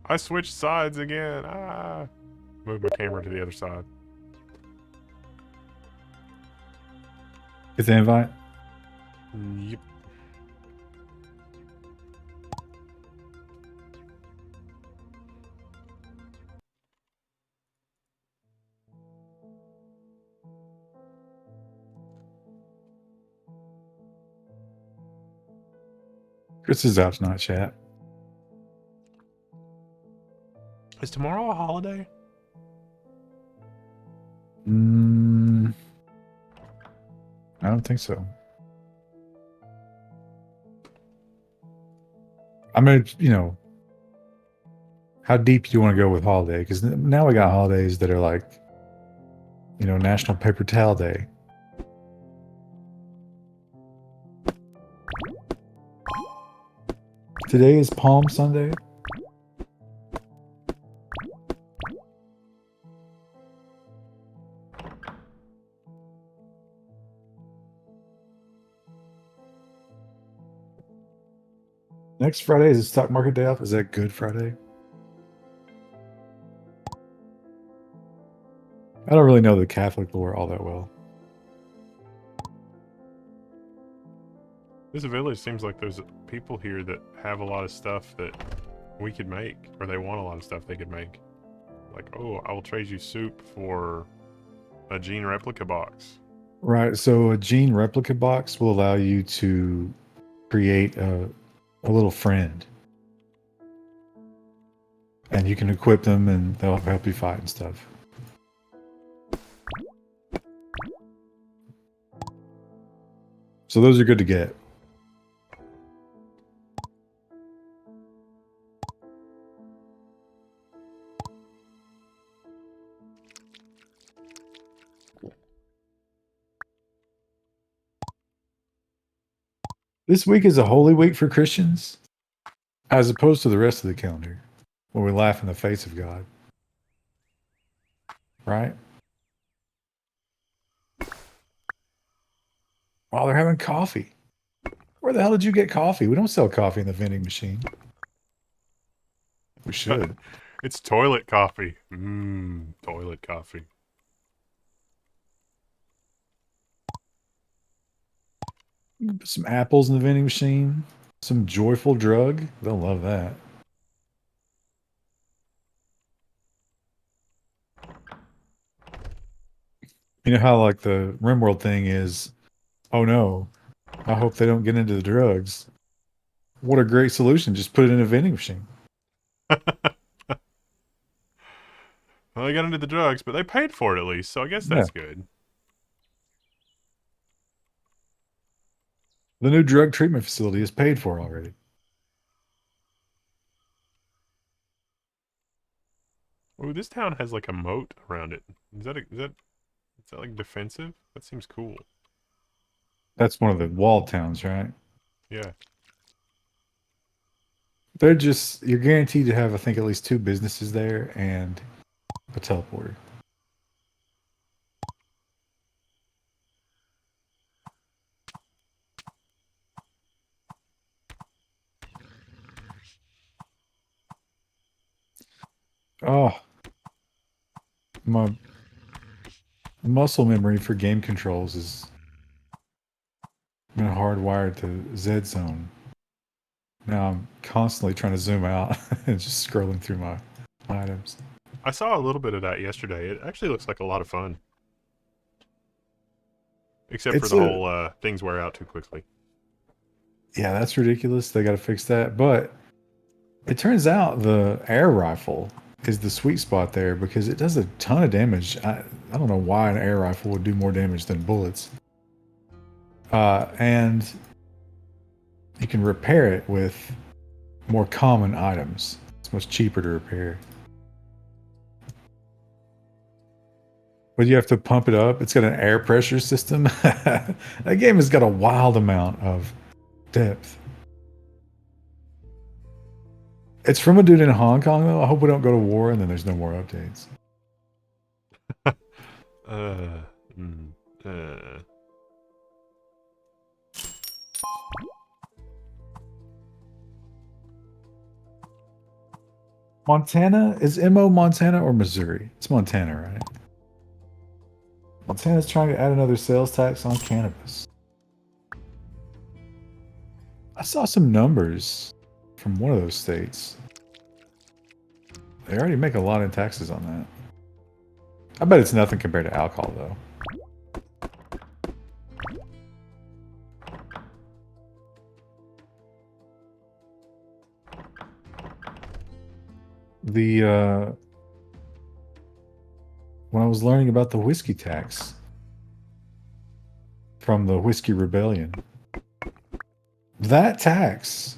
I switched sides again. Ah. Move my camera to the other side. Get the invite. Yep. Chris is out tonight, chat. Is tomorrow a holiday? I don't think so. I mean, you know, how deep do you want to go with holiday? Because now we got holidays that are like, you know, National Paper Towel Day. Today is Palm Sunday. Next Friday is the stock market day off. Is that Good Friday? I don't really know the Catholic lore all that well. This village seems like there's people here that have a lot of stuff that we could make, or they want a lot of stuff they could make. Like, oh, I will trade you soup for a gene replica box. Right. So a gene replica box will allow you to create a little friend. And you can equip them and they'll help you fight and stuff. So those are good to get. This week is a holy week for Christians, as opposed to the rest of the calendar, where we laugh in the face of God. Right? While they're having coffee. Where the hell did you get coffee? We don't sell coffee in the vending machine. We should. It's toilet coffee. Toilet coffee. Put some apples in the vending machine. Some joyful drug. They'll love that. You know how like the RimWorld thing is, oh no, I hope they don't get into the drugs. What a great solution. Just put it in a vending machine. Well, they got into the drugs, but they paid for it at least, so I guess Yeah. that's good. The new drug treatment facility is paid for already. Oh, this town has like a moat around it. Is that like defensive? That seems cool. That's one of the walled towns, right? Yeah. They're just, you're guaranteed to have, I think, at least 2 businesses there and a teleporter. Oh, my muscle memory for game controls is been hardwired to Z Zone. Now I'm constantly trying to zoom out and just scrolling through my items. I saw a little bit of that yesterday. It actually looks like a lot of fun. Except for It's the a, whole things wear out too quickly. yeah, that's ridiculous. They got to fix that. But it turns out the air rifle is the sweet spot there because it does a ton of damage. I don't know why an air rifle would do more damage than bullets. And you can repair it with more common items. It's much cheaper to repair. But you have to pump it up. It's got an air pressure system. That game has got a wild amount of depth. It's from a dude in Hong Kong, though. I hope we don't go to war and then there's no more updates. uh, mm, uh. Montana? Is MO Montana or Missouri? It's Montana, right? Montana's trying to add another sales tax on cannabis. I saw some numbers from one of those states. They already make a lot in taxes on that. I bet it's nothing compared to alcohol, though. The when I was learning about the whiskey tax from the Whiskey Rebellion, that tax,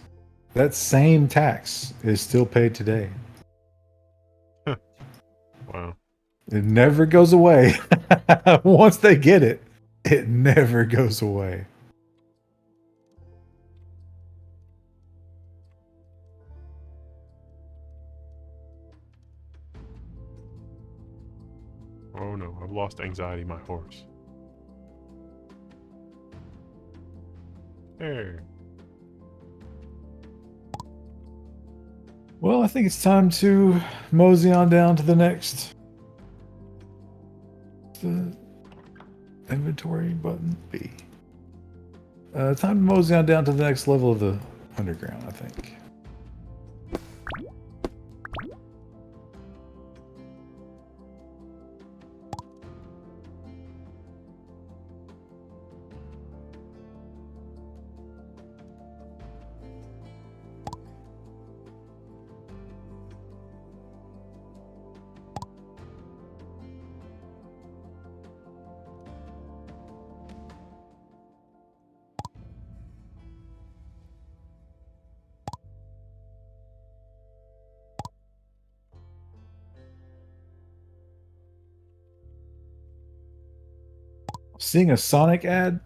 that same tax, is still paid today. Wow. It never goes away. Once they get it, it never goes away. Oh no, I've lost anxiety, my horse. There. Well, I think it's time to mosey on down to the next. The inventory button B. Time to mosey on down to the next level of the underground, I think. Seeing a Sonic ad?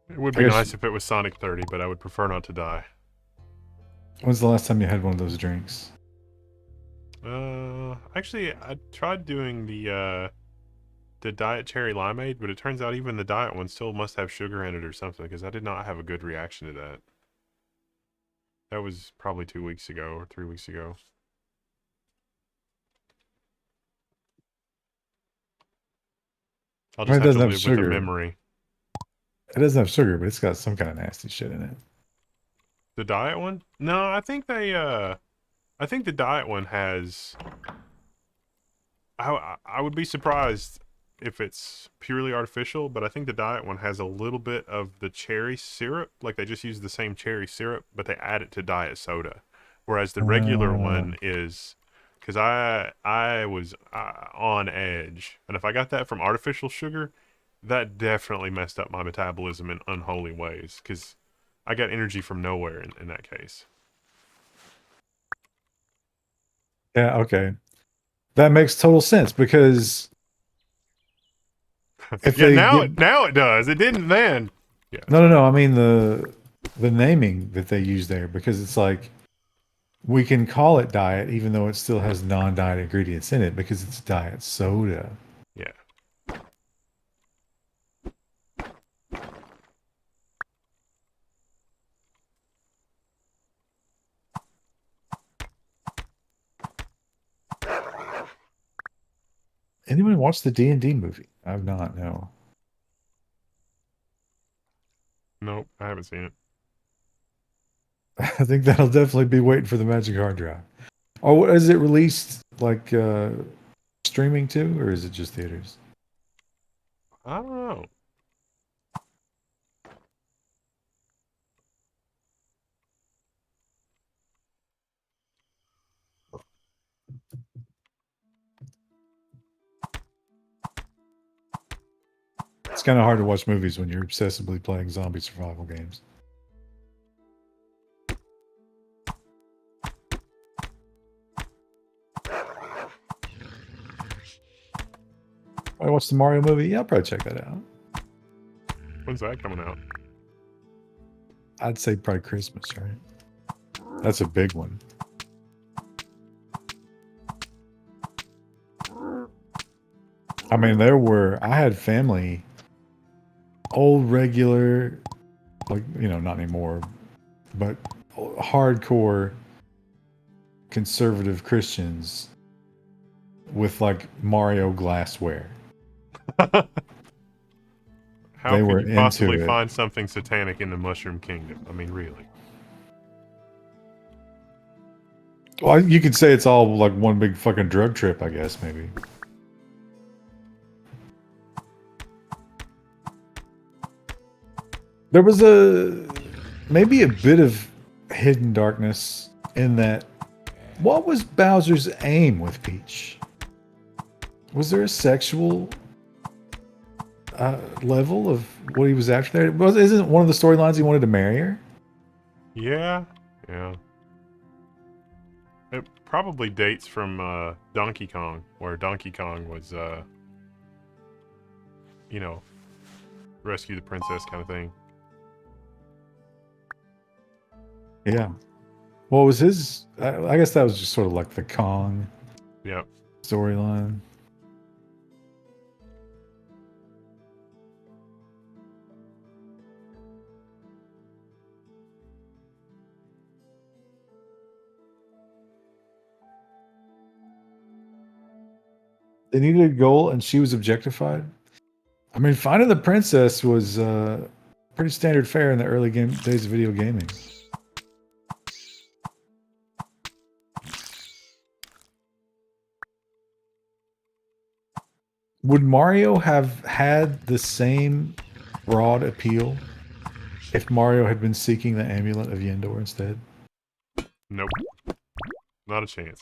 It would I be guess. nice if it was Sonic 30, but I would prefer not to die. When's the last time you had one of those drinks? Actually, I tried doing the diet cherry limeade, but it turns out even the diet one still must have sugar in it or something, because I did not have a good reaction to that. That was probably 2 weeks ago or 3 weeks ago. I'll I mean, just it have to doesn't have live with the sugar. memory. It doesn't have sugar, but it's got some kind of nasty shit in it. The diet one? No, I think the diet one has. I would be surprised if it's purely artificial, but I think the diet one has a little bit of the cherry syrup. Like they just use the same cherry syrup, but they add it to diet soda. Whereas the regular one is, because I was on edge, and if I got that from artificial sugar, that definitely messed up my metabolism in unholy ways. Because I got energy from nowhere in that case. Yeah, okay. That makes total sense because if Yeah, they get now it does. It didn't then. Yeah, sorry. no, I mean the naming that they use there because it's like we can call it diet even though it still has non-diet ingredients in it because it's diet soda. Yeah. Anyone watch the D&D movie? I've not, no. Nope, I haven't seen it. I think that'll definitely be waiting for the magic hard drive. Oh, is it released like streaming too, or is it just theaters? I don't know. It's kind of hard to watch movies when you're obsessively playing zombie survival games. I watched the Mario movie. Yeah, I'll probably check that out. When's that coming out? I'd say probably Christmas, right? That's a big one. I mean, I had family, old regular, like, not anymore, but hardcore conservative Christians with like Mario glassware. How They could were you possibly into it. find something satanic in the Mushroom Kingdom? I mean, really. Well, you could say it's all like one big fucking drug trip, I guess, maybe. There was maybe a bit of hidden darkness in that. What was Bowser's aim with Peach? Was there a sexual level of what he was after there? Isn't one of the storylines he wanted to marry her? Yeah, yeah. It probably dates from Donkey Kong, where Donkey Kong was, you know, rescue the princess kind of thing. Yeah. What was his? I guess that was just sort of like the Kong Yep. storyline. They needed a goal, and she was objectified. I mean, finding the princess was pretty standard fare in the early days of video gaming. Would Mario have had the same broad appeal if Mario had been seeking the amulet of Yendor instead? Nope. Not a chance.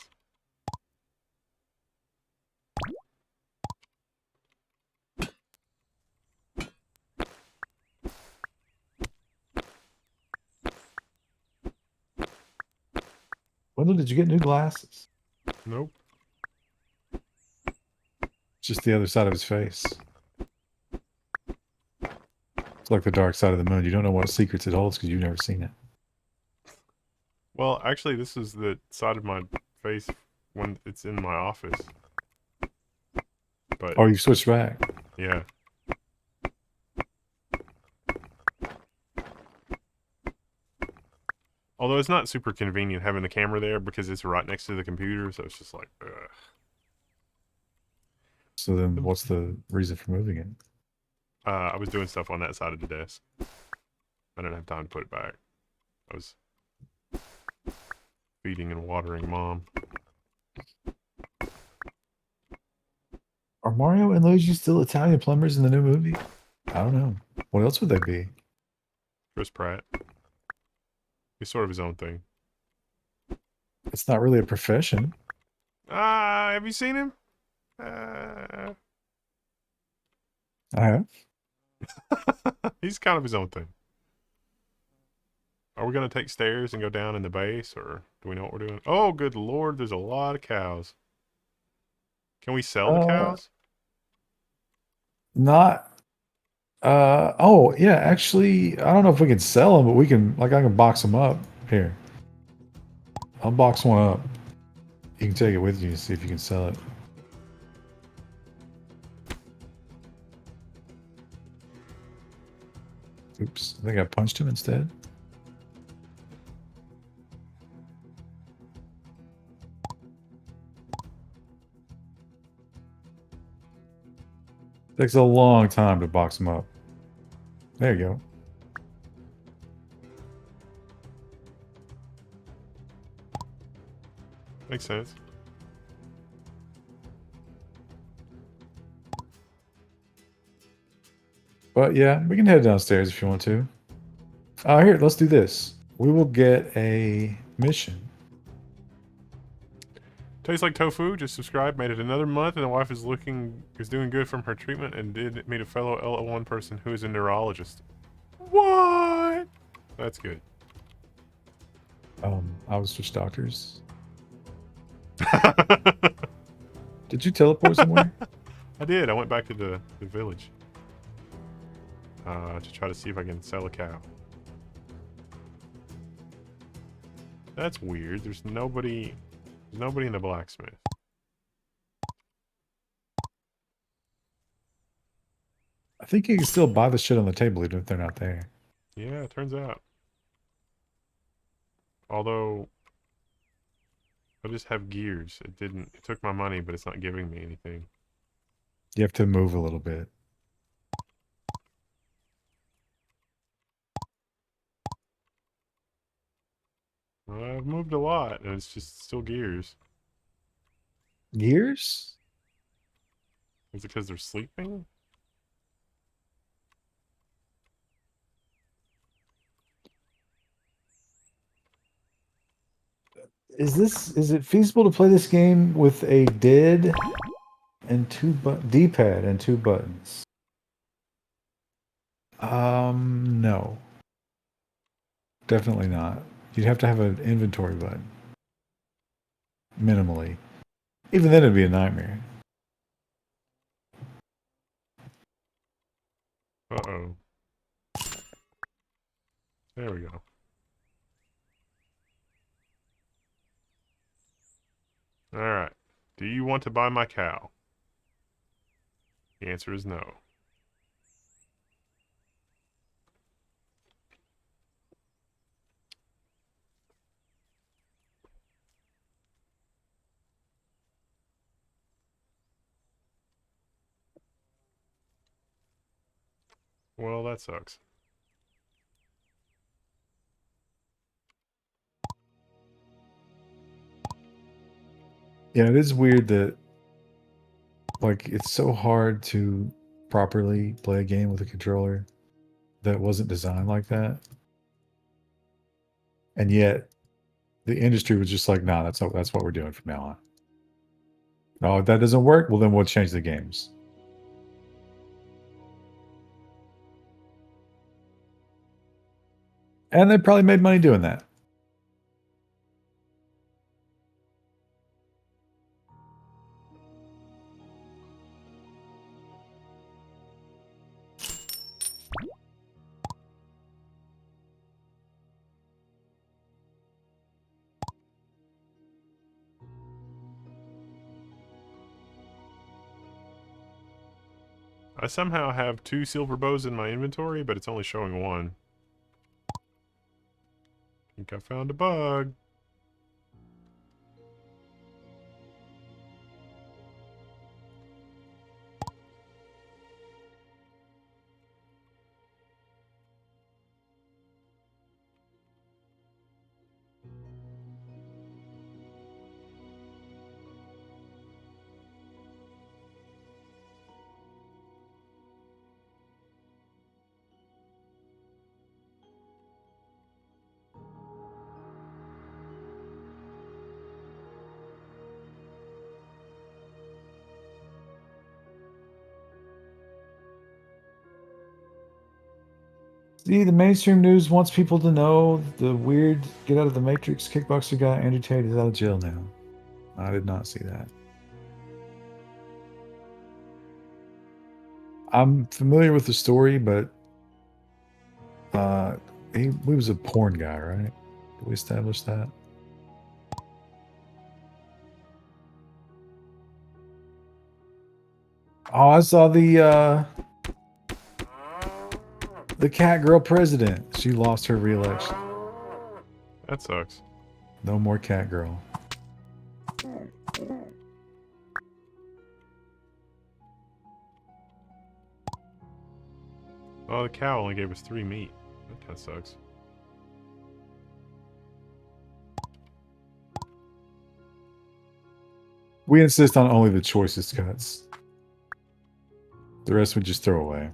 Wendell, did you get new glasses? Nope. Just the other side of his face. It's like the dark side of the moon. You don't know what secrets it holds because you've never seen it. Well, actually, this is the side of my face when it's in my office. But Oh, you've switched back. yeah. Although it's not super convenient having the camera there because it's right next to the computer, so it's just like, ugh. So then what's the reason for moving it? I was doing stuff on that side of the desk. I didn't have time to put it back. I was feeding and watering Mom. Are Mario and Luigi still Italian plumbers in the new movie? I don't know. What else would they be? Chris Pratt. He's sort of his own thing. It's not really a profession. Have you seen him? I have. He's kind of his own thing. Are we going to take stairs and go down in the base, or do we know what we're doing? Oh, good lord, there's a lot of cows. Can we sell the cows? Not. Oh, yeah, actually, I don't know if we can sell them, but we can, like, I can box them up. Here. I'll box one up. You can take it with you and see if you can sell it. Oops, I think I punched him instead. Takes a long time to box them up. There you go. Makes sense. But yeah, we can head downstairs if you want to. Here, let's do this. We will get a mission. Tastes like tofu. Just subscribed. Made it another month, and the wife is doing good from her treatment, and did meet a fellow LO1 person who is a neurologist. What? That's good. I was switch doctors. Did you teleport somewhere? I did. I went back to the village to try to see if I can sell a cow. That's weird. There's nobody in the blacksmith. I think you can still buy the shit on the table even if they're not there. Yeah, it turns out. Although I just have gears. It didn't. It took my money, but it's not giving me anything. You have to move a little bit. Well, I've moved a lot, and it's just still gears. Gears? Is it because they're sleeping? Is it feasible to play this game with a dead and D-pad and 2 buttons? No. Definitely not. You'd have to have an inventory button. Minimally. Even then it'd be a nightmare. Uh-oh. There we go. Alright. Do you want to buy my cow? The answer is no. Well, that sucks. Yeah, it is weird that like it's so hard to properly play a game with a controller that wasn't designed like that. And yet the industry was just like, nah, that's what we're doing from now on. No, if that doesn't work, well then we'll change the games. And they probably made money doing that. I somehow have 2 silver bows in my inventory, but it's only showing 1. I think I found a bug. See, the mainstream news wants people to know the weird get out of the Matrix kickboxer guy Andrew Tate is out of jail now. I did not see that. I'm familiar with the story, but he was a porn guy, right? Did we establish that? Oh, I saw the cat girl president. She lost her re-election. That sucks. No more cat girl. Oh, the cow only gave us 3 meat. That kind of sucks. We insist on only the choicest cuts. The rest we just throw away.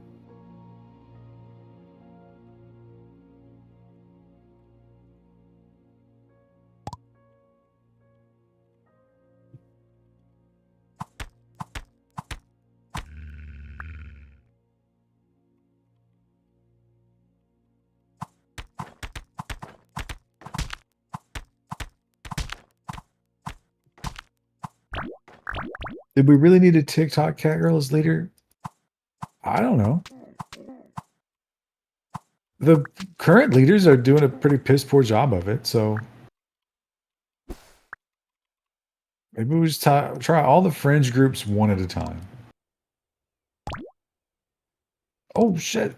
Did we really need a TikTok cat girl as leader? I don't know. The current leaders are doing a pretty piss poor job of it, so maybe we just try all the fringe groups one at a time. Oh shit.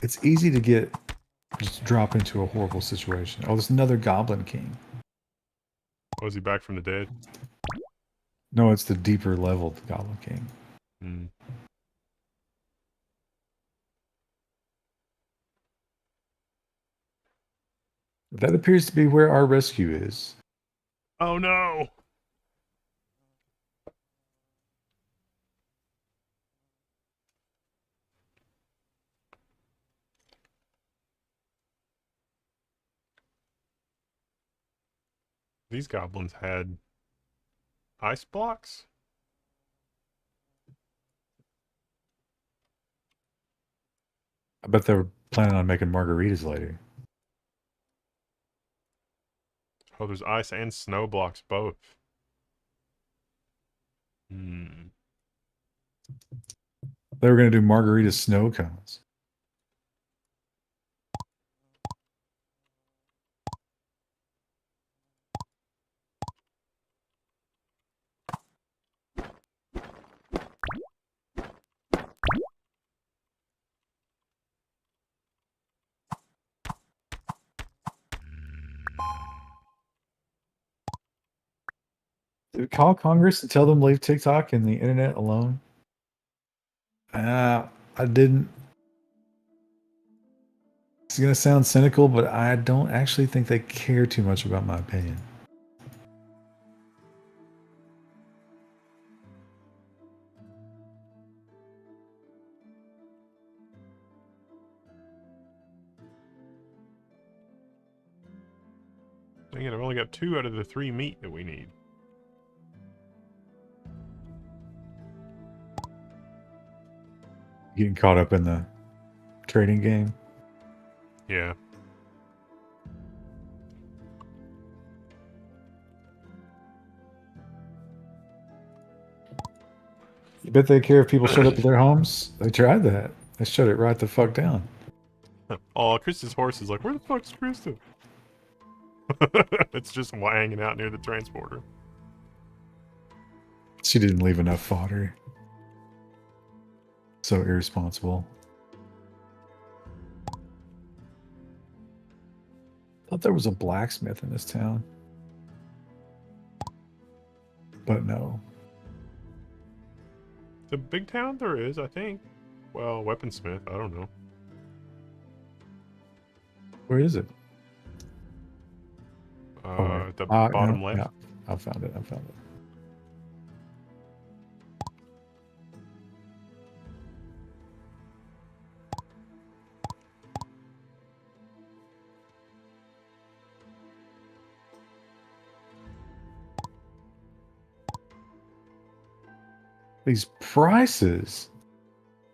It's easy to get just drop into a horrible situation. Oh, there's another Goblin King. Was he back from the dead? No, it's the deeper leveled Goblin King. Hmm. That appears to be where our rescue is. Oh no! These goblins had ice blocks? I bet they were planning on making margaritas later. Oh, there's ice and snow blocks both. Hmm. They were going to do margarita snow cones. Call Congress and tell them to leave TikTok and the internet alone. I didn't. It's going to sound cynical, but I don't actually think they care too much about my opinion. Dang it, I've only got 2 out of the 3 meat that we need. Getting caught up in the trading game. Yeah. You bet they care if people showed up at their homes? They tried that. They shut it right the fuck down. Oh, Krista's horse is like, where the fuck's Krista? It's just hanging out near the transporter. She didn't leave enough fodder. So irresponsible. Thought there was a blacksmith in this town. But no. The big town there is, I think. Well, weaponsmith, I don't know. Where is it? At the Yeah, bottom left. yeah. I found it. I found it. These prices.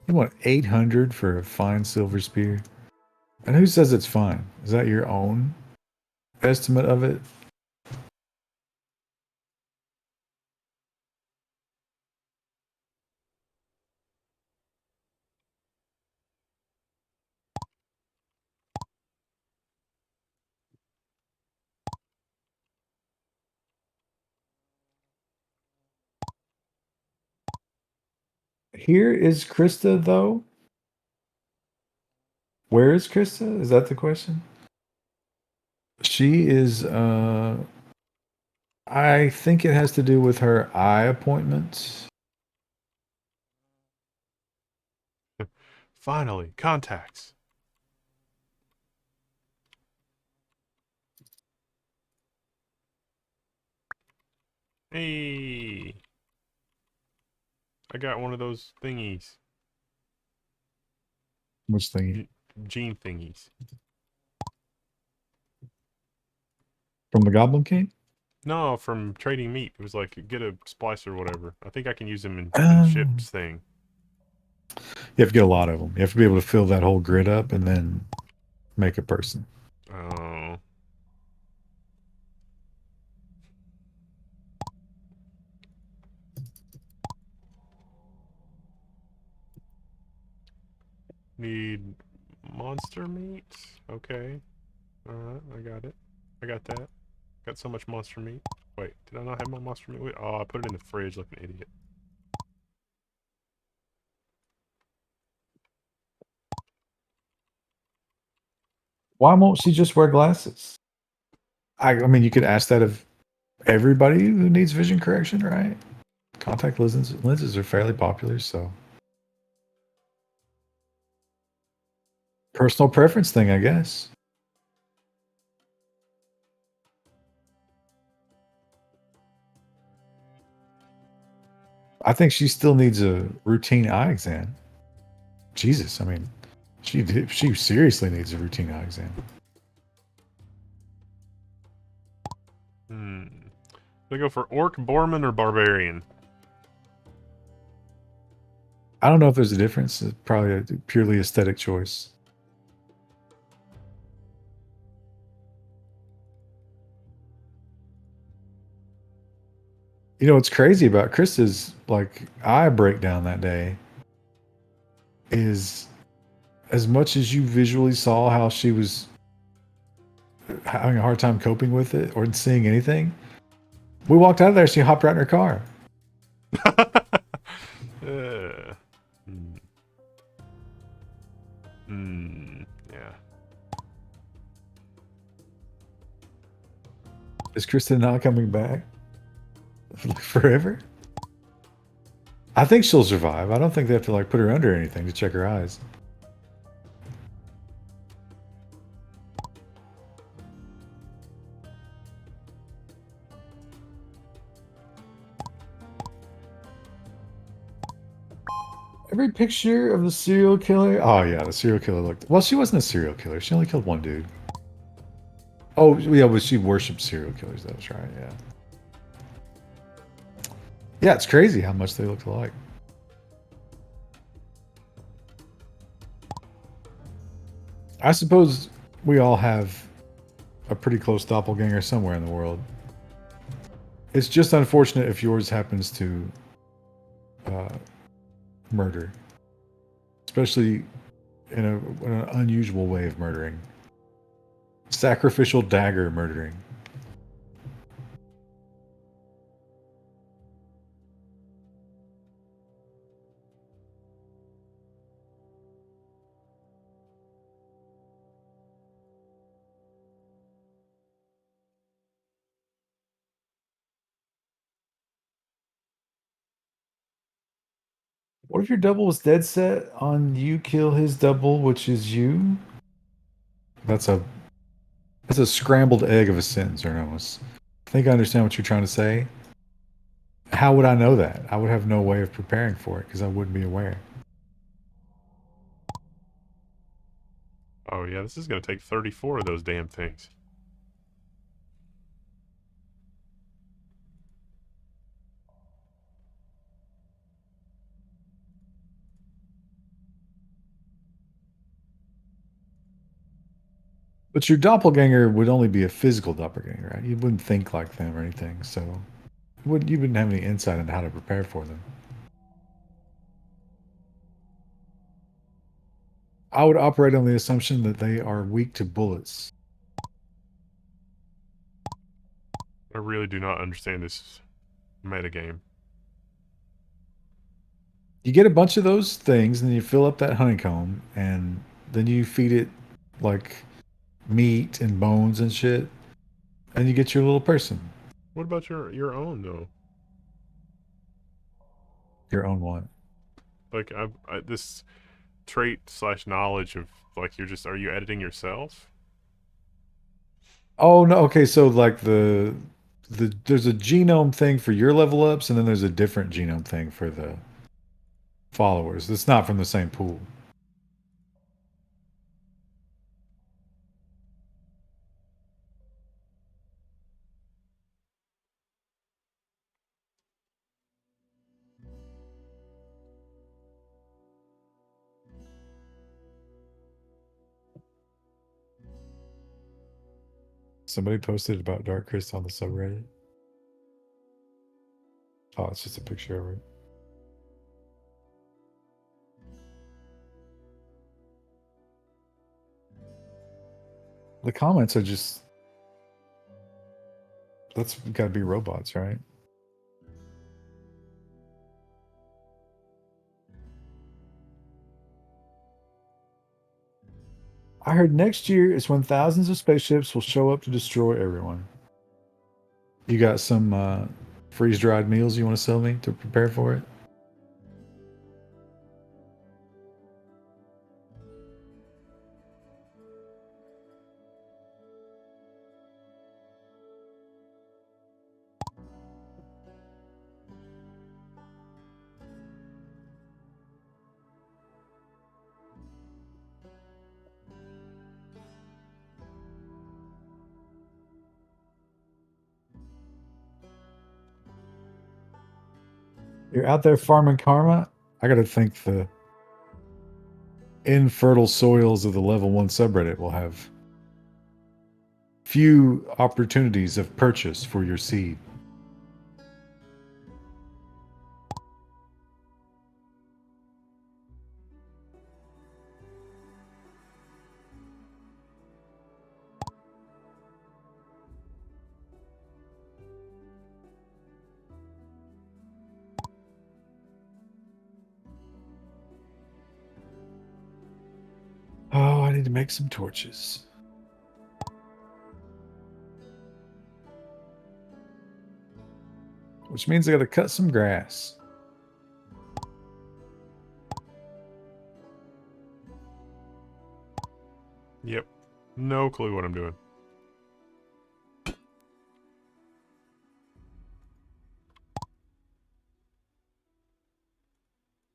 You want 800 for a fine silver spear? And who says it's fine? Is that your own estimate of it? Here is Krista, though. Where is Krista? Is that the question? She is, I think it has to do with her eye appointments. Finally, contacts. Hey. I got one of those thingies. Which thing? Gene thingies. From the Goblin King? No, from trading meat. It was like, get a splice or whatever. I think I can use them in the Um, ship's thing. you have to get a lot of them. You have to be able to fill that whole grid up and then make a person. Oh. Need monster meat? Okay. Alright, I got it. I got that. Got so much monster meat. Wait, did I not have my monster meat? Oh, I put it in the fridge like an idiot. Why won't she just wear glasses? I mean, you could ask that of everybody who needs vision correction, right? Contact lenses are fairly popular, so personal preference thing, I guess. I think she still needs a routine eye exam. Jesus, I mean, she seriously needs a routine eye exam. They go for orc, boarman, or barbarian. I don't know if there's a difference. It's probably a purely aesthetic choice. You know what's crazy about Krista's like eye breakdown that day is as much as you visually saw how she was having a hard time coping with it or seeing anything. We walked out of there, she hopped right in her car. Yeah. Is Kristen not coming back forever? I think she'll survive. I don't think they have to like put her under anything to check her eyes. Every picture of the serial killer. Oh yeah, the serial killer looked. Well, she wasn't a serial killer. She only killed one dude. Oh yeah, but she worshipped serial killers. That was right. Yeah. Yeah, it's crazy how much they look alike. I suppose we all have a pretty close doppelganger somewhere in the world. It's just unfortunate if yours happens to murder, especially in an unusual way of murdering. Sacrificial dagger murdering. What if your double was dead set on you kill his double, which is you? That's a scrambled egg of a sentence, Ernest. I think I understand what you're trying to say. How would I know that? I would have no way of preparing for it because I wouldn't be aware. Oh yeah, this is gonna take 34 of those damn things. But your doppelganger would only be a physical doppelganger, right? You wouldn't think like them or anything, so you wouldn't have any insight into how to prepare for them. I would operate on the assumption that they are weak to bullets. I really do not understand this metagame. You get a bunch of those things, and then you fill up that honeycomb, and then you feed it like meat and bones and shit, and you get your little person. What about your own though? Your own one. Like this trait slash knowledge of like are you editing yourself? Oh no, okay, so like there's a genome thing for your level ups, and then there's a different genome thing for the followers. It's not from the same pool. Somebody posted about Dark Crystal on the subreddit. Oh, it's just a picture of it. The comments are just that's gotta be robots, right? I heard next year is when thousands of spaceships will show up to destroy everyone. You got some freeze-dried meals you want to sell me to prepare for it? You're out there farming karma? I gotta think the infertile soils of the level 1 subreddit will have few opportunities of purchase for your seed. Oh, I need to make some torches. Which means I gotta cut some grass. Yep. No clue what I'm doing.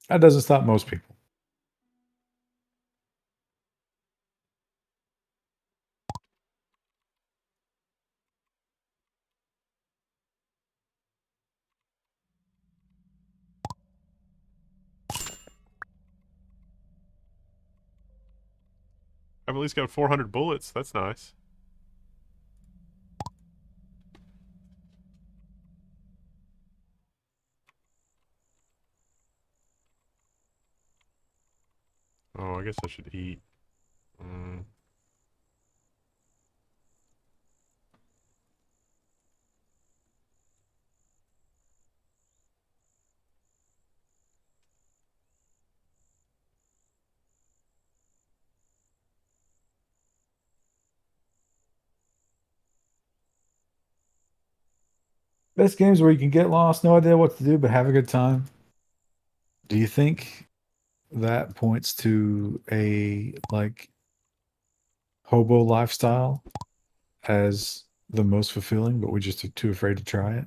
That doesn't stop most people. I've at least got 400 bullets. That's nice. Oh, I guess I should eat. Mm. Best games where you can get lost, no idea what to do, but have a good time. Do you think that points to a like hobo lifestyle as the most fulfilling, but we're just too afraid to try it?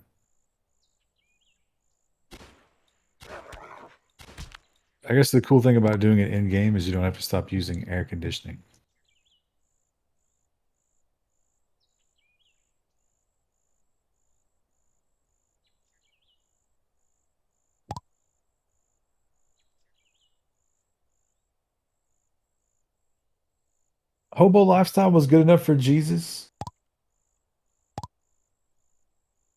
I guess the cool thing about doing it in game is you don't have to stop using air conditioning. Hobo lifestyle was good enough for Jesus.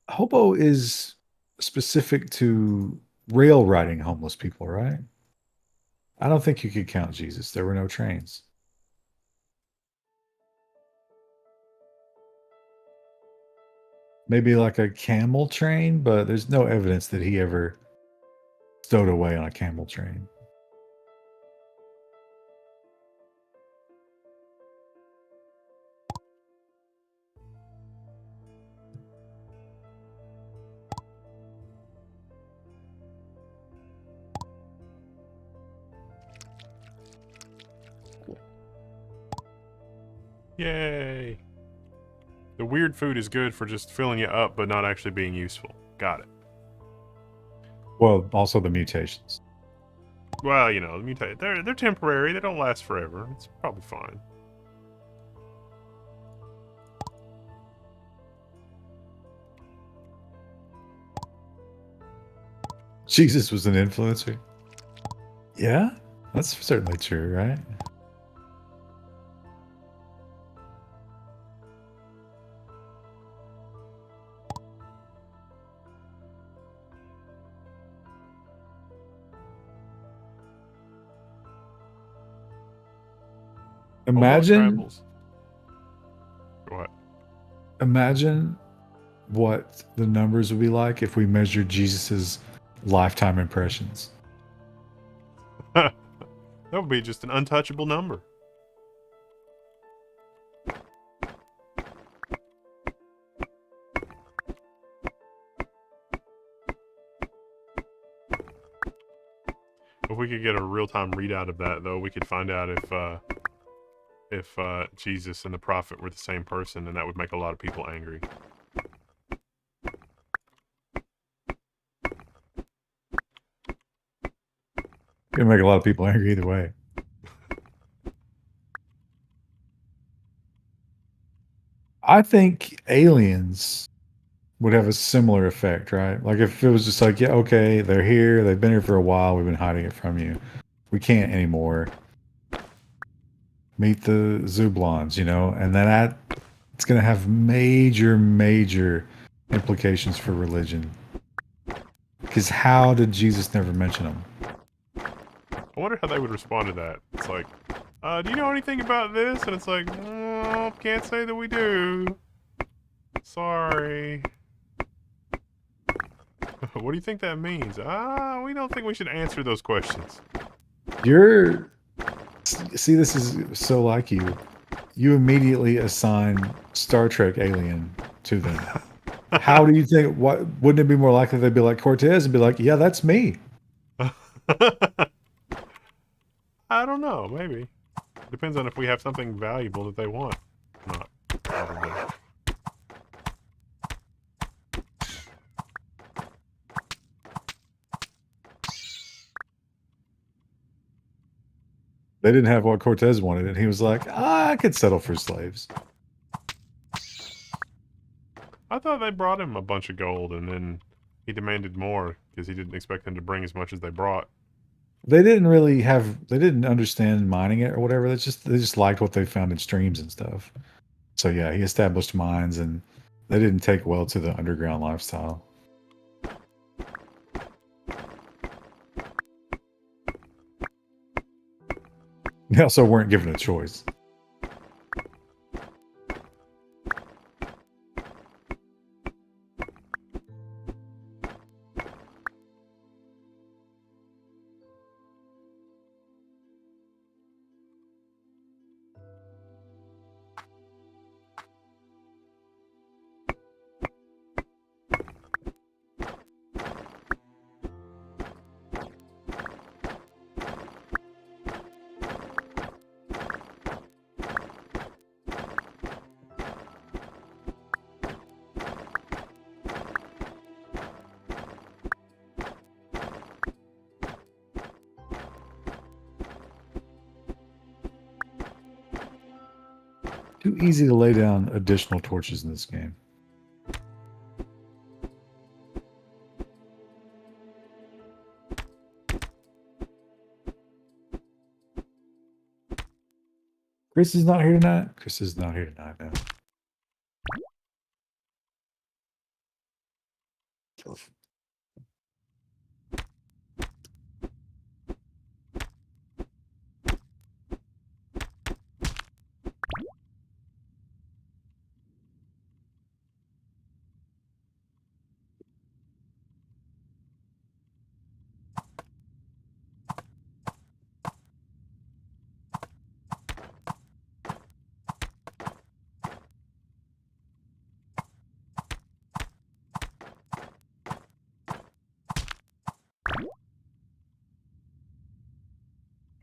Hobo is specific to rail riding homeless people, right? I don't think you could count Jesus. There were no trains. Maybe like a camel train, but there's no evidence that he ever stowed away on a camel train. Yay! The weird food is good for just filling you up, but not actually being useful. Got it. Well, also the mutations. Well, you know, they're temporary. They don't last forever. It's probably fine. Jesus was an influencer. Yeah, that's certainly true, right? Hobo Imagine, travels. What? imagine what the numbers would be like if we measured Jesus's lifetime impressions. That would be just an untouchable number. If we could get a real-time readout of that, though, we could find out if Jesus and the prophet were the same person, and that would make a lot of people angry. It'll make a lot of people angry either way. I think aliens would have a similar effect, right? Like if it was just like, yeah, okay, they're here, they've been here for a while, we've been hiding it from you. We can't anymore. Meet the Zublons, you know, and then it's going to have major implications for religion. Because how did Jesus never mention them? I wonder how they would respond to that. It's like, do you know anything about this? And it's like, can't say that we do. Sorry. What do you think that means? We don't think we should answer those questions. See, this is so like you. You immediately assign Star Trek alien to them. How do you think? What wouldn't it be more likely they'd be like Cortez and be like, "Yeah, that's me." I don't know. Maybe. Depends on if we have something valuable that they want. Not probably. They didn't have what Cortez wanted, and he was like, "I could settle for slaves." I thought they brought him a bunch of gold, and then he demanded more because he didn't expect them to bring as much as they brought. They didn't understand mining it or whatever. They just liked what they found in streams and stuff. So yeah, he established mines, and they didn't take well to the underground lifestyle. They also weren't given a choice. Too easy to lay down additional torches in this game. Chris is not here tonight. Chris is not here tonight, man.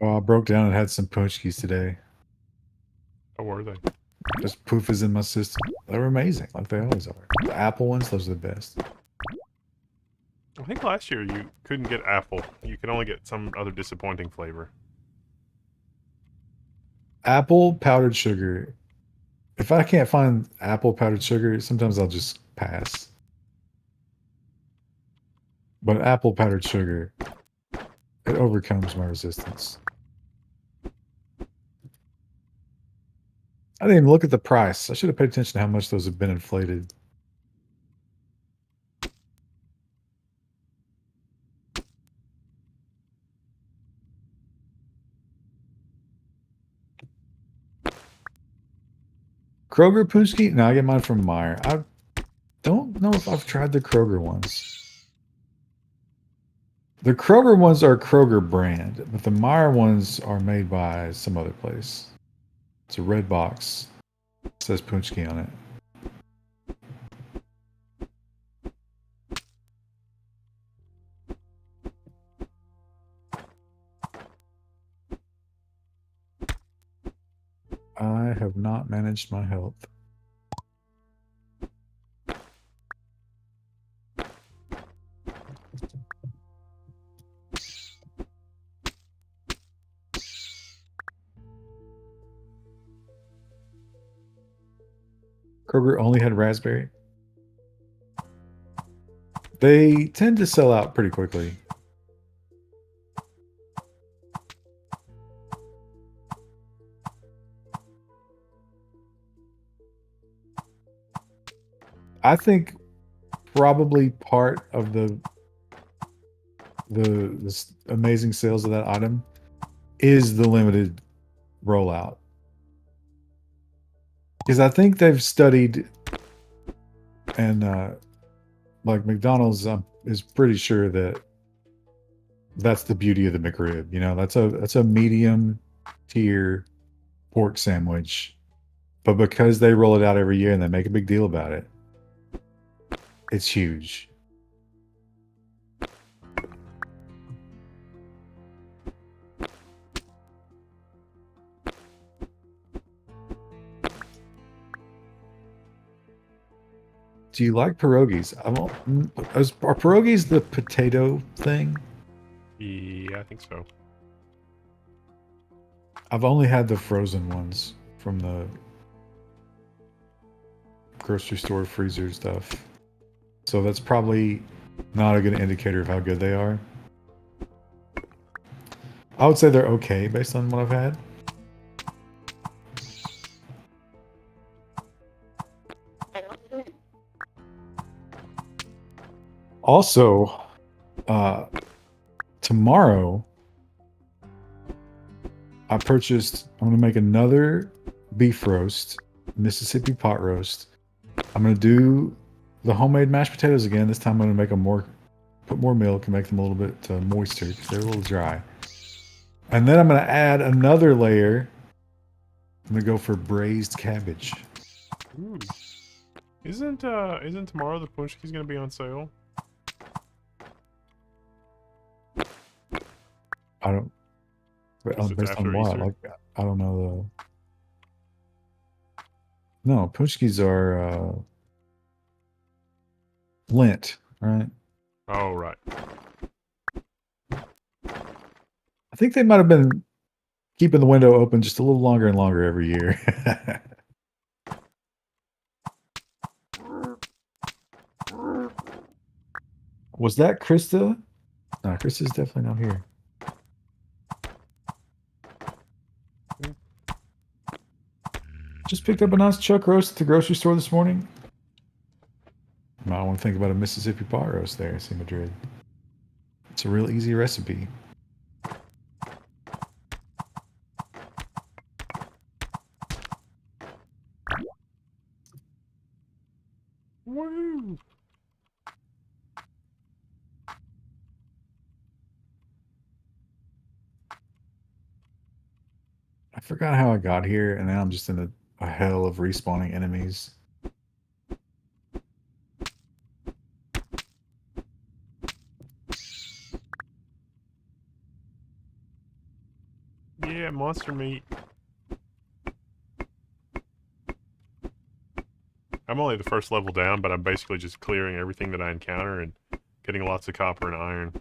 Oh, I broke down and had some punchkis today. How were they? Just poof is in my system. They were amazing, like they always are. The apple ones, those are the best. I think last year you couldn't get apple. You could only get some other disappointing flavor. Apple powdered sugar. If I can't find apple powdered sugar, sometimes I'll just pass. But apple powdered sugar, it overcomes my resistance. I didn't even look at the price. I should have paid attention to how much those have been inflated. Kroger Punchki? No, I get mine from Meyer. I don't know if I've tried the Kroger ones. The Kroger ones are Kroger brand, but the Meyer ones are made by some other place. It's a red box. It says Punchki on it. I have not managed my health. Kroger only had raspberry. They tend to sell out pretty quickly. I think probably part of the amazing sales of that item is the limited rollout. Because I think they've studied, and like McDonald's is pretty sure that that's the beauty of the McRib. You know, that's a medium tier pork sandwich, but because they roll it out every year and they make a big deal about it, it's huge. Do you like pierogies? Are pierogies the potato thing? Yeah, I think so. I've only had the frozen ones from the grocery store freezer stuff. So that's probably not a good indicator of how good they are. I would say they're okay based on what I've had. Also, tomorrow I'm going to make another beef roast, Mississippi pot roast. I'm going to do the homemade mashed potatoes again. This time I'm going to make them put more milk and make them a little bit moister because they're a little dry. And then I'm going to add another layer. I'm going to go for braised cabbage. Ooh. Isn't tomorrow the Punchki's gonna be on sale? I don't. Guess it's Based on after what? Easter. Like, I don't know the. No, Punchkis are Lent, right? Oh, right. I think they might have been keeping the window open just a little longer and longer every year. Was that Krista? No, Krista's definitely not here. Just picked up a nice chuck roast at the grocery store this morning. Might want to think about a Mississippi pot roast there, see Madrid. It's a real easy recipe. Woo! I forgot how I got here, and now I'm just in a hell of respawning enemies. Yeah, monster meat. I'm only the first level down, but I'm basically just clearing everything that I encounter and getting lots of copper and iron.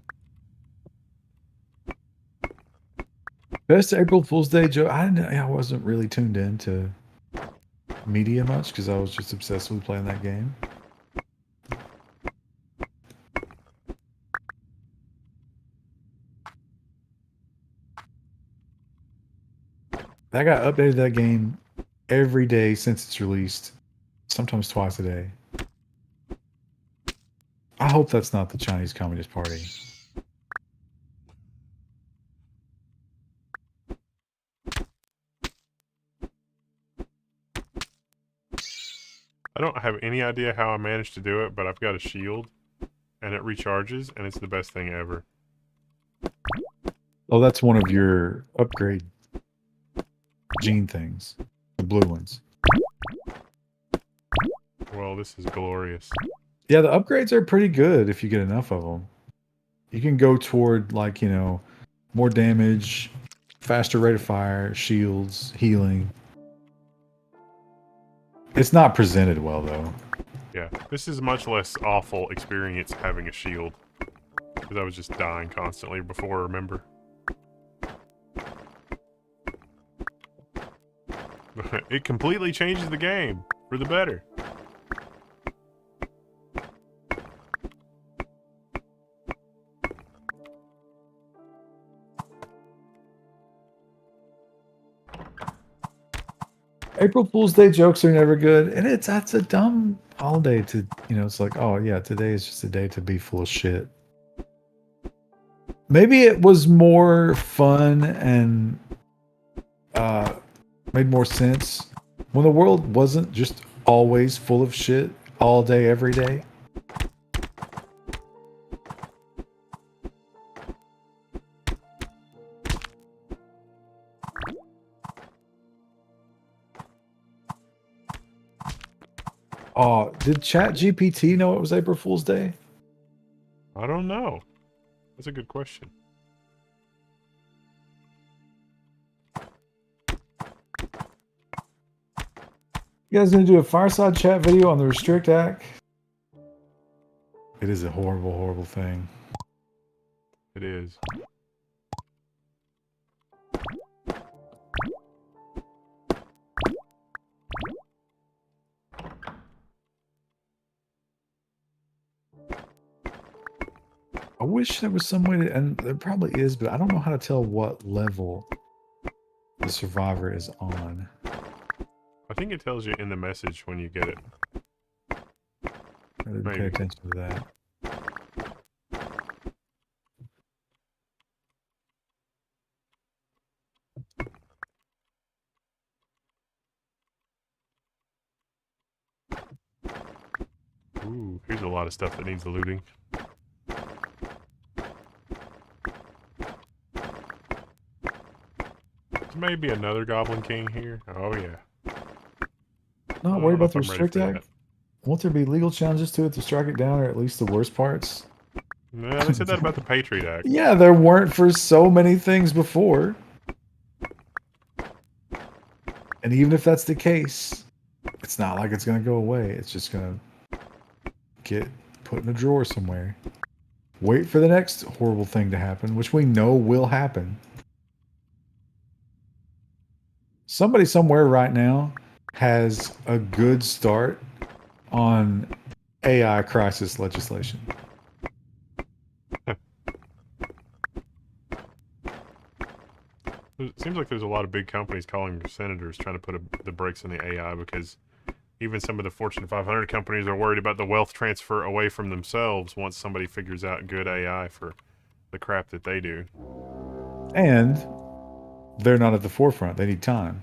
Best April Fool's Day joke. I wasn't really tuned in to media much because I was just obsessed with playing that game. That guy updated that game every day since it's released, sometimes twice a day. I hope that's not the Chinese Communist Party. I don't have any idea how I managed to do it, but I've got a shield, and it recharges, and it's the best thing ever. Oh, that's one of your upgrade gene things, the blue ones. Well, this is glorious. Yeah, the upgrades are pretty good if you get enough of them. You can go toward, like, you know, more damage, faster rate of fire, shields, healing. It's not presented well though. Yeah, this is a much less awful experience having a shield. Because I was just dying constantly before, remember? It completely changes the game for the better. April Fool's Day jokes are never good, and that's a dumb holiday to, you know, it's like, oh yeah, today is just a day to be full of shit. Maybe it was more fun and made more sense when the world wasn't just always full of shit all day, every day. Oh, did ChatGPT know it was April Fool's Day? I don't know. That's a good question. You guys gonna do a fireside chat video on the Restrict Act? It is a horrible, horrible thing. It is. I wish there was some way to, and there probably is, but I don't know how to tell what level the survivor is on. I think it tells you in the message when you get it. I didn't pay Maybe. attention to that. Ooh, here's a lot of stuff that needs looting. There's maybe another Goblin King here. Oh yeah. Not I worried don't know about the if I'm ready Restrict for Act? that. Won't there be legal challenges to it to strike it down, or at least the worst parts? No, they said that about the Patriot Act. Yeah, there weren't for so many things before. And even if that's the case, it's not like it's going to go away. It's just going to get put in a drawer somewhere. Wait for the next horrible thing to happen, which we know will happen. Somebody somewhere right now has a good start on AI crisis legislation. It seems like there's a lot of big companies calling their senators trying to put the brakes on the AI because even some of the Fortune 500 companies are worried about the wealth transfer away from themselves once somebody figures out good AI for the crap that they do. And they're not at the forefront. They need time.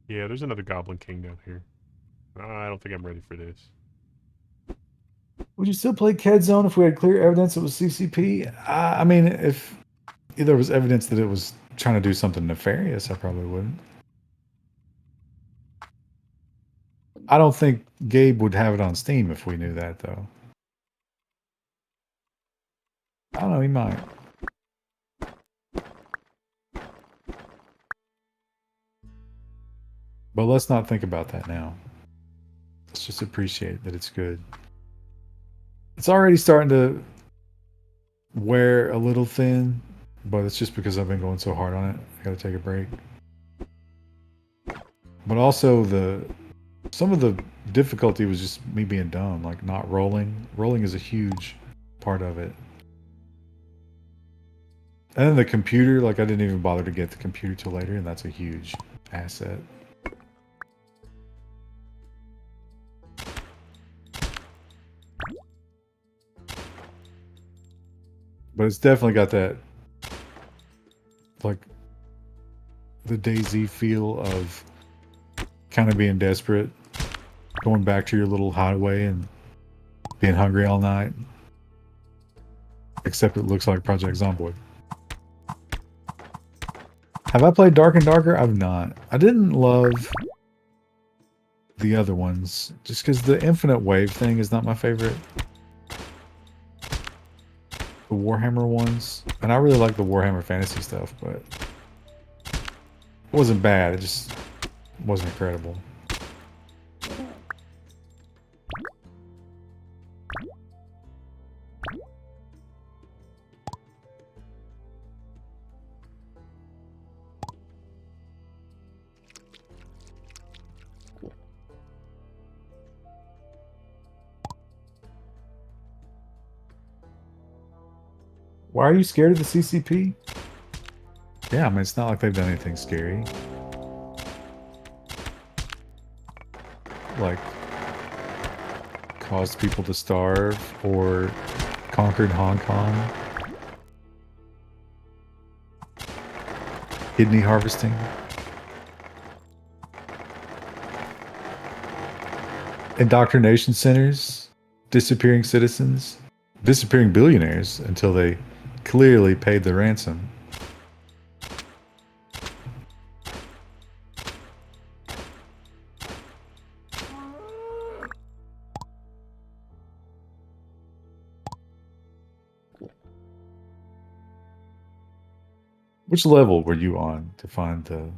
Yeah, there's another Goblin King down here. I don't think I'm ready for this. Would you still play Ked Zone if we had clear evidence it was CCP? I mean, if there was evidence that it was trying to do something nefarious, I probably wouldn't. I don't think Gabe would have it on Steam if we knew that, though. I don't know, he might. But let's not think about that now. Let's just appreciate that it's good. It's already starting to wear a little thin, but it's just because I've been going so hard on it. I gotta take a break. But also some of the difficulty was just me being dumb, like not rolling. Rolling is a huge part of it. And then the computer, like I didn't even bother to get the computer till later, and that's a huge asset. But it's definitely got that, like, the DayZ feel of kind of being desperate, going back to your little hideaway and being hungry all night. Except it looks like Project Zomboid. Have I played Dark and Darker? I've not. I didn't love the other ones, just because the infinite wave thing is not my favorite. the Warhammer ones, and I really like the Warhammer Fantasy stuff, but it wasn't bad. It just wasn't incredible. Why are you scared of the CCP? Yeah, I mean, it's not like they've done anything scary. Like, caused people to starve or conquered Hong Kong. Kidney harvesting. Indoctrination centers. Disappearing citizens. Disappearing billionaires until they clearly paid the ransom. Which level were you on to find the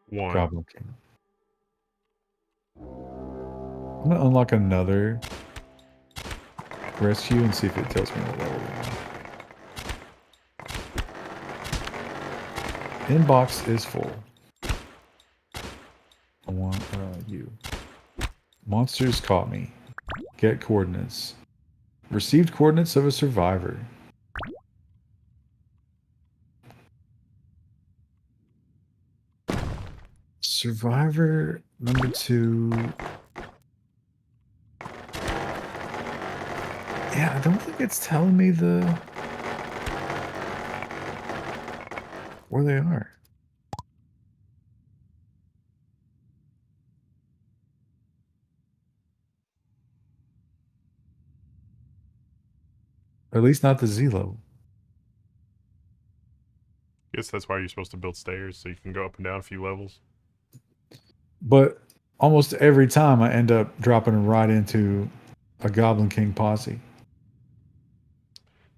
1. Goblin King? I'm gonna unlock another rescue and see if it tells me what level we're on. Inbox is full. I want you. Monsters caught me. Get coordinates. Received coordinates of a survivor. Survivor number 2. Yeah, I don't think it's telling me where they are. Or at least not the Z level. Guess that's why you're supposed to build stairs so you can go up and down a few levels. But almost every time I end up dropping right into a Goblin King posse.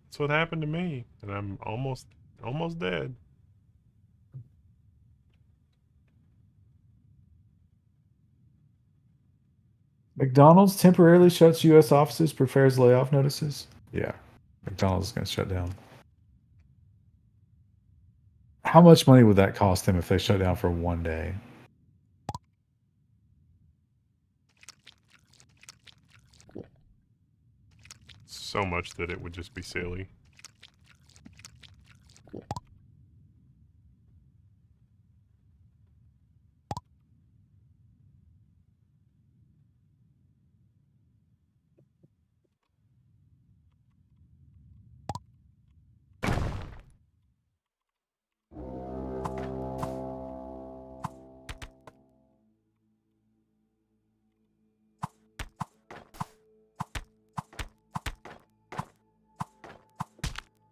That's what happened to me, and I'm almost dead. McDonald's temporarily shuts U.S. offices, prepares layoff notices. Yeah, McDonald's is going to shut down. How much money would that cost them if they shut down for one day? So much that it would just be silly.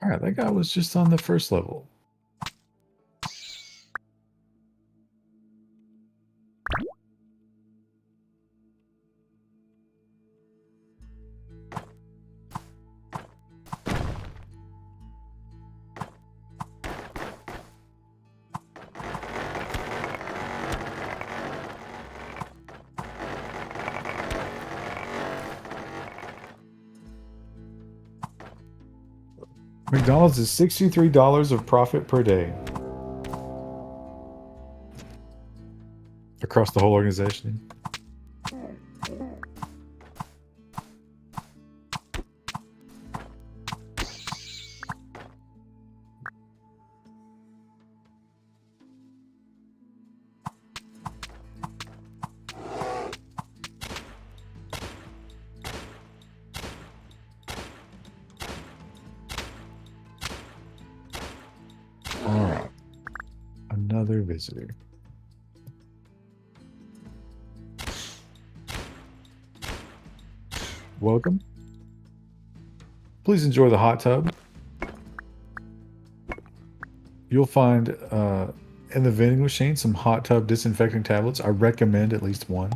All right, that guy was just on the first level. McDonald's is $63 of profit per day. Across the whole organization. All right. Another visitor. Welcome. Please enjoy the hot tub. You'll find in the vending machine some hot tub disinfecting tablets. I recommend at least one.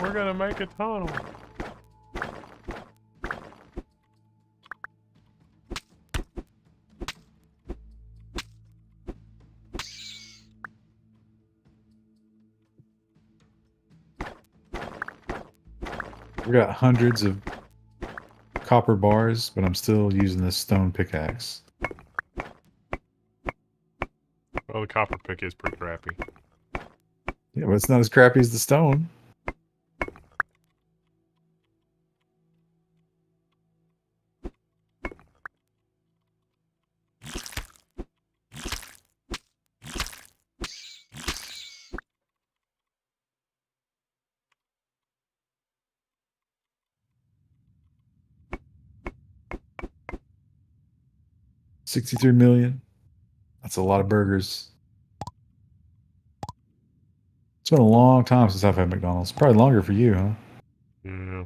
We're gonna make a tunnel. We got hundreds of copper bars, but I'm still using this stone pickaxe. Well, the copper pick is pretty crappy. Yeah, but it's not as crappy as the stone. $63 million. That's a lot of burgers. It's been a long time since I've had McDonald's. Probably longer for you, huh? Yeah.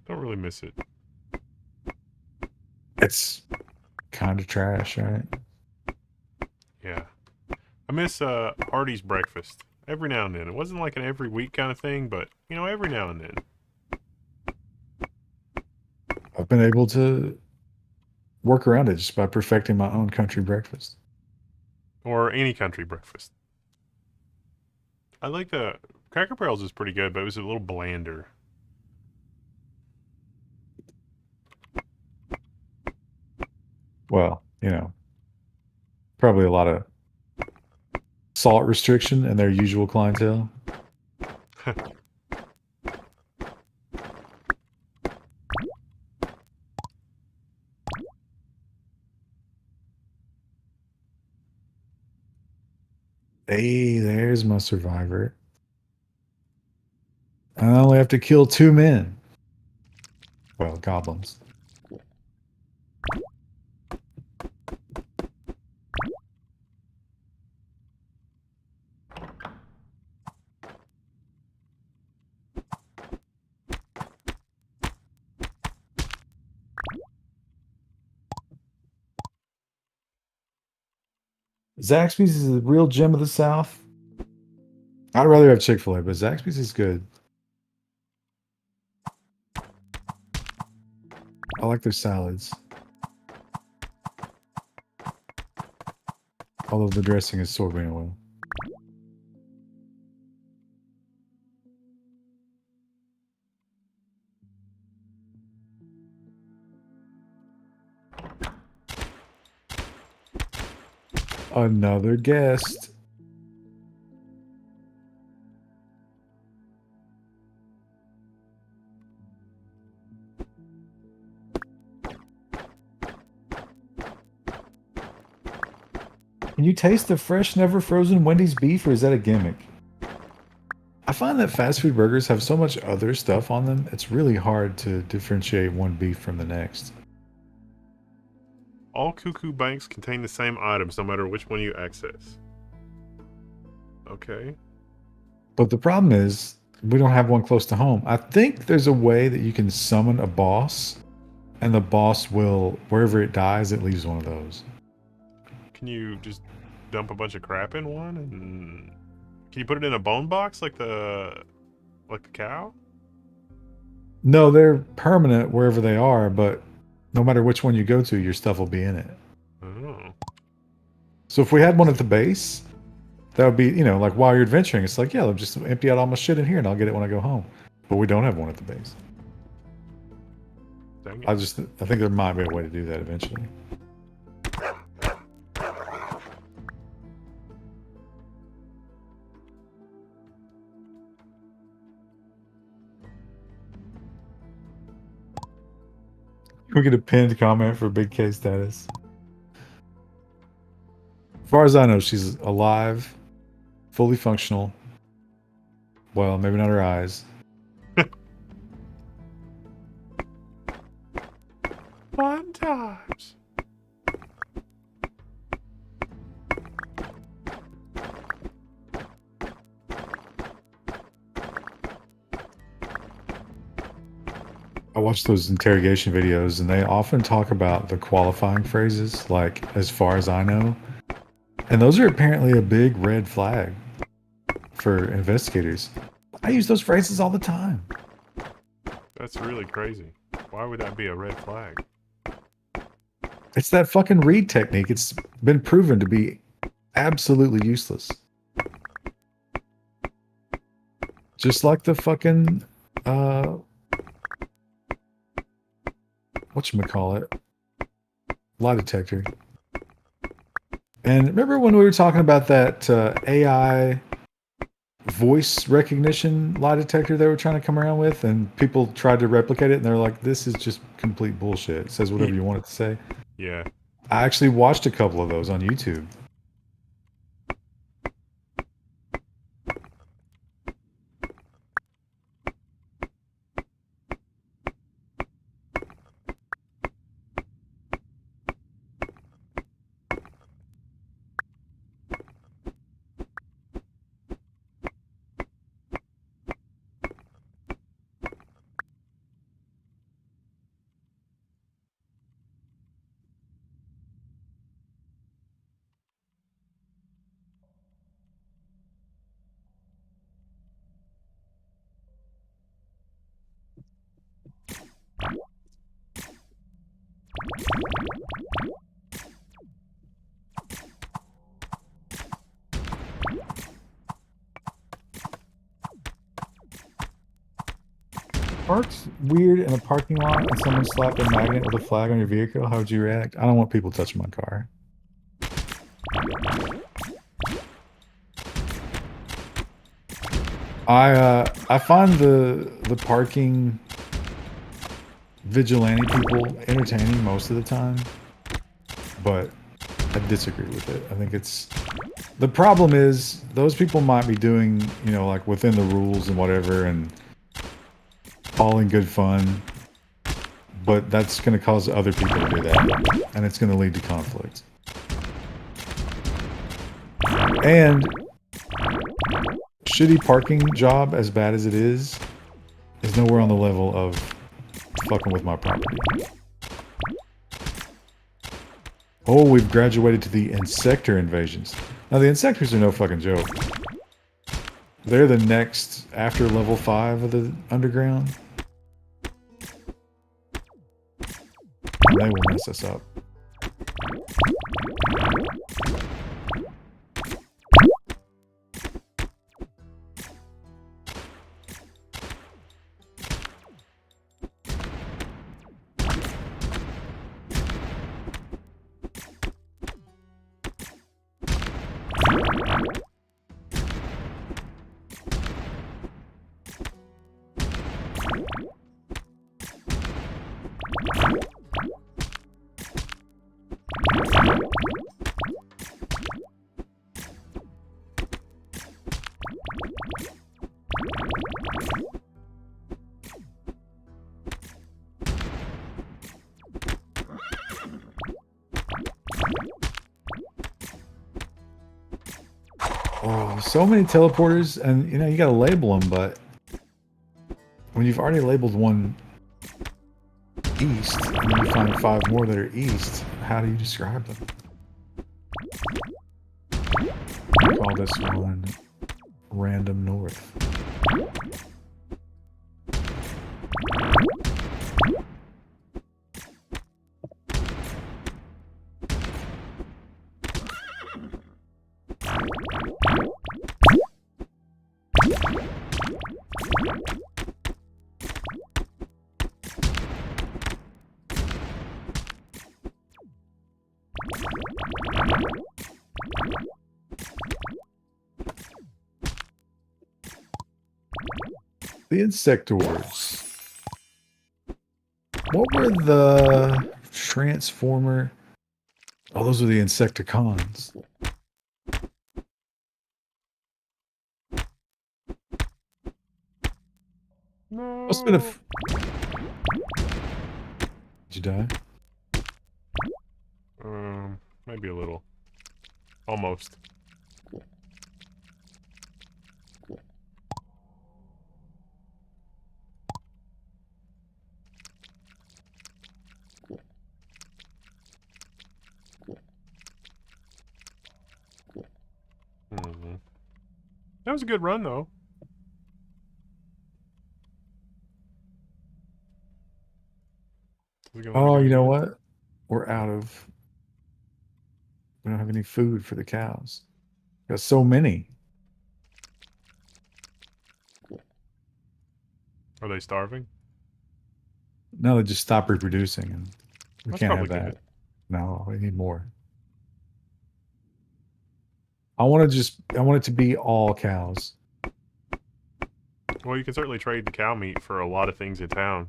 Don't really miss it. It's kind of trash, right? Yeah. I miss Artie's breakfast every now and then. It wasn't like an every week kind of thing, but you know, every now and then. I've been able to work around it just by perfecting my own country breakfast. Or any country breakfast. I like the Cracker Barrel's is pretty good, but it was a little blander. Well, you know, probably a lot of salt restriction and their usual clientele. Hey, there's my survivor. I only have to kill 2 men. Well, goblins. Zaxby's is the real gem of the South. I'd rather have Chick-fil-A, but Zaxby's is good. I like their salads. Although the dressing is soybean oil. Another guest. Can you taste the fresh, never frozen Wendy's beef, or is that a gimmick? I find that fast food burgers have so much other stuff on them, it's really hard to differentiate one beef from the next. All cuckoo banks contain the same items, no matter which one you access. Okay. But the problem is, we don't have one close to home. I think there's a way that you can summon a boss, and the boss will, wherever it dies, it leaves one of those. Can you just dump a bunch of crap in one, and can you put it in a bone box like the cow? No, they're permanent wherever they are, but no matter which one you go to, your stuff will be in it. Oh. So if we had one at the base, that would be, you know, like while you're adventuring, it's like, yeah, I'll just empty out all my shit in here and I'll get it when I go home. But we don't have one at the base. Dang it. I think there might be a way to do that eventually. We get a pinned comment for Big K status. As far as I know, she's alive, fully functional. Well, maybe not her eyes. Fun times. I watch those interrogation videos and they often talk about the qualifying phrases, like, as far as I know. And those are apparently a big red flag for investigators. I use those phrases all the time. That's really crazy. Why would that be a red flag? It's that fucking read technique. It's been proven to be absolutely useless. Just like the fucking whatchamacallit, lie detector. And remember when we were talking about that AI voice recognition lie detector they were trying to come around with, and people tried to replicate it, and they're like, this is just complete bullshit. It says whatever you want it to say. Yeah. I actually watched a couple of those on YouTube. Parked weird in a parking lot and someone slapped a magnet with a flag on your vehicle, how would you react? I don't want people touching my car. I find the parking vigilante people entertaining most of the time, but I disagree with it. I think it's the problem is those people might be doing, you know, like within the rules and whatever, and all in good fun, but that's going to cause other people to do that, and it's going to lead to conflict. And shitty parking job, as bad as it is nowhere on the level of fucking with my property. Oh, we've graduated to the insector invasions. Now, the insectors are no fucking joke. They're the next after level 5 of the underground. And they will mess us up. Oh, so many teleporters, and you know, you gotta label them, but when you've already labeled one east, and then you find 5 more that are east, how do you describe them? I call this one random north. The Insectors. What were the Transformer? Oh, those are the Insecticons. No. Must have been Did you die? Maybe a little. Almost. That was a good run, though. Is it gonna let me Oh, do it you know again? what? We're out of. We don't have any food for the cows. Got so many. Are they starving? No, they just stop reproducing, and we That's can't probably have good. that. No, we need more. I want to just. I want it to be all cows. Well, you can certainly trade the cow meat for a lot of things in town.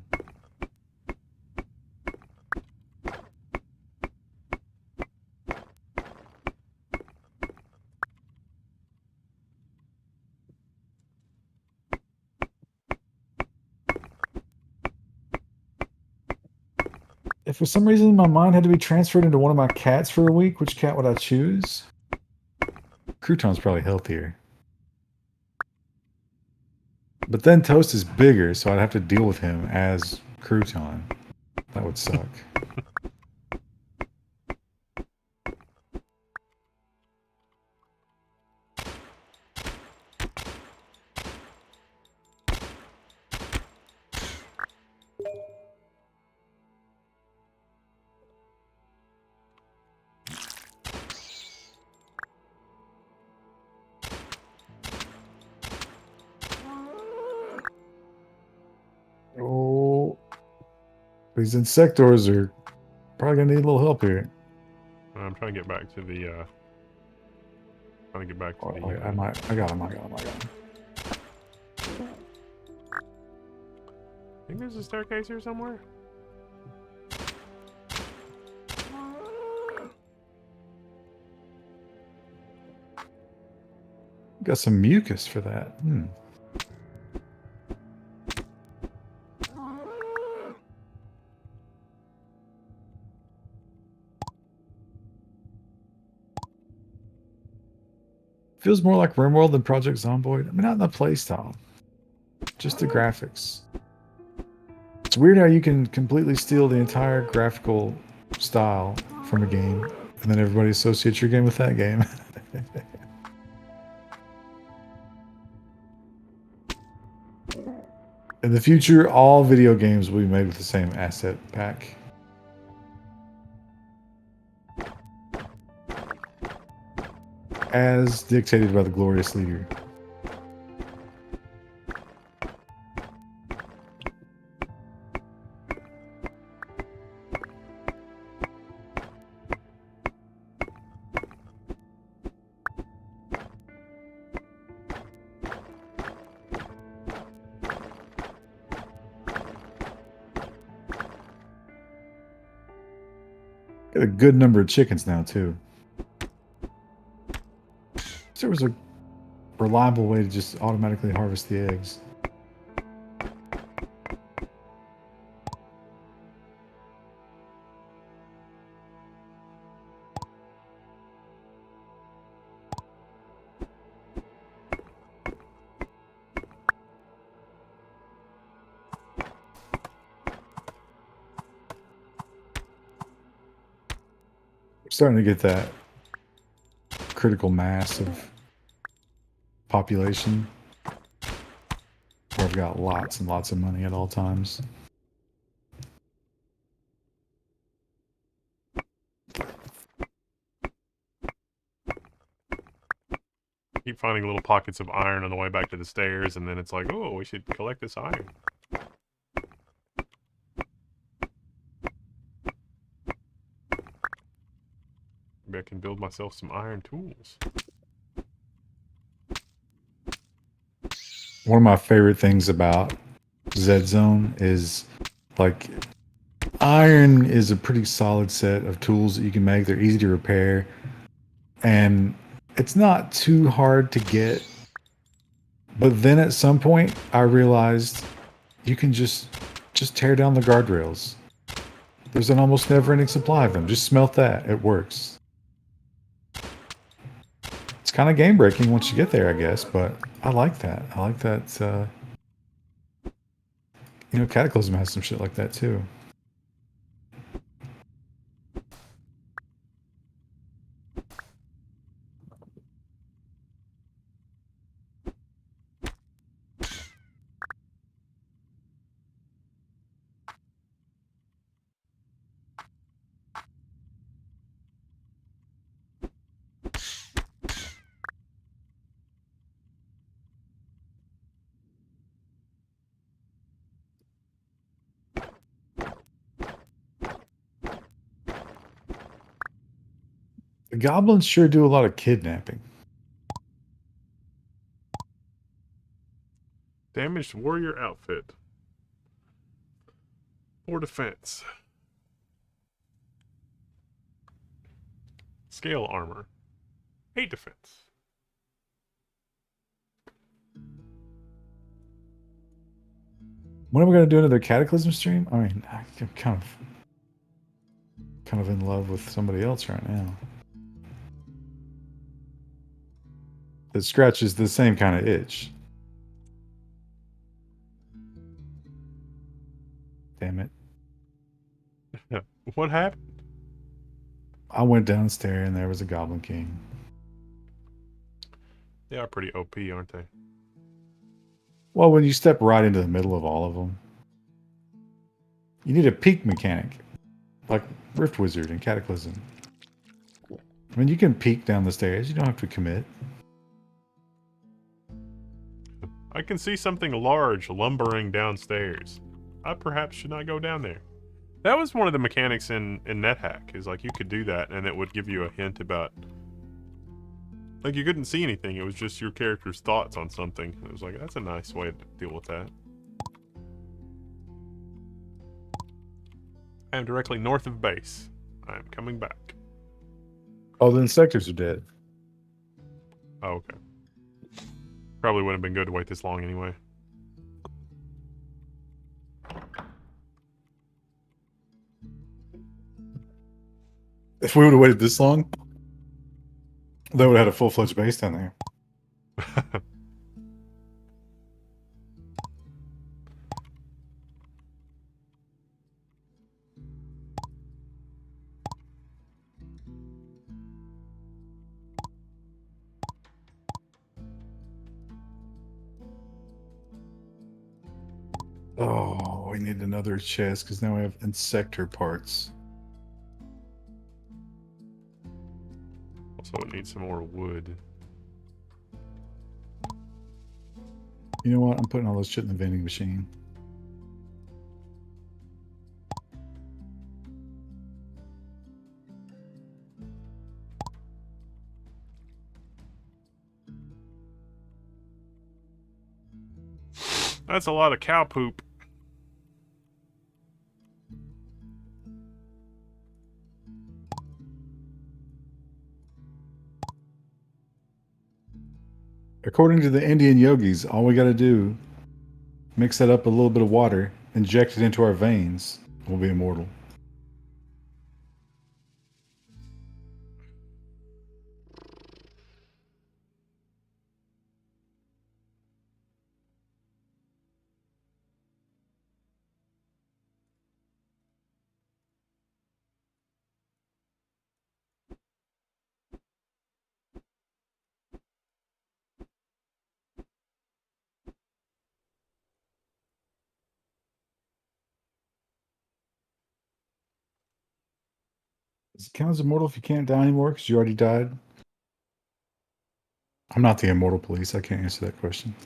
If for some reason my mind had to be transferred into one of my cats for a week, which cat would I choose? Crouton's probably healthier. But then Toast is bigger, so I'd have to deal with him as Crouton. That would suck. Oh, these insectors are probably gonna need a little help here. I'm trying to get back to the. Trying to get back to Oh, the. I might. I got him. I got him. I got him. I think there's a staircase here somewhere. Got some mucus for that. Feels more like RimWorld than Project Zomboid. I mean, not in the playstyle, just the graphics. It's weird how you can completely steal the entire graphical style from a game, and then everybody associates your game with that game. In the future, all video games will be made with the same asset pack. As dictated by the glorious leader. Got a good number of chickens now, too. There was a reliable way to just automatically harvest the eggs. We're starting to get that critical mass of population where I've got lots and lots of money at all times. Keep finding little pockets of iron on the way back to the stairs, and then it's like, oh, we should collect this iron. Maybe I can build myself some iron tools. One of my favorite things about Z Zone is like iron is a pretty solid set of tools that you can make. They're easy to repair, and it's not too hard to get. But then at some point, I realized you can just tear down the guardrails. There's an almost never-ending supply of them. Just smelt that; it works. It's kind of game breaking once you get there, I guess. But I like that. I like that. Cataclysm has some shit like that too. The goblins sure do a lot of kidnapping. Damaged warrior outfit. 4 defense. Scale armor. 8 defense. When are we going to do another Cataclysm stream? I mean, I'm kind of in love with somebody else right now. That scratches the same kind of itch. Damn it. What happened? I went downstairs and there was a Goblin King. They are pretty OP, aren't they? Well, when you step right into the middle of all of them, you need a peek mechanic, like Rift Wizard and Cataclysm. I mean, you can peek down the stairs. You don't have to commit. I can see something large lumbering downstairs. I perhaps should not go down there. That was one of the mechanics in NetHack, is like you could do that and it would give you a hint about... Like you couldn't see anything, it was just your character's thoughts on something. It was like, that's a nice way to deal with that. I am directly north of base. I am coming back. Oh, the Insectors are dead. Oh, okay. Probably wouldn't have been good to wait this long anyway. If we would have waited this long, they would have had a full-fledged base down there. Oh, we need another chest because now we have Insector parts. Also, it needs some more wood. You know what? I'm putting all this shit in the vending machine. That's a lot of cow poop. According to the Indian yogis, all we got to do, mix that up a little bit of water, inject it into our veins, we'll be immortal. Does it count as immortal if you can't die anymore because you already died? I'm not the immortal police. I can't answer that question.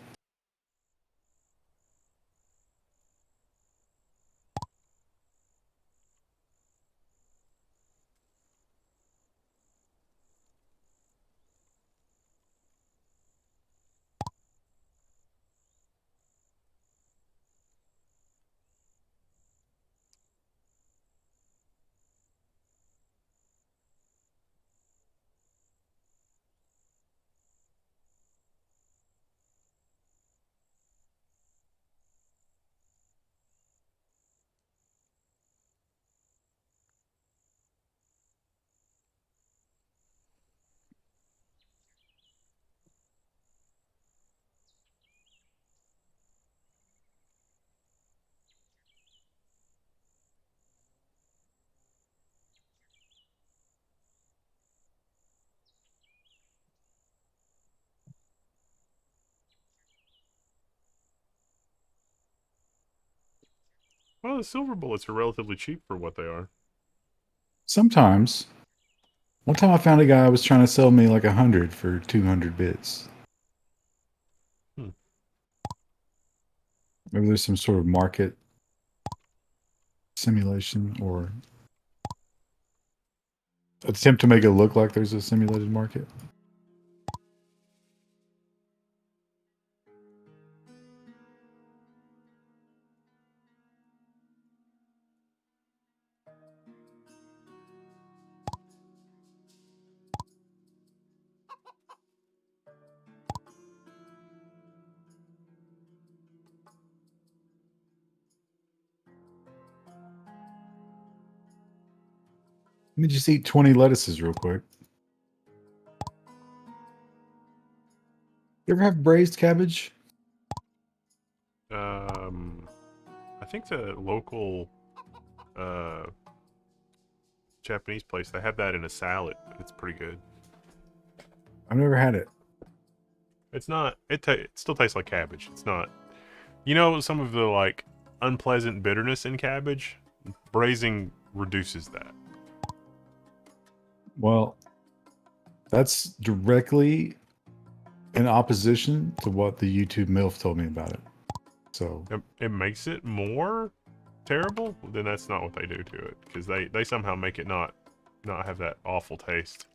Well, the silver bullets are relatively cheap for what they are. Sometimes. One time I found a guy who was trying to sell me like 100 for 200 bits. Hmm. Maybe there's some sort of market simulation or Attempt to make it look like there's a simulated market. Let me just eat 20 lettuces real quick. You ever have braised cabbage? I think the local Japanese place, they have that in a salad. It's pretty good. I've never had it. It's not. It still tastes like cabbage. It's not. You know, some of the like unpleasant bitterness in cabbage, braising reduces that. Well, that's directly in opposition to what the YouTube MILF told me about it. So It makes it more terrible. Then that's not what they do to it, because they somehow make it not have that awful taste.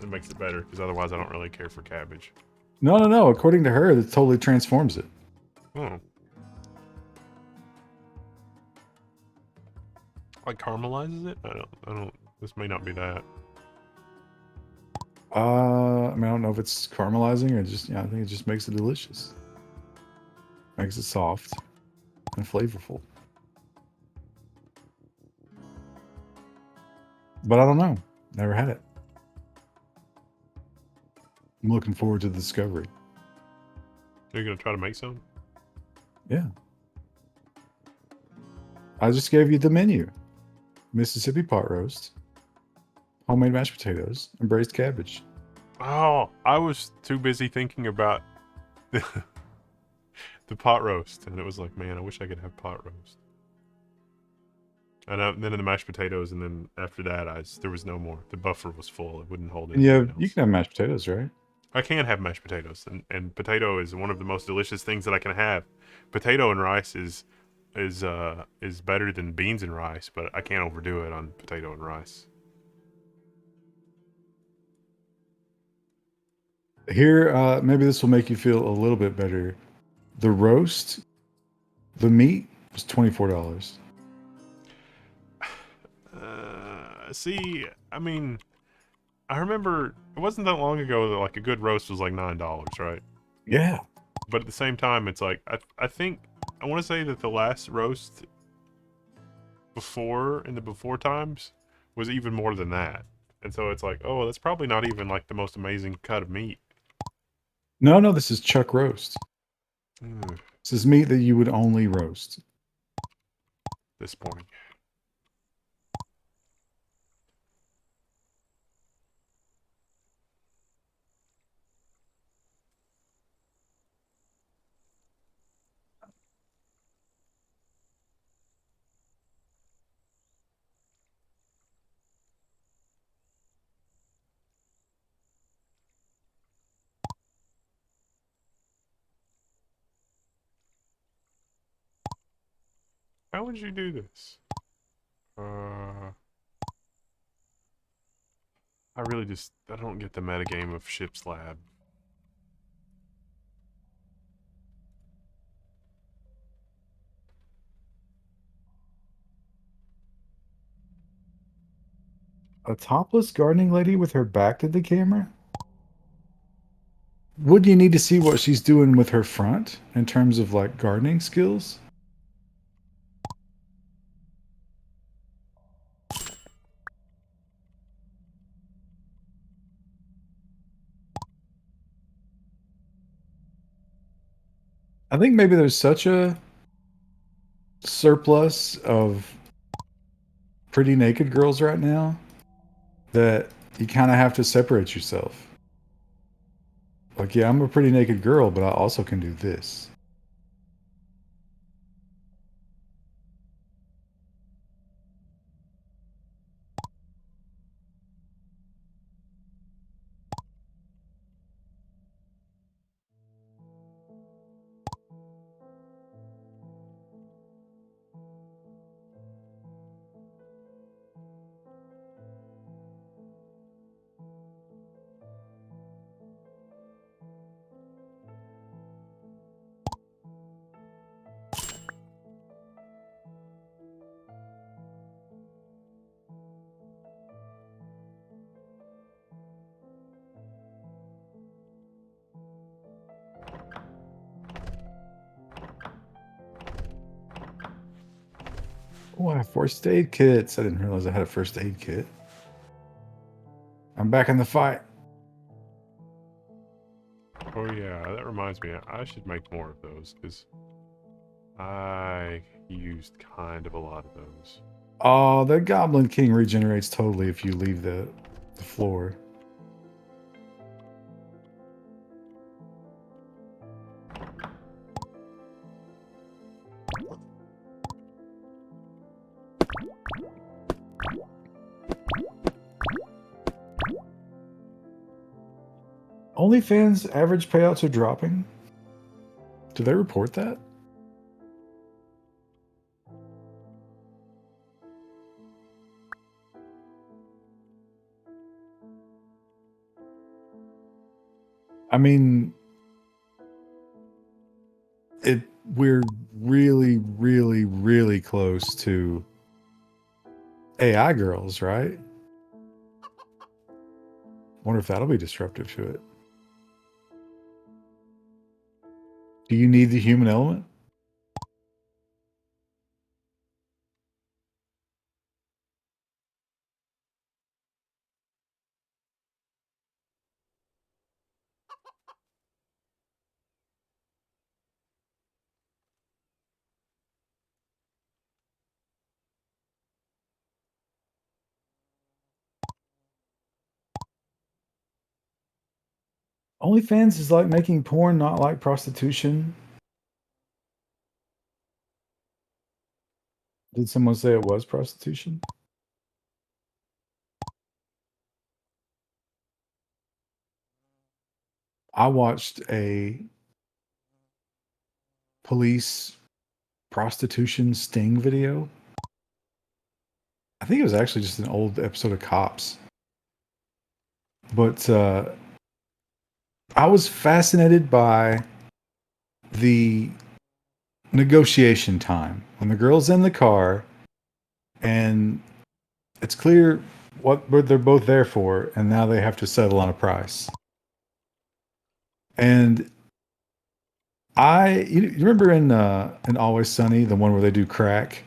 It makes it better, because otherwise I don't really care for cabbage. no. According to her, it totally transforms it. Oh. Like caramelizes it? I don't. This may not be that. I mean, I don't know if it's caramelizing or just, I think it just makes it delicious. Makes it soft and flavorful. But I don't know. Never had it. I'm looking forward to the discovery. Are you gonna try to make some? Yeah. I just gave you the menu. Mississippi pot roast, homemade mashed potatoes, and braised cabbage. Oh, I was too busy thinking about the, the pot roast, and it was like, man, I wish I could have pot roast. And then in the mashed potatoes, and then after that, there was no more. The buffer was full; it wouldn't hold And anything else. you can have mashed potatoes, right? I can have mashed potatoes, and potato is one of the most delicious things that I can have. Potato and rice is better than beans and rice, but I can't overdo it on potato and rice. Here, maybe this will make you feel a little bit better. The roast, the meat was $24. See, I mean, I remember it wasn't that long ago that like a good roast was like $9, right? Yeah. But at the same time, it's like I think I want to say that the last roast in the before times was even more than that. And so it's like, oh, that's probably not even like the most amazing cut of meat. No, this is chuck roast. Mm, This is meat that you would only roast. this point. How would you do this? I really just I don't get the metagame of ship's lab. A topless gardening lady with her back to the camera? Would you need to see what she's doing with her front in terms of like gardening skills? I think maybe there's such a surplus of pretty naked girls right now that you kind of have to separate yourself. Like, yeah, I'm a pretty naked girl, but I also can do this. Oh, I have first aid kits. I didn't realize I had a first aid kit. I'm back in the fight. Oh yeah, that reminds me. I should make more of those because I used kind of a lot of those. Oh, the Goblin King regenerates totally if you leave the floor. OnlyFans average payouts are dropping. Do they report that? I mean, we're really, really, really close to AI girls, right? Wonder if that'll be disruptive to it. Do you need the human element? OnlyFans is like making porn, not like prostitution. Did someone say it was prostitution? I watched a police prostitution sting video. I think it was actually just an old episode of Cops. But I was fascinated by the negotiation time when the girl's in the car and it's clear what they're both there for, and now they have to settle on a price. And you remember in Always Sunny, the one where they do crack,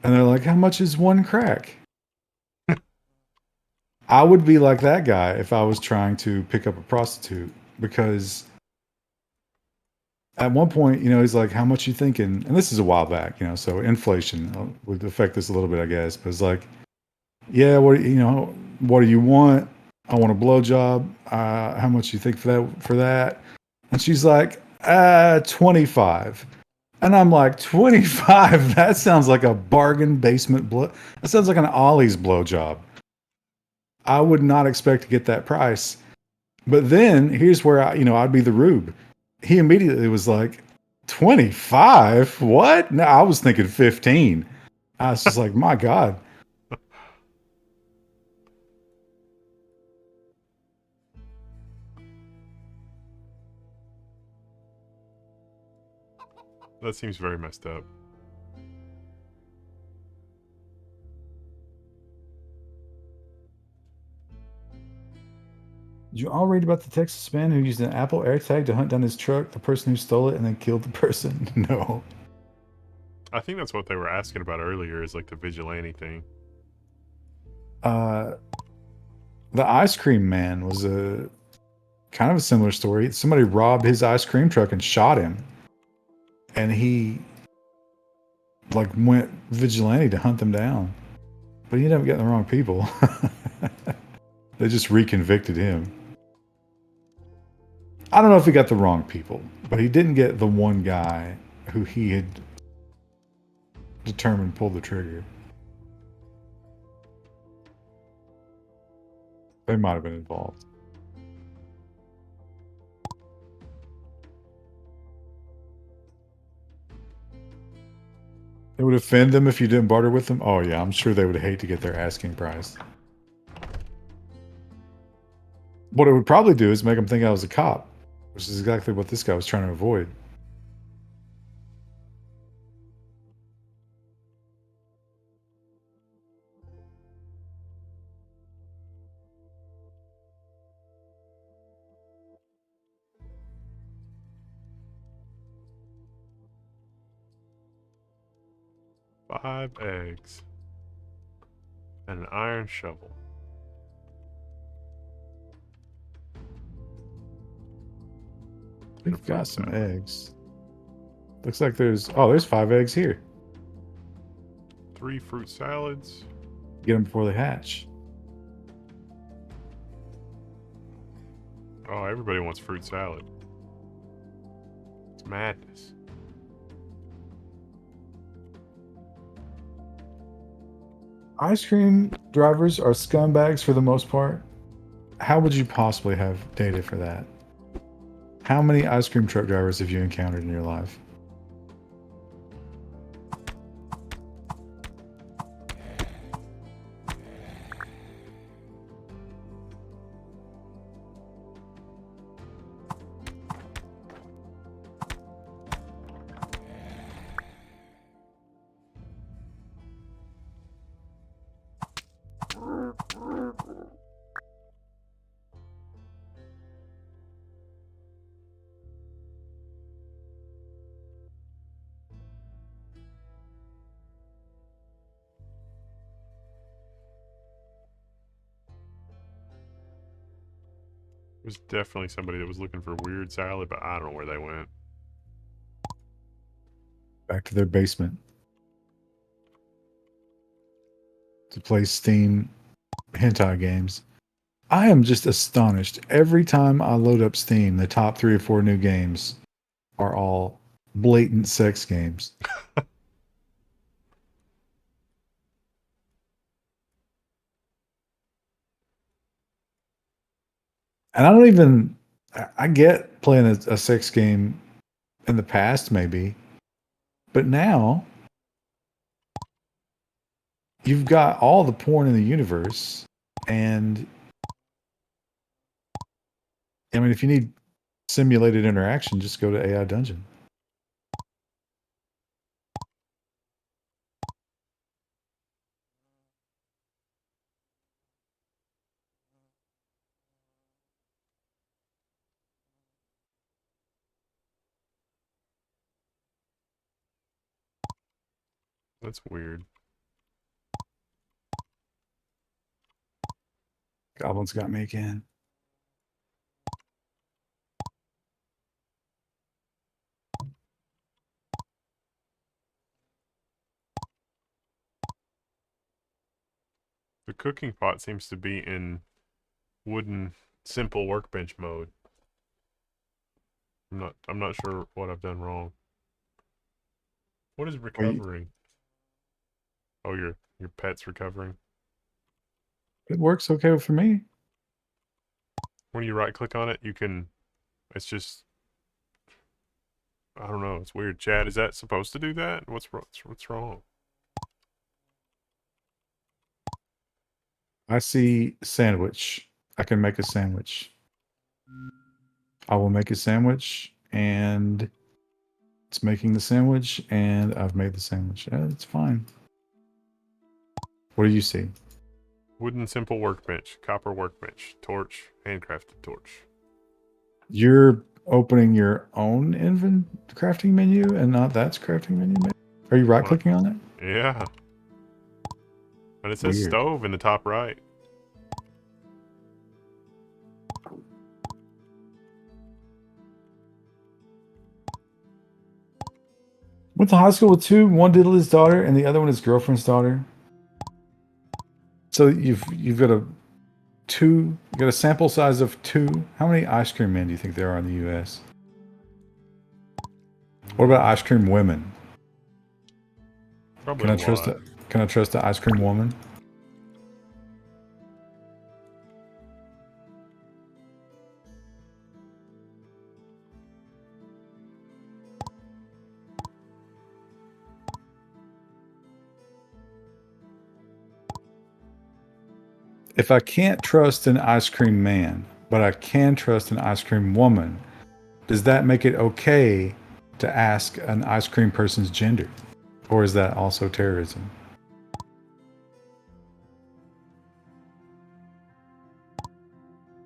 and they're like, "How much is one crack?" I would be like that guy if I was trying to pick up a prostitute, because at one point, he's like, "How much you thinking?" And this is a while back, so inflation would affect this a little bit, I guess. But it's like, "Yeah, what do you want? I want a blowjob. How much you think for that? For that?" And she's like, 25. And I'm like, 25? That sounds like a bargain basement blow. That sounds like an Ollie's blowjob. I would not expect to get that price. But then here's where I'd be the rube. He immediately was like, 25? What? No, I was thinking 15. I was just like, my God. That seems very messed up. Did you all read about the Texas man who used an Apple AirTag to hunt down his truck, the person who stole it, and then killed the person? No. I think that's what they were asking about earlier, is like the vigilante thing. Uh, the ice cream man was a kind of a similar story. Somebody robbed his ice cream truck and shot him, and he like went vigilante to hunt them down. But he ended up getting the wrong people. They just reconvicted him. I don't know if he got the wrong people, but he didn't get the one guy who he had determined pulled the trigger. They might have been involved. It would offend them if you didn't barter with them. Oh yeah, I'm sure they would hate to get their asking price. What it would probably do is make them think I was a cop, which is exactly what this guy was trying to avoid. 5 eggs. And an iron shovel. And a We've got fruit some salad. eggs. Looks like there's 5 eggs here. 3 fruit salads. Get them before they hatch. Oh, everybody wants fruit salad. It's madness. Ice cream drivers are scumbags for the most part. How would you possibly have data for that? How many ice cream truck drivers have you encountered in your life? There's definitely somebody that was looking for weird salad, but I don't know where they went. Back to their basement to play Steam hentai games. I am just astonished. Every time I load up Steam, the top 3 or 4 new games are all blatant sex games. And I don't even, I get playing a sex game in the past, maybe, but now you've got all the porn in the universe. And I mean, if you need simulated interaction, just go to AI Dungeon. That's weird. Goblins got me again. The cooking pot seems to be in wooden simple workbench mode. I'm not sure what I've done wrong. What is recovering? Oh, your pet's recovering. It works okay for me. When you right click on it, you can it's just I don't know, it's weird. Chad, is that supposed to do that? What's wrong? I see sandwich. I can make a sandwich. I will make a sandwich, and it's making the sandwich, and I've made the sandwich. It's fine. What do you see? Wooden simple workbench, copper workbench, torch, handcrafted torch. You're opening your own crafting menu and not that's crafting menu. Are you right What? clicking on it? Yeah. And it says Weird. stove in the top right. Went to high school with 2. One diddled his daughter, and the other one his girlfriend's daughter. So you've got a 2. You got a sample size of 2. How many ice cream men do you think there are in the U.S.? What about ice cream women? Probably Can a I trust lot. a Can I trust the ice cream woman? If I can't trust an ice cream man, but I can trust an ice cream woman, does that make it okay to ask an ice cream person's gender? Or is that also terrorism?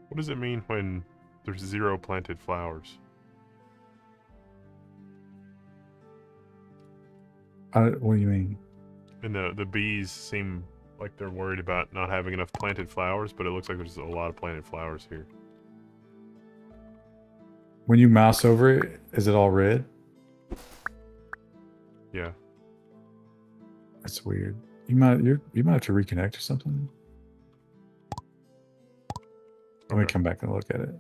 What does it mean when there's 0 planted flowers? What do you mean? And the bees seem like they're worried about not having enough planted flowers, but it looks like there's a lot of planted flowers here. When you mouse over it, is it all red? Yeah. That's weird. You might have to reconnect or something. Let me Okay. come back and look at it.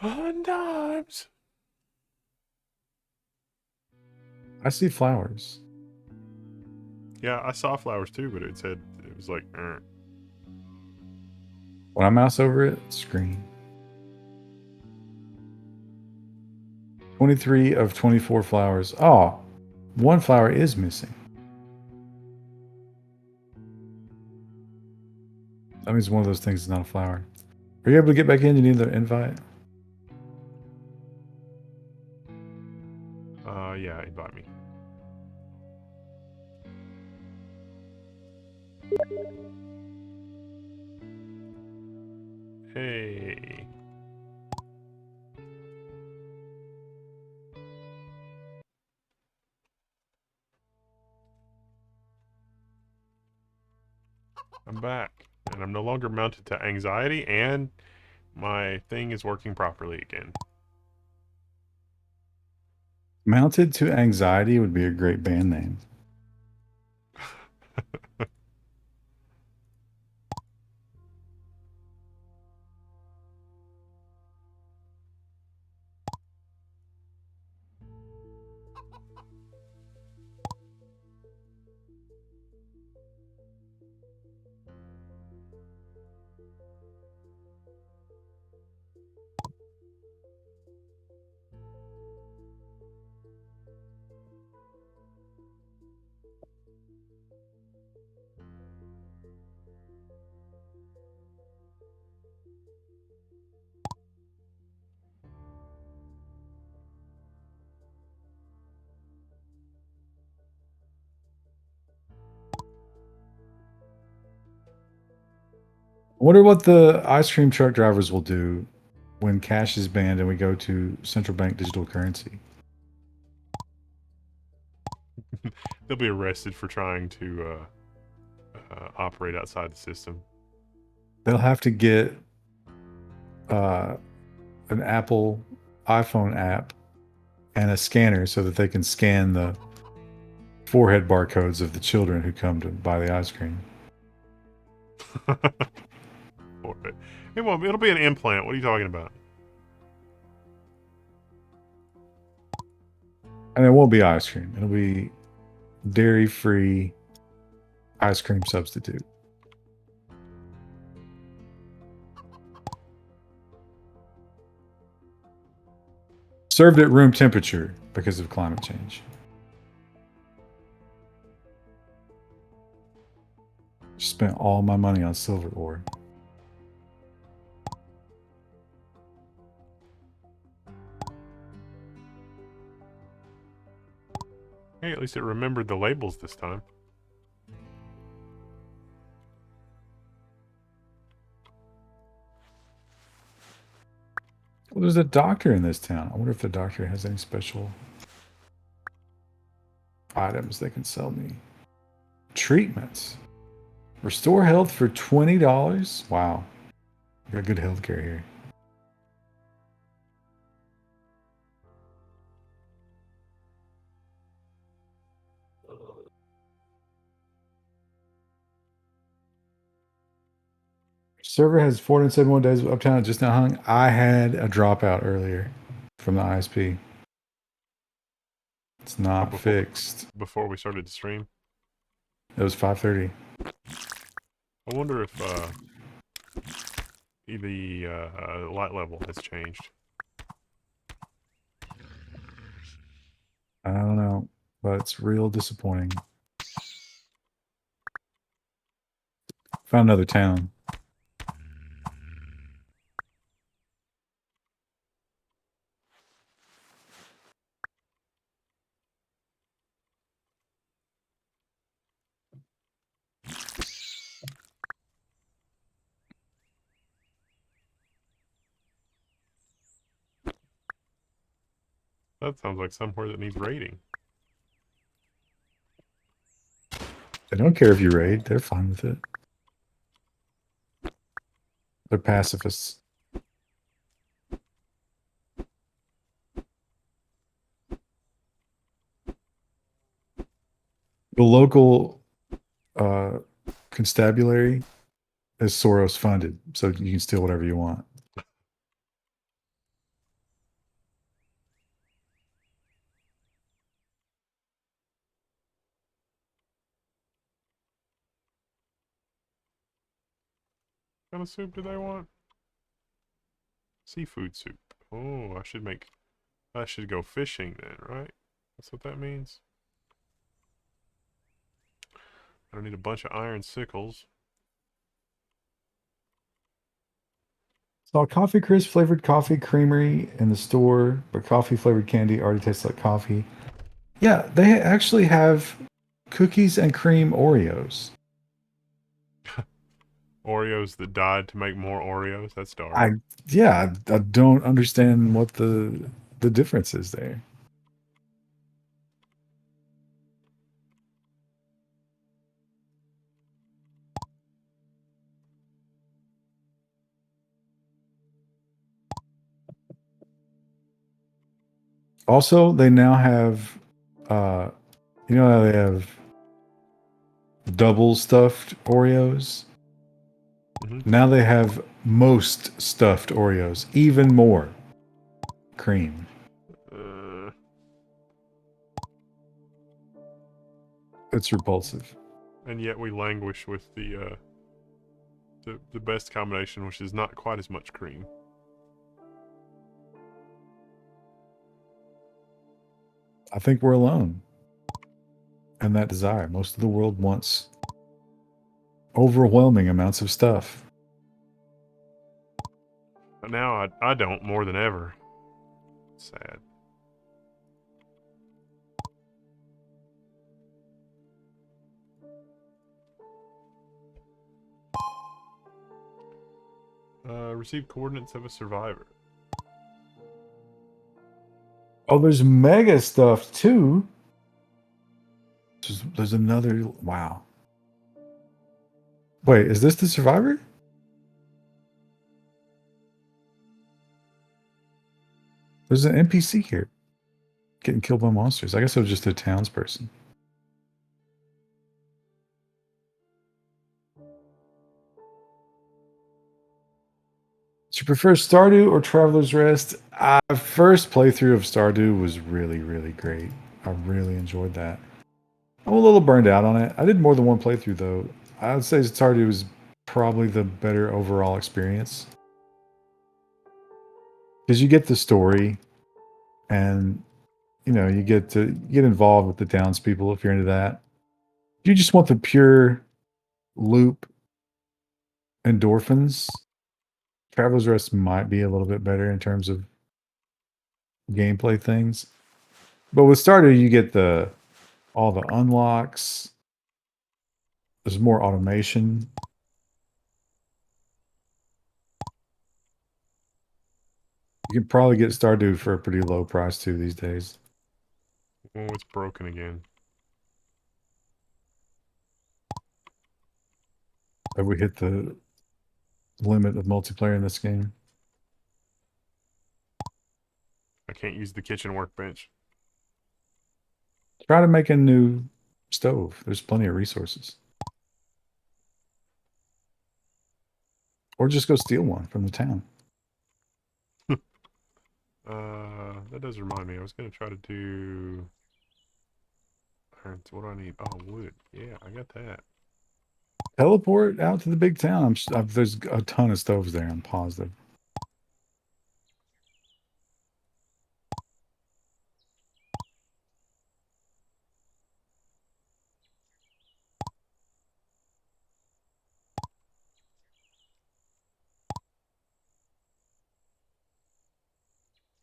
Fun times. I see flowers. Yeah, I saw flowers too, but it said it was like. When I mouse over it, it's green. 23 of 24 flowers. Oh, one flower is missing. That means one of those things is not a flower. Are you able to get back in? You need the invite? Yeah, invite me. Hey. I'm back. And I'm no longer mounted to anxiety, and my thing is working properly again. Mounted to Anxiety would be a great band name. I wonder what the ice cream truck drivers will do when cash is banned and we go to central bank digital currency. They'll be arrested for trying to operate outside the system. They'll have to get an Apple iPhone app and a scanner so that they can scan the forehead barcodes of the children who come to buy the ice cream. It'll be an implant. What are you talking about? And it won't be ice cream. It'll be dairy-free ice cream substitute. Served at room temperature because of climate change. Spent all my money on silver ore. Hey, at least it remembered the labels this time. Well, there's a doctor in this town. I wonder if the doctor has any special items they can sell me. Treatments. Restore health for $20. Wow. You got good health care here. Server has 471 days of uptime. Just now hung. I had a dropout earlier from the ISP. It's not fixed. Before we started to stream. It was 5:30. I wonder if the light level has changed. I don't know, but it's real disappointing. Found another town. That sounds like somewhere that needs raiding. They don't care if you raid. They're fine with it. They're pacifists. The local uh, constabulary is Soros funded, so you can steal whatever you want. What kind of soup do they want? Seafood soup. Oh, I should go fishing then, right? That's what that means. I don't need a bunch of iron sickles. Saw Coffee Crisp flavored coffee creamery in the store, but coffee flavored candy already tastes like coffee. Yeah, they actually have cookies and cream Oreos. Oreos that died to make more Oreos. That's dark. I yeah, I don't understand what the difference is there. Also, they now have uh you know how they have double stuffed Oreos? Hmm. Now they have most stuffed Oreos, even more cream. Uh, It's repulsive. and yet we languish with the best combination, which is not quite as much cream. I think we're alone in that desire. Most of the world wants overwhelming amounts of stuff. But now I don't more than ever. Sad. Receive coordinates of a survivor. Oh, there's mega stuff too. There's another. Wow. Wait, is this the survivor? There's an NPC here getting killed by monsters. I guess it was just a townsperson. Do you prefer Stardew or Traveler's Rest? First playthrough of Stardew was really, really great. I really enjoyed that. I'm a little burned out on it. I did more than one playthrough though. I would say Stardew is probably the better overall experience because you get the story and you get to get involved with the townspeople if you're into that. If you just want the pure loop endorphins, Traveler's Rest might be a little bit better in terms of gameplay things. But with Stardew, you get the all the unlocks. There's more automation. You can probably get Stardew for a pretty low price too these days. Oh, it's broken again. Have we hit the limit of multiplayer in this game? I can't use the kitchen workbench. Try to make a new stove. There's plenty of resources. Or just go steal one from the town. That does remind me. I was gonna try to do. What do I need? Oh, wood. Yeah, I got that. Teleport out to the big town. There's a ton of stoves there, I'm positive.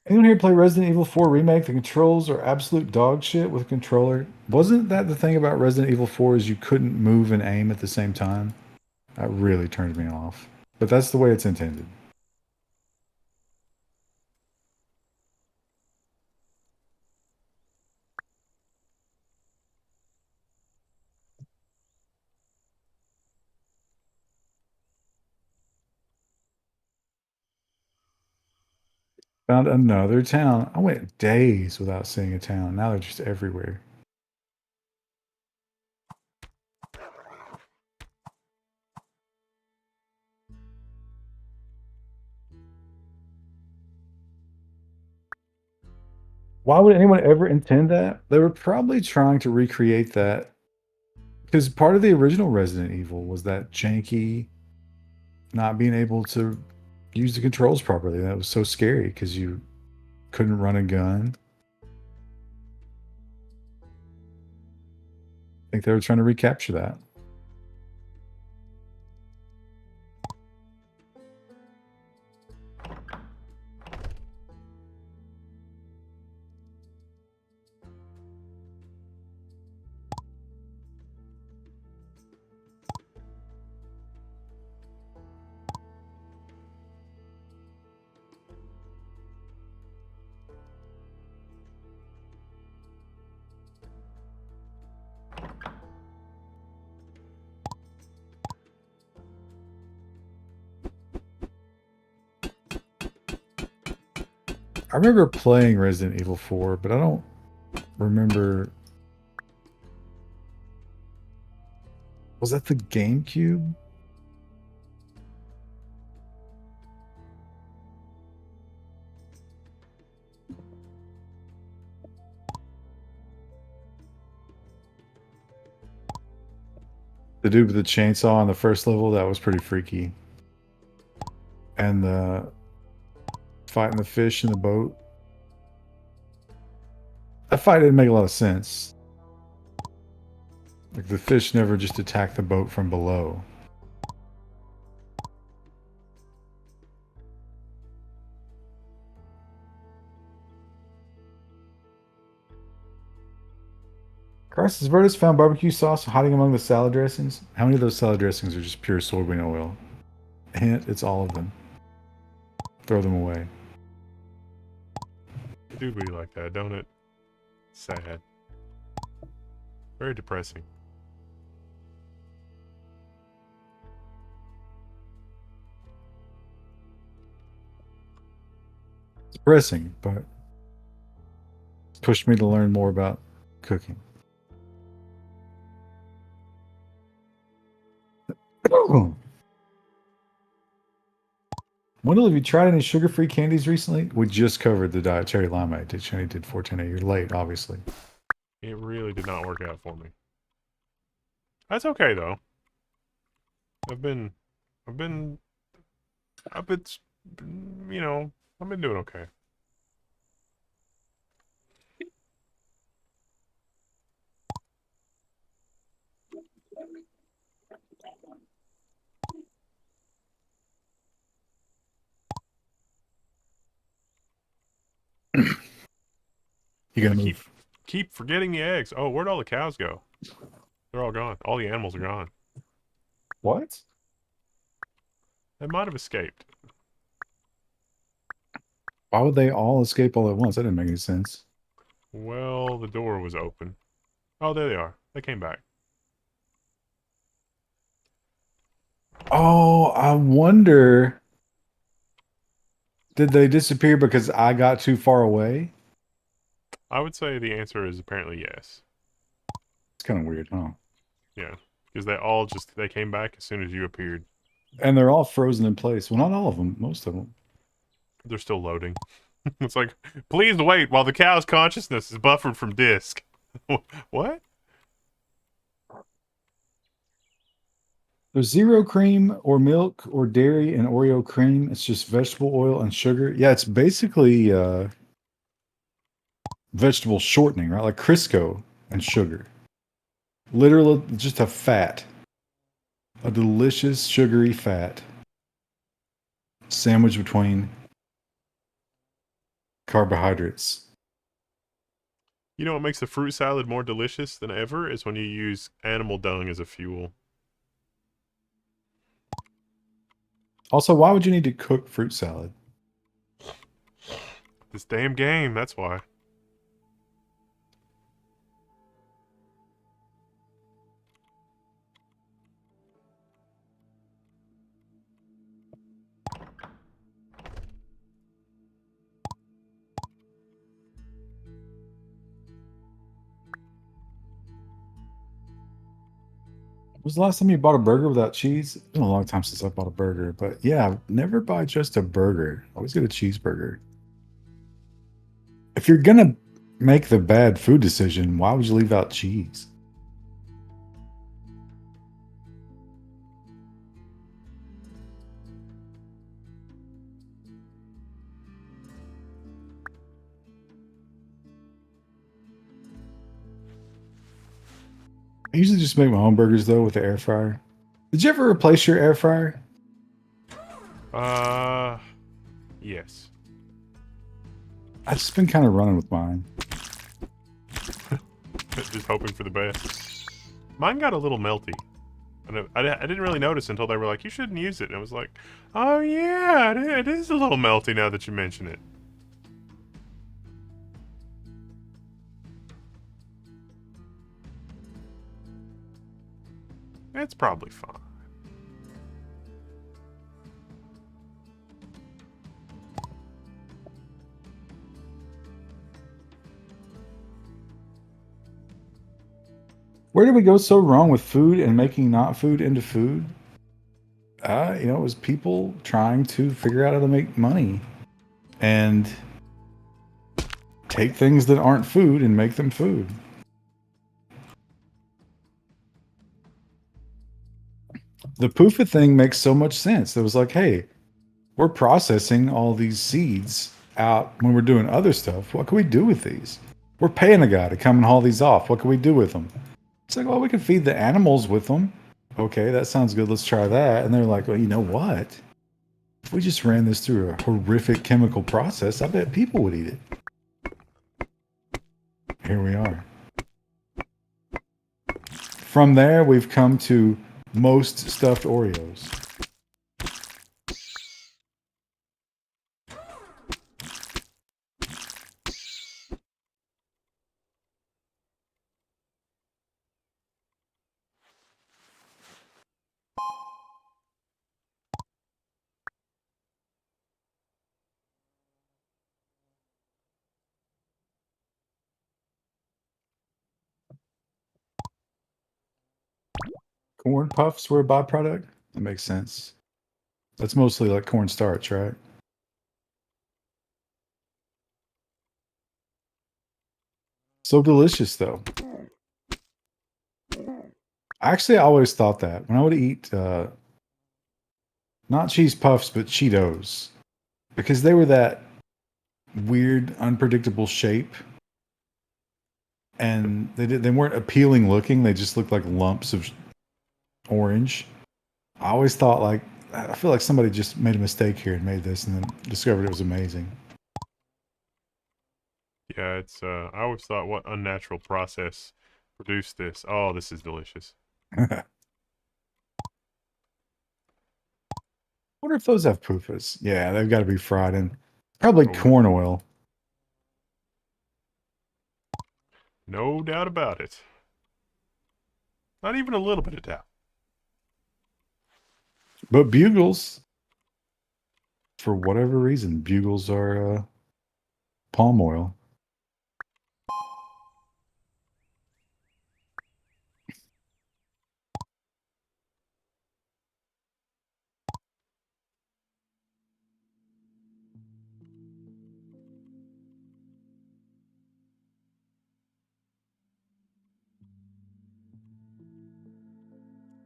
Anyone here play Resident Evil 4 Remake? The controls are absolute dog shit with a controller. Wasn't that the thing about Resident Evil 4 is you couldn't move and aim at the same time? That really turned me off. But that's the way it's intended. Found another town. I went days without seeing a town. Now they're just everywhere. Why would anyone ever intend that? They were probably trying to recreate that because part of the original Resident Evil was that janky, not being able to use the controls properly. That was so scary because you couldn't run a gun. I think they were trying to recapture that. I remember playing Resident Evil 4, but I don't remember. Was that the GameCube? The dude with the chainsaw on the first level, that was pretty freaky. And the fighting the fish in the boat. That fight didn't make a lot of sense. Like the fish never just attacked the boat from below. Carlos Verdes found barbecue sauce hiding among the salad dressings. How many of those salad dressings are just pure soybean oil? Hint, it's all of them. Throw them away. Do be like that, don't it? Sad. Very depressing. It's depressing, but it's pushed me to learn more about cooking. Wendell, have you tried any sugar-free candies recently? We just covered the dietary limeade. Shani did 410. You're late, obviously. It really did not work out for me. That's okay though. I've been, I've been, you know, I've been doing okay. You gotta I move. keep forgetting the eggs. Oh, where'd all the cows go? They're all gone. All the animals are gone. What? They might have escaped. Why would they all escape all at once? That didn't make any sense. Well, the door was open. Oh, there they are. They came back. Oh, I wonder. Did they disappear because I got too far away? I would say the answer is apparently yes. It's kind of weird, huh? Yeah, because they came back as soon as you appeared. And they're all frozen in place. Well, not all of them. Most of them. They're still loading. It's like, please wait while the cow's consciousness is buffered from disk. What? There's zero cream or milk or dairy and Oreo cream. It's just vegetable oil and sugar. Yeah, it's basically vegetable shortening, right? Like Crisco and sugar. Literally just a fat. A delicious sugary fat sandwiched between carbohydrates. You know what makes a fruit salad more delicious than ever is when you use animal dung as a fuel. Also, why would you need to cook fruit salad? This damn game, that's why. Was the last time you bought a burger without cheese? It's been a long time since I bought a burger, but yeah, never buy just a burger. Always get a cheeseburger. If you're gonna make the bad food decision, why would you leave out cheese? I usually just make my own burgers though with the air fryer. Did you ever replace your air fryer? Yes. I've just been kind of running with mine. Just hoping for the best. Mine got a little melty. I didn't really notice until they were like, you shouldn't use it. And I was like, oh yeah, it is a little melty now that you mention it. It's probably fine. Where did we go so wrong with food and making not food into food? It was people trying to figure out how to make money and take things that aren't food and make them food. The PUFA thing makes so much sense. It was like, hey, we're processing all these seeds out when we're doing other stuff. What can we do with these? We're paying a guy to come and haul these off. What can we do with them? It's like, well, we can feed the animals with them. Okay, that sounds good. Let's try that. And they're like, well, you know what? If we just ran this through a horrific chemical process, I bet people would eat it. Here we are. From there, we've come to most stuffed Oreos. Corn puffs were a byproduct? That makes sense. That's mostly like cornstarch, right? So delicious, though. Actually, I always thought that when I would eat not cheese puffs, but Cheetos, because they were that weird, unpredictable shape, and they weren't appealing looking. They just looked like lumps of orange. I always thought like I feel like somebody just made a mistake here and made this, and then discovered it was amazing. Yeah, it's I always thought what unnatural process produced this. Oh, this is delicious. Wonder if those have PUFAs. Yeah, they've got to be fried in probably Oh, corn oil. no doubt about it. Not even a little bit of doubt. But bugles, for whatever reason, bugles are palm oil.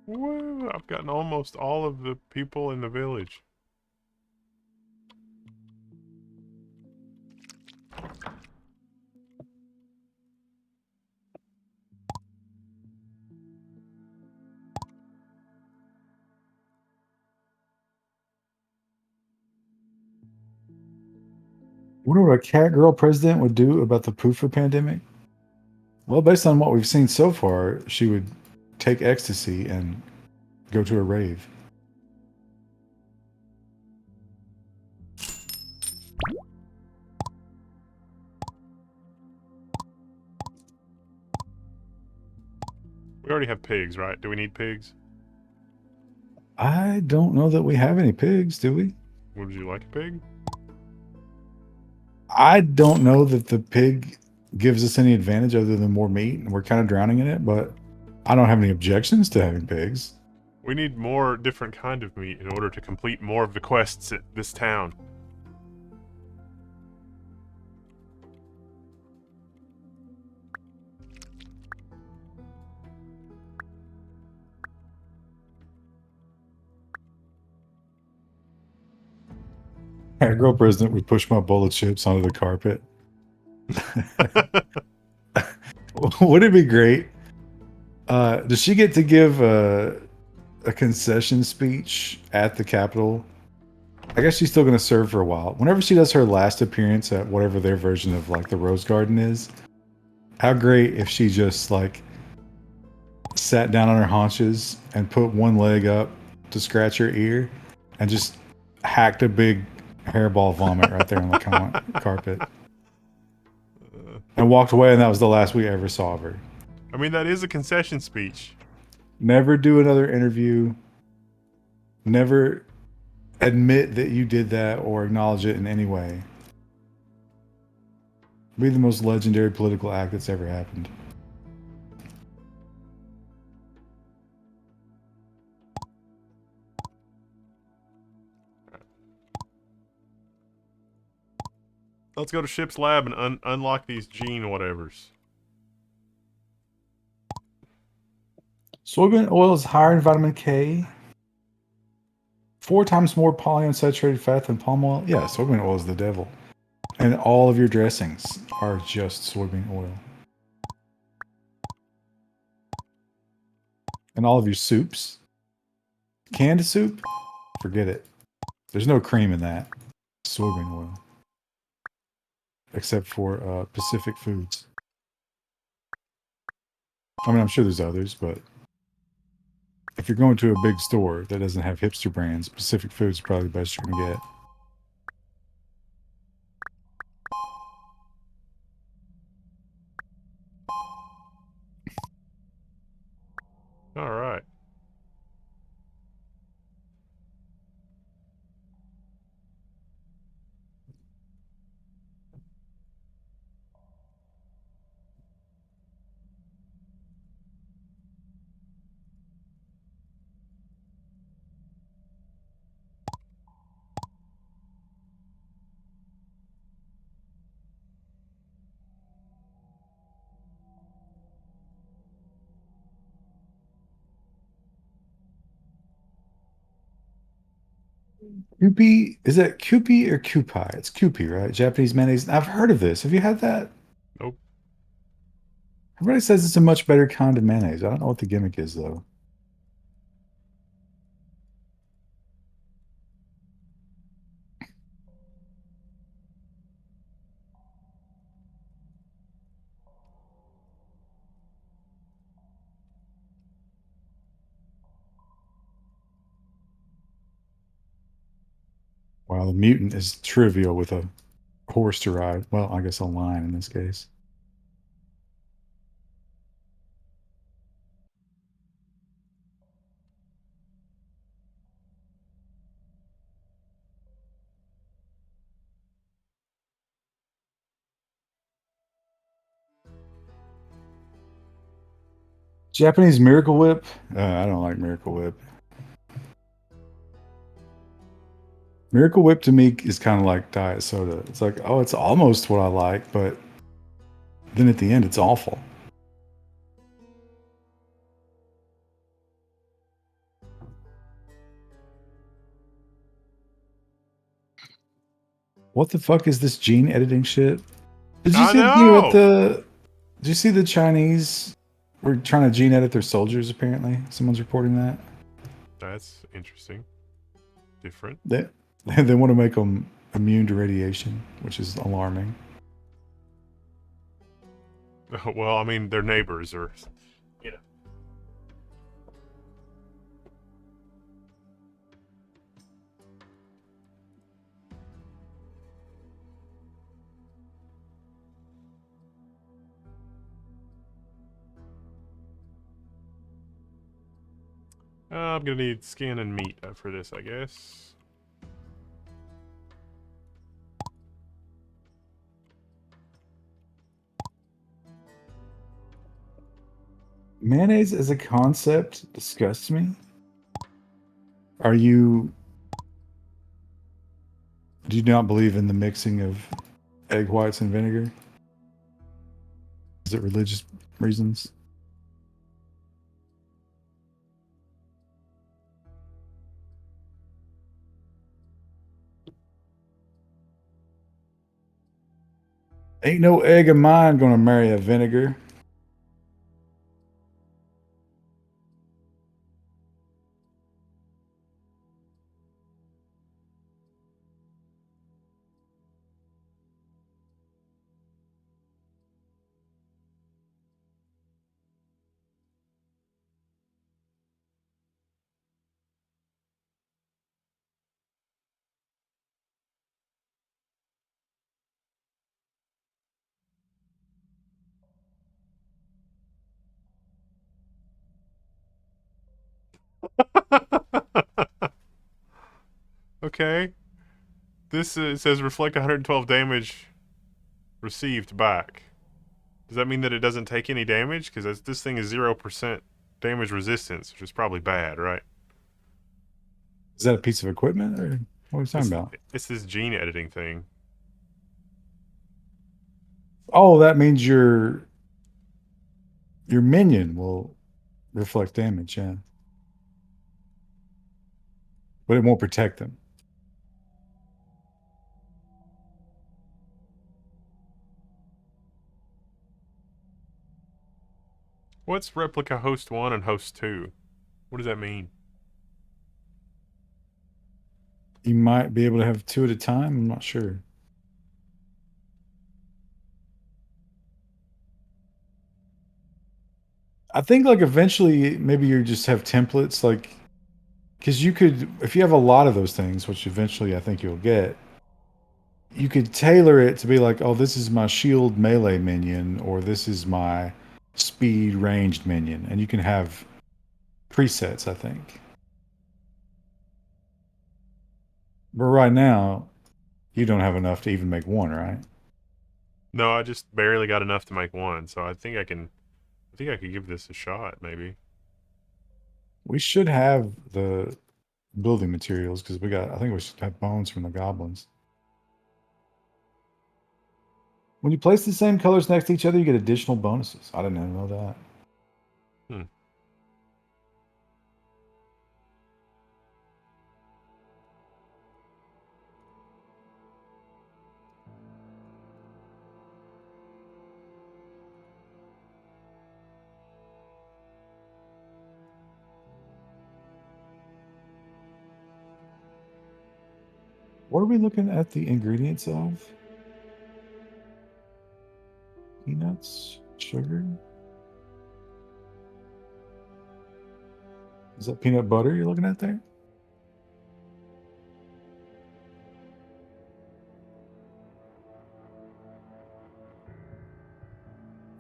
Well, I've gotten almost all of the people in the village. Wonder what a cat girl president would do about the PUFA pandemic? Well, based on what we've seen so far, she would take ecstasy and go to a rave. We already have pigs, right? Do we need pigs? I don't know that we have any pigs, do we? Would you like a pig? I don't know that the pig gives us any advantage other than more meat, and we're kind of drowning in it, but I don't have any objections to having pigs. We need more different kind of meat in order to complete more of the quests at this town. At girl president would push my bowl of chips onto the carpet. Would it be great? Does she get to give a concession speech at the Capitol? I guess she's still going to serve for a while. Whenever she does her last appearance at whatever their version of like the Rose Garden is, how great if she just like sat down on her haunches and put one leg up to scratch her ear and just hacked a big hairball vomit right there on the carpet and walked away, and that was the last we ever saw of her. I mean, that is a concession speech. Never do another interview. Never admit that you did that or acknowledge it in any way. Be the most legendary political act that's ever happened. Let's go to Ship's lab and unlock these gene whatevers. Soybean oil is higher in vitamin K. 4 times more polyunsaturated fat than palm oil. Yeah, soybean oil is the devil. And all of your dressings are just soybean oil. And all of your soups. Canned soup? Forget it. There's no cream in that. Soybean oil. Except for Pacific Foods. I mean, I'm sure there's others, but if you're going to a big store that doesn't have hipster brands, Pacific Foods is probably the best you're going to get. All right. Kewpie, is that Kewpie or Kewpie? It's Kewpie, right? Japanese mayonnaise. I've heard of this. Have you had that? Nope. Everybody says it's a much better kind of mayonnaise. I don't know what the gimmick is, though. Wow, the mutant is trivial with a horse to ride. Well, I guess a lion in this case. Japanese Miracle Whip? I don't like Miracle Whip. Miracle Whip to me is kind of like diet soda. It's like, oh, it's almost what I like, but then at the end, it's awful. What the fuck is this gene editing shit? Did you I see the video at know. the? Did you see the Chinese were trying to gene edit their soldiers? Apparently, someone's reporting that That's interesting. Different. they they want to make them immune to radiation, which is alarming. Well, I mean, their neighbors are, you know. I'm gonna need skin and meat for this, I guess. Mayonnaise as a concept disgusts me. Are you? Do you not believe in the mixing of egg whites and vinegar? Is it religious reasons? Ain't no egg of mine gonna marry a vinegar. Okay. This says reflect 112 damage received back. Does that mean that it doesn't take any damage? Because this thing is 0% damage resistance, which is probably bad, right? Is that a piece of equipment, or what are you talking It's about? it's this gene editing thing. Oh, that means your minion will reflect damage, yeah, but it won't protect them. What's replica host 1 and host 2? What does that mean? You might be able to have two at a time. I'm not sure. I think like eventually maybe you just have templates like because you could if you have a lot of those things, which eventually I think you'll get, you could tailor it to be like, oh, this is my shield melee minion, or this is my speed ranged minion, and you can have presets, I think. But right now, you don't have enough to even make one, right? No, I just barely got enough to make one, so I think I can. I think I could give this a shot, maybe. We should have the building materials because I think we should have bones from the goblins. When you place the same colors next to each other, you get additional bonuses. I didn't even know that. Hmm. What are we looking at the ingredients of? Peanuts, sugar. Is that peanut butter you're looking at there?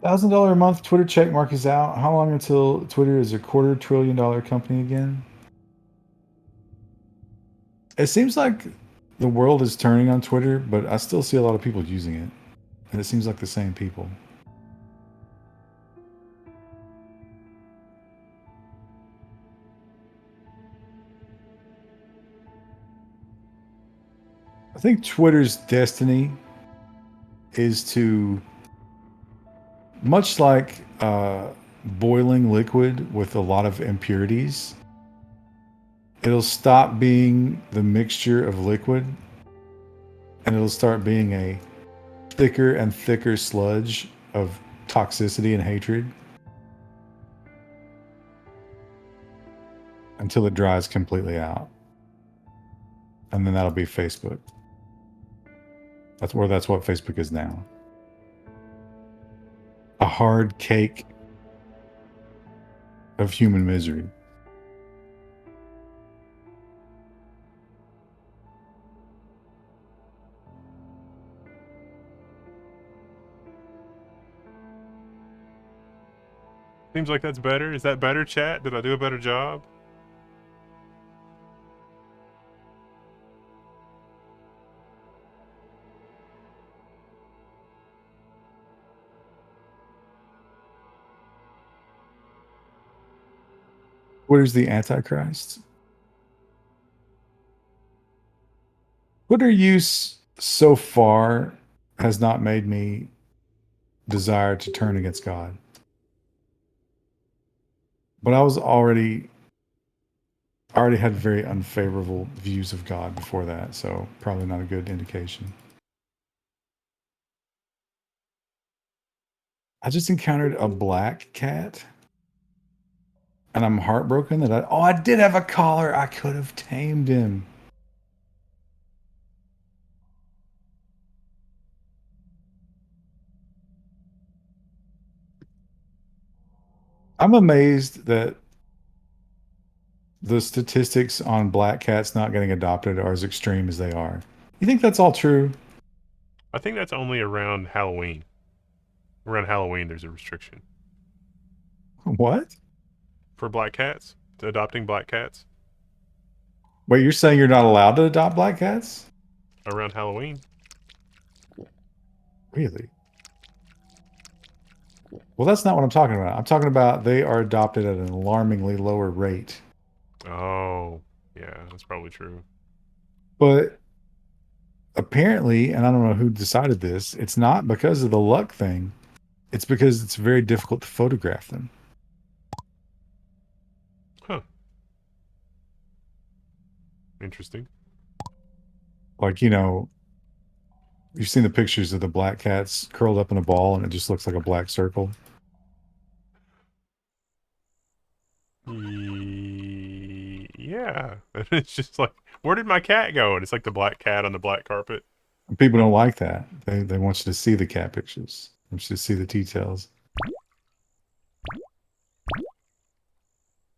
$1,000 a month Twitter check mark is out. How long until Twitter is a $250 billion company again? It seems like the world is turning on Twitter, but I still see a lot of people using it, and it seems like the same people. I think Twitter's destiny is to, much like boiling liquid with a lot of impurities, it'll stop being the mixture of liquid and it'll start being a thicker and thicker sludge of toxicity and hatred until it dries completely out. And then that'll be Facebook. That's what Facebook is now. A hard cake of human misery. Seems like that's better. Is that better, chat? Did I do a better job? What is the Antichrist? Twitter use so far has not made me desire to turn against God. But I already had very unfavorable views of God before that, so probably not a good indication. I just encountered a black cat, and I'm heartbroken that I did have a collar. I could have tamed him. I'm amazed that the statistics on black cats not getting adopted are as extreme as they are. You think that's all true? I think that's only around Halloween. Around Halloween, there's a restriction What? for black cats, to adopting black cats Wait, you're saying you're not allowed to adopt black cats? around Halloween. Really? Well, that's not what I'm talking about. I'm talking about they are adopted at an alarmingly lower rate. Oh, yeah, that's probably true. But apparently, and I don't know who decided this, it's not because of the luck thing. It's because it's very difficult to photograph them. Huh. Interesting. Like, you've seen the pictures of the black cats curled up in a ball and it just looks like a black circle. Yeah. It's just like, where did my cat go? And it's like the black cat on the black carpet. And people don't like that. They want you to see the cat pictures. They want you to see the details.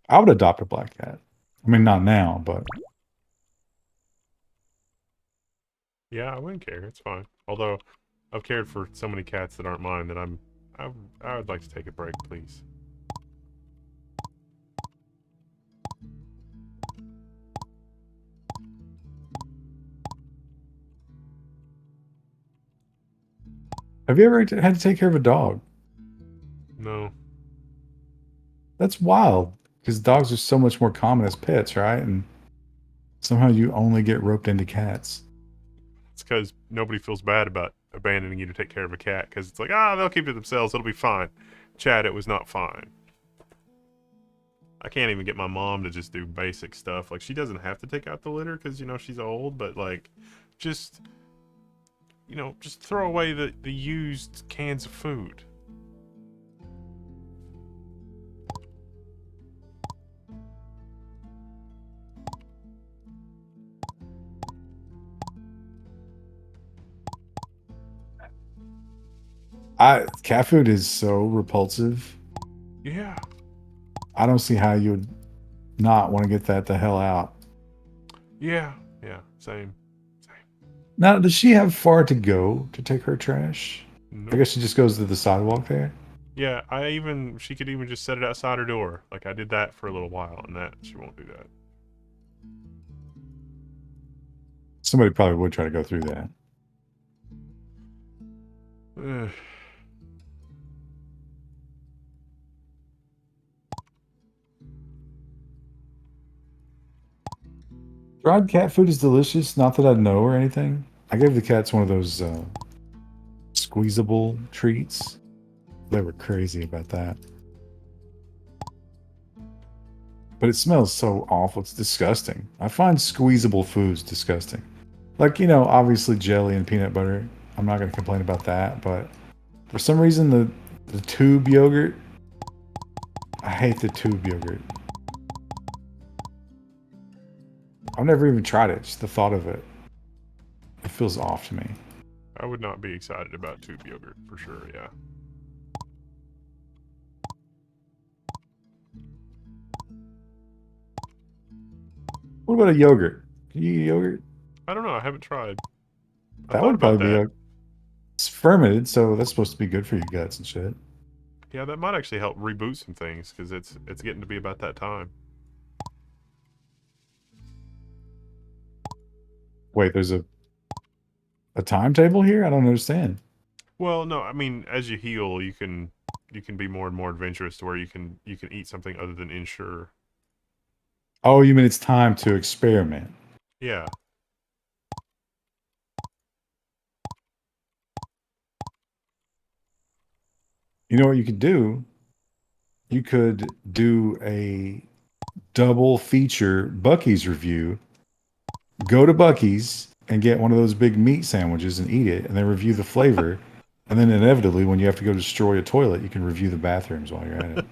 I would adopt a black cat. I mean, not now, but Yeah, I wouldn't care. It's fine. Although, I've cared for so many cats that aren't mine that I, I would like to take a break, please. have you ever had to take care of a dog? No. That's wild because dogs are so much more common as pets, right? And somehow you only get roped into cats. It's because nobody feels bad about abandoning you to take care of a cat because it's like, they'll keep it themselves. It'll be fine. Chad, it was not fine. I can't even get my mom to just do basic stuff. Like, she doesn't have to take out the litter because, she's old, but, like, just, just throw away the used cans of food. Cat food is so repulsive. Yeah. I don't see how you would not want to get that the hell out. Yeah. Yeah. Same. Now, does she have far to go to take her trash? I Nope. guess she just goes to the sidewalk there. Yeah, she could even just set it outside her door. Like, I did that for a little while, and she won't do that. Somebody probably would try to go through that. Ugh. Dried cat food is delicious. Not that I know or anything. I gave the cats one of those squeezable treats. They were crazy about that. But it smells so awful. It's disgusting. I find squeezable foods disgusting. Like, obviously jelly and peanut butter. I'm not going to complain about that. But for some reason, the tube yogurt, I hate the tube yogurt. I've never even tried it. Just the thought of it, it feels off to me. I would not be excited about tube yogurt, for sure, yeah. What about a yogurt? Can you eat yogurt? I don't know, I haven't tried. I That thought would about probably be that. it's fermented, so that's supposed to be good for your guts and shit. Yeah, that might actually help reboot some things, because it's getting to be about that time. Wait, there's a timetable here? I don't understand. Well, no, I mean, as you heal, you can be more and more adventurous to where you can eat something other than Ensure. Oh, you mean it's time to experiment? Yeah. You know what you could do? You could do a double feature Bucky's review. Go to Bucky's and get one of those big meat sandwiches and eat it, and then review the flavor. And then inevitably, when you have to go destroy a toilet, you can review the bathrooms while you're at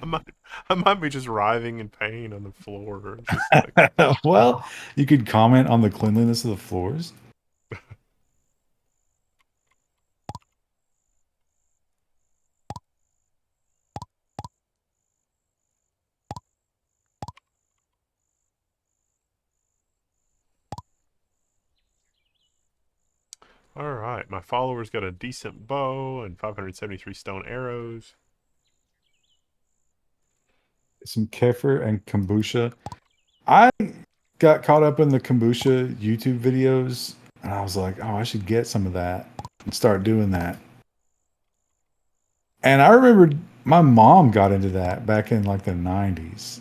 I might I might be just writhing in pain on the floor. Just like it. Well, you could comment on the cleanliness of the floors. alright, my followers got a decent bow and 573 stone arrows. Some kefir and kombucha. I got caught up in the kombucha YouTube videos, and I was like, oh, I should get some of that and start doing that. And I remember my mom got into that back in like the 90s.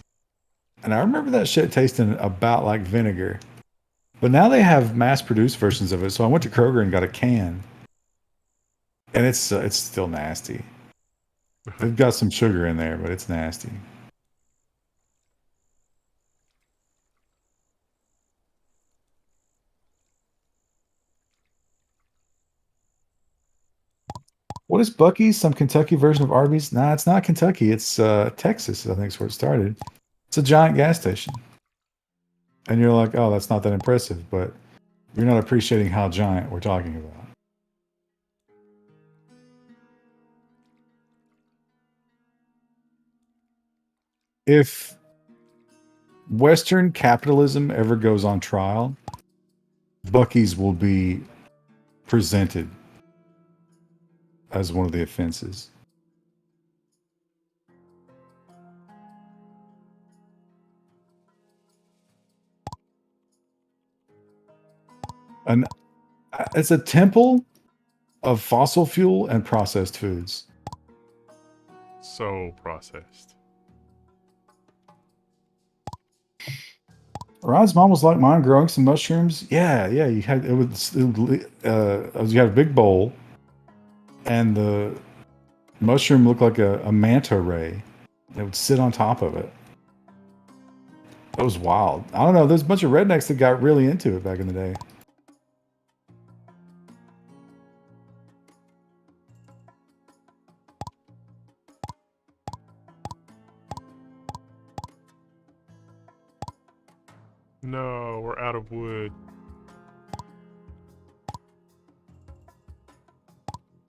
And I remember that shit tasting about like vinegar. But now they have mass produced versions of it. So I went to Kroger and got a can. And it's still nasty. They've got some sugar in there, but it's nasty. What is Bucky's? Some Kentucky version of Arby's? Nah, it's not Kentucky. It's Texas, I think is where it started. It's a giant gas station. And you're like, oh, that's not that impressive, but you're not appreciating how giant we're talking about. If Western capitalism ever goes on trial, Bucky's will be presented as one of the offenses. And it's a temple of fossil fuel and processed foods. So processed. Ron's mom was like mine, growing some mushrooms. Yeah, yeah. You had you had a big bowl, and the mushroom looked like a manta ray. It would sit on top of it. That was wild. I don't know. There's a bunch of rednecks that got really into it back in the day. No, we're out of wood.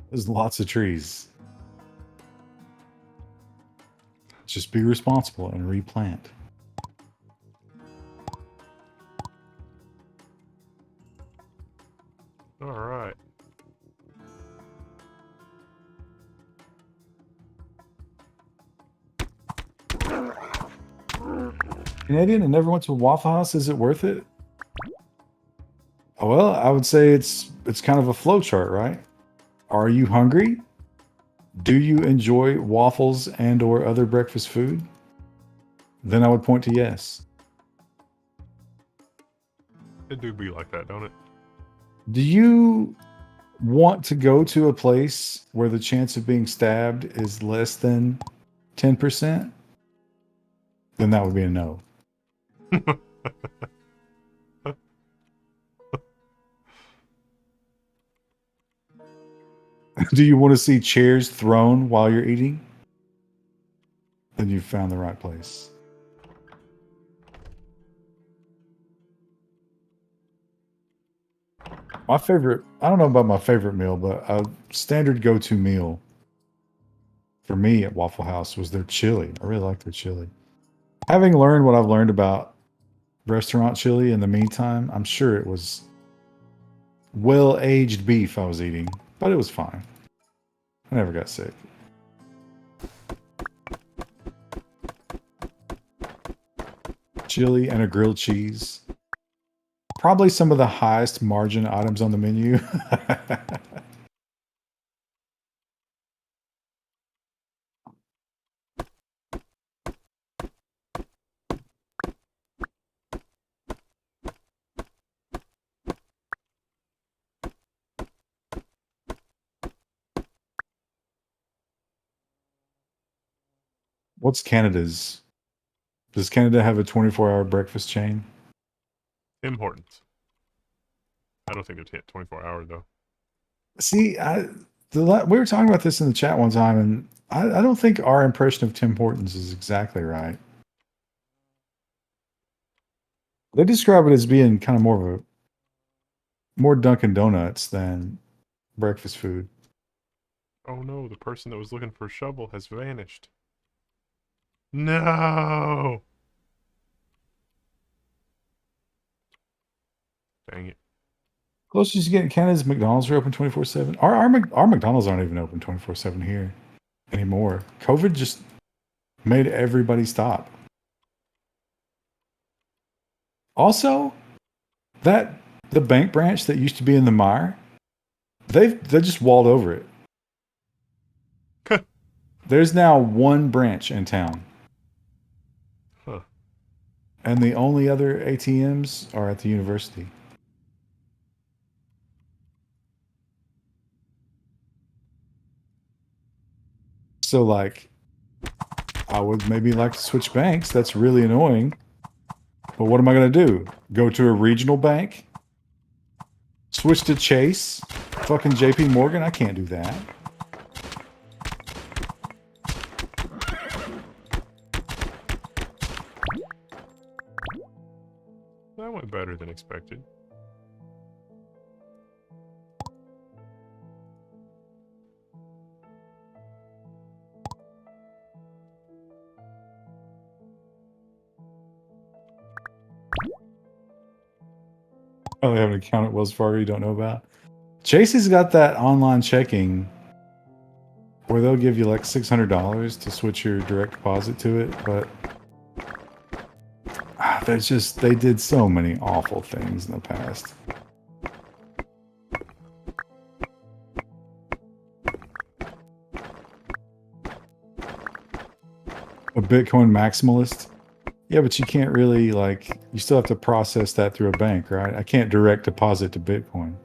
There's lots of trees. Just be responsible and replant. Alright. Canadian and never went to a Waffle House. Is it worth it? Well, I would say it's kind of a flow chart, right? Are you hungry? Do you enjoy waffles and or other breakfast food? Then I would point to yes. It do be like that, don't it? Do you want to go to a place where the chance of being stabbed is less than 10%? Then that would be a no. Do you want to see chairs thrown while you're eating? Then you've found the right place. My favorite, I don't know about my favorite meal, but a standard go to meal for me at Waffle House was their chili. I really like their chili. Having learned what I've learned about restaurant chili in the meantime, I'm sure it was well aged beef I was eating, but it was fine. I never got sick. Chili and a grilled cheese. Probably some of the highest margin items on the menu. What's Canada's? Does Canada have a 24-hour breakfast chain? Tim Hortons. I don't think they're 24 hours though. See, we were talking about this in the chat one time, and I don't think our impression of Tim Hortons is exactly right. They describe it as being kind of more Dunkin' Donuts than breakfast food. Oh no, the person that was looking for a shovel has vanished. No! Dang it. Closest you get in Canada is McDonald's are open 24/7. Our McDonald's aren't even open 24/7 here anymore. COVID just made everybody stop. Also, that the bank branch that used to be in the mire, they just walled over it. There's now one branch in town. Huh. And the only other ATMs are at the university. So, like, I would maybe like to switch banks. That's really annoying. But what am I going to do? Go to a regional bank? Switch to Chase? Fucking JP Morgan? I can't do that. That went better than expected. Oh, they have an account at Wells Fargo you don't know about? Chase has got that online checking where they'll give you like $600 to switch your direct deposit to it, but they did so many awful things in the past. A Bitcoin maximalist? Yeah, but you can't really, like, you still have to process that through a bank, right? I can't direct deposit to Bitcoin.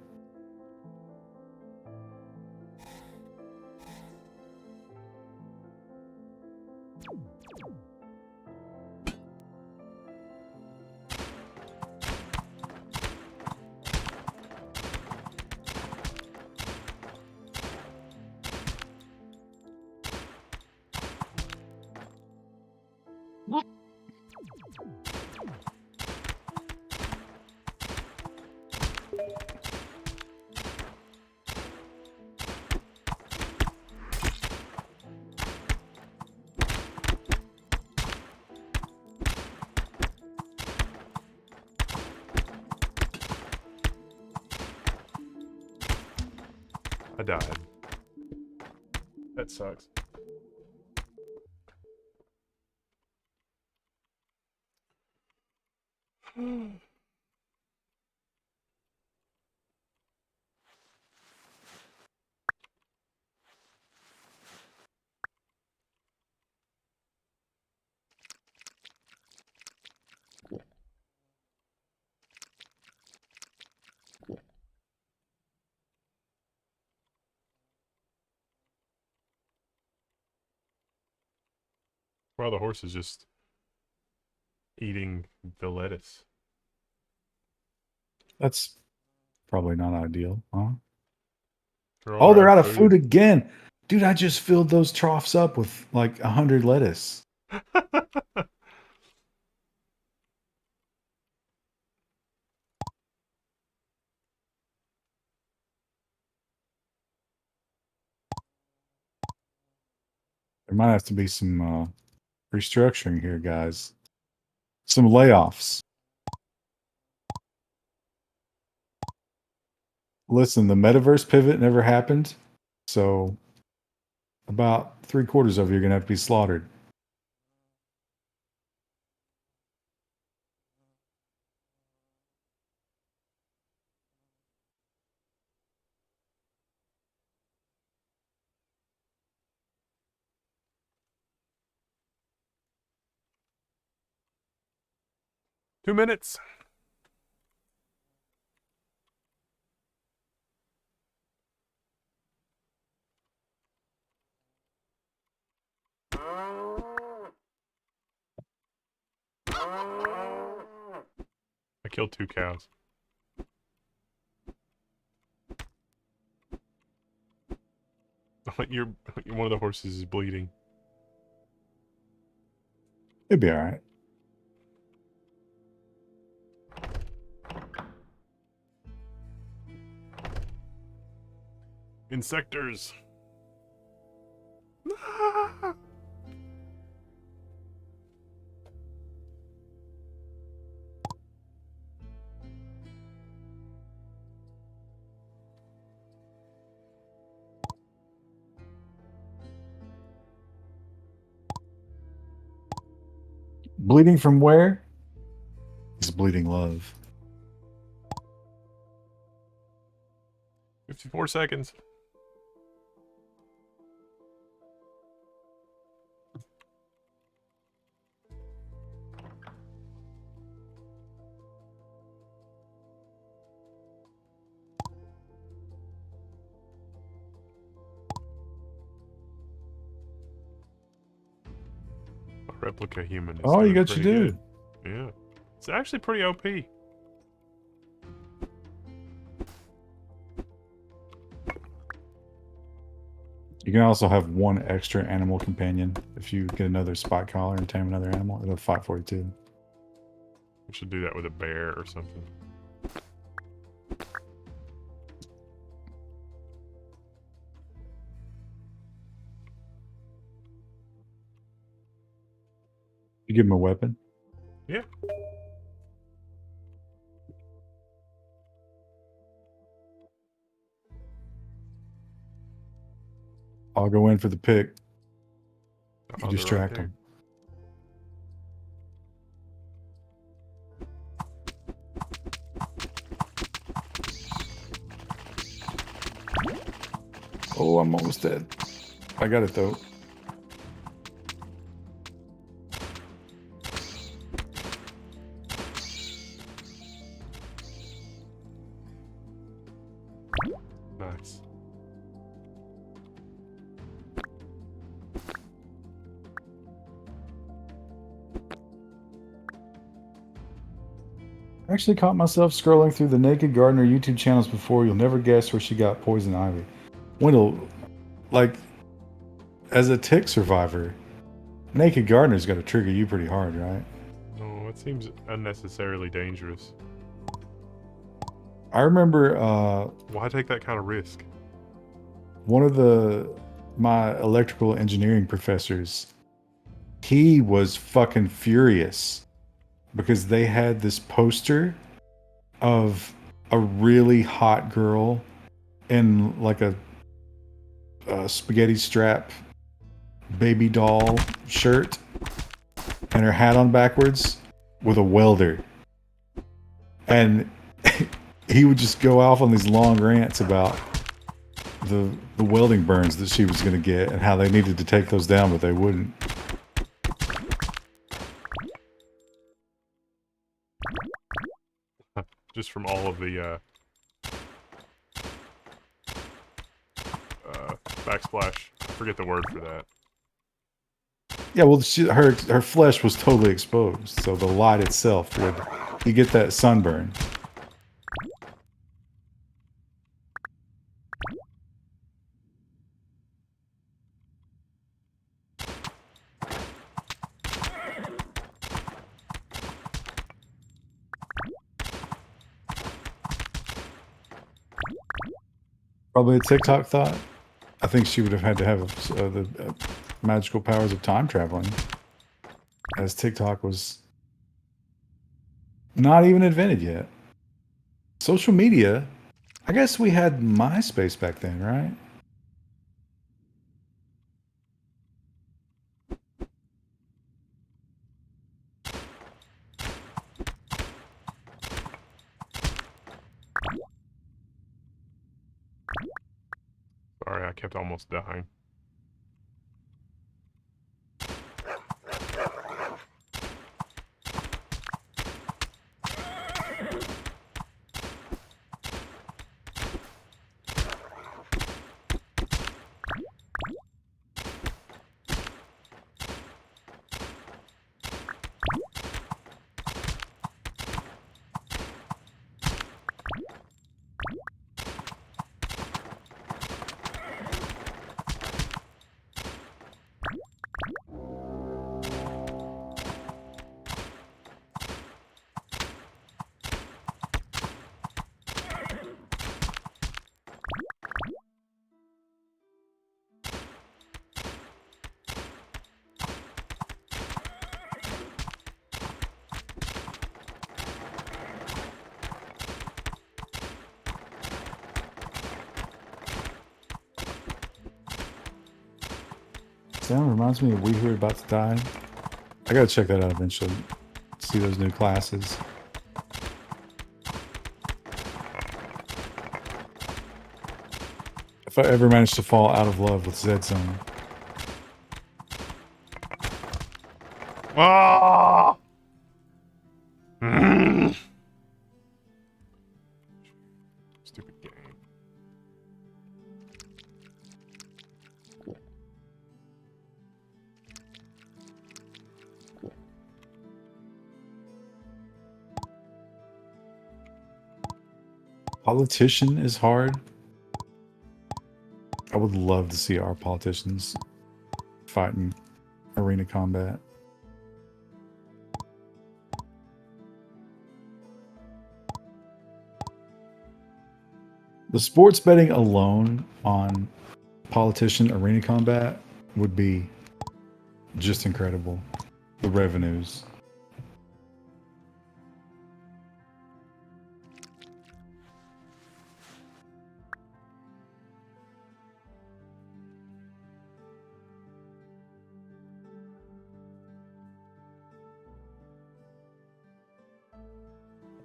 I died. That sucks. While the horse is just eating the lettuce. That's probably not ideal, huh? They're They're out out of of food food. again. Dude, I just filled those troughs up with like 100 lettuce. There might have to be some restructuring here, guys. Some layoffs. Listen, the metaverse pivot never happened. So about 3/4 of you are going to have to be slaughtered. Two minutes. I killed 2 cows. Your one of the horses is bleeding. It'd be all right. Insectors. Bleeding from where? It's bleeding love. 54 seconds. A replica human is Oh, you doing got your pretty dude. good. Yeah. It's actually pretty OP. You can also have one extra animal companion if you get another spot collar and tame another animal. It'll 542. We should do that with a bear or something. You give him a weapon. Yeah. I'll go in for the pick. You On the right distract there. him. Oh, I'm almost dead. I got it though. Nice. I actually caught myself scrolling through the Naked Gardener YouTube channels before. You'll never guess where she got poison ivy. Wendell, like, as a tick survivor, Naked Gardener's got to trigger you pretty hard, right? No, it seems unnecessarily dangerous. I remember Why take that kind of risk? one of my electrical engineering professors, he was fucking furious because they had this poster of a really hot girl in like a spaghetti strap baby doll shirt and her hat on backwards with a welder. And he would just go off on these long rants about the welding burns that she was going to get and how they needed to take those down, but they wouldn't. Just from all of the backsplash. I forget the word for that. Yeah, well, her flesh was totally exposed, so the light itself would, you get that sunburn. Probably a TikTok thought. I think she would have had to have the magical powers of time traveling, as TikTok was not even invented yet. Social media, I guess we had MySpace back then, right? Sorry, I kept almost dying. Sound reminds me of We Who Are About to Die. I gotta check that out eventually. See those new classes. If I ever manage to fall out of love with Zed Zone. Ah! Mm. Stupid game. Politician is hard. I would love to see our politicians fighting arena combat. The sports betting alone on politician arena combat would be just incredible. The revenues.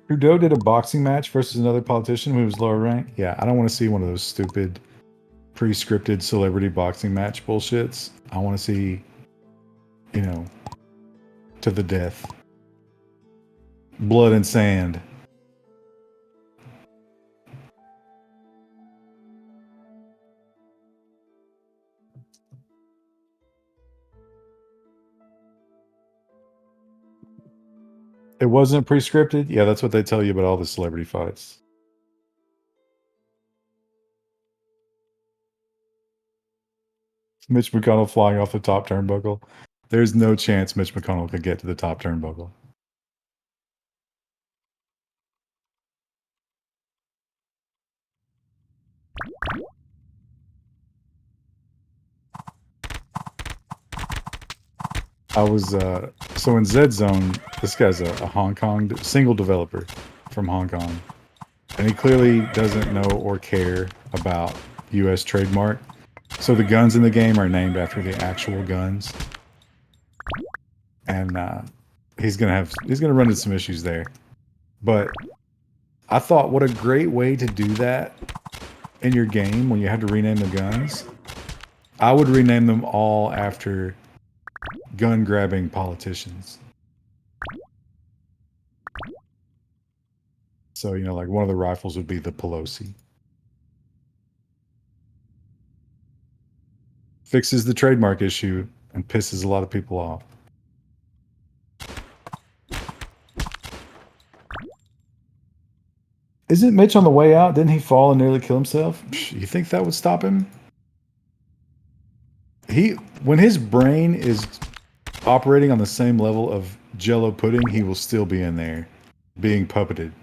Trudeau did a boxing match versus another politician who was lower ranked. Yeah, I don't want to see one of those stupid pre-scripted celebrity boxing match bullshits. I want to see, you know, to the death. Blood and sand. It wasn't pre-scripted? Yeah, that's what they tell you about all the celebrity fights. Mitch McConnell flying off the top turnbuckle. There's no chance Mitch McConnell could get to the top turnbuckle. I was so in Zed Zone. This guy's a Hong Kong single developer from Hong Kong, and he clearly doesn't know or care about U.S. trademark. So the guns in the game are named after the actual guns, and he's gonna run into some issues there. But I thought, what a great way to do that in your game when you had to rename the guns. I would rename them all after gun grabbing politicians. So, you know, like one of the rifles would be the Pelosi. Fixes the trademark issue and pisses a lot of people off. Isn't Mitch on the way out? Didn't he fall and nearly kill himself? You think that would stop him? When his brain is operating on the same level of Jello pudding, he will still be in there being puppeted.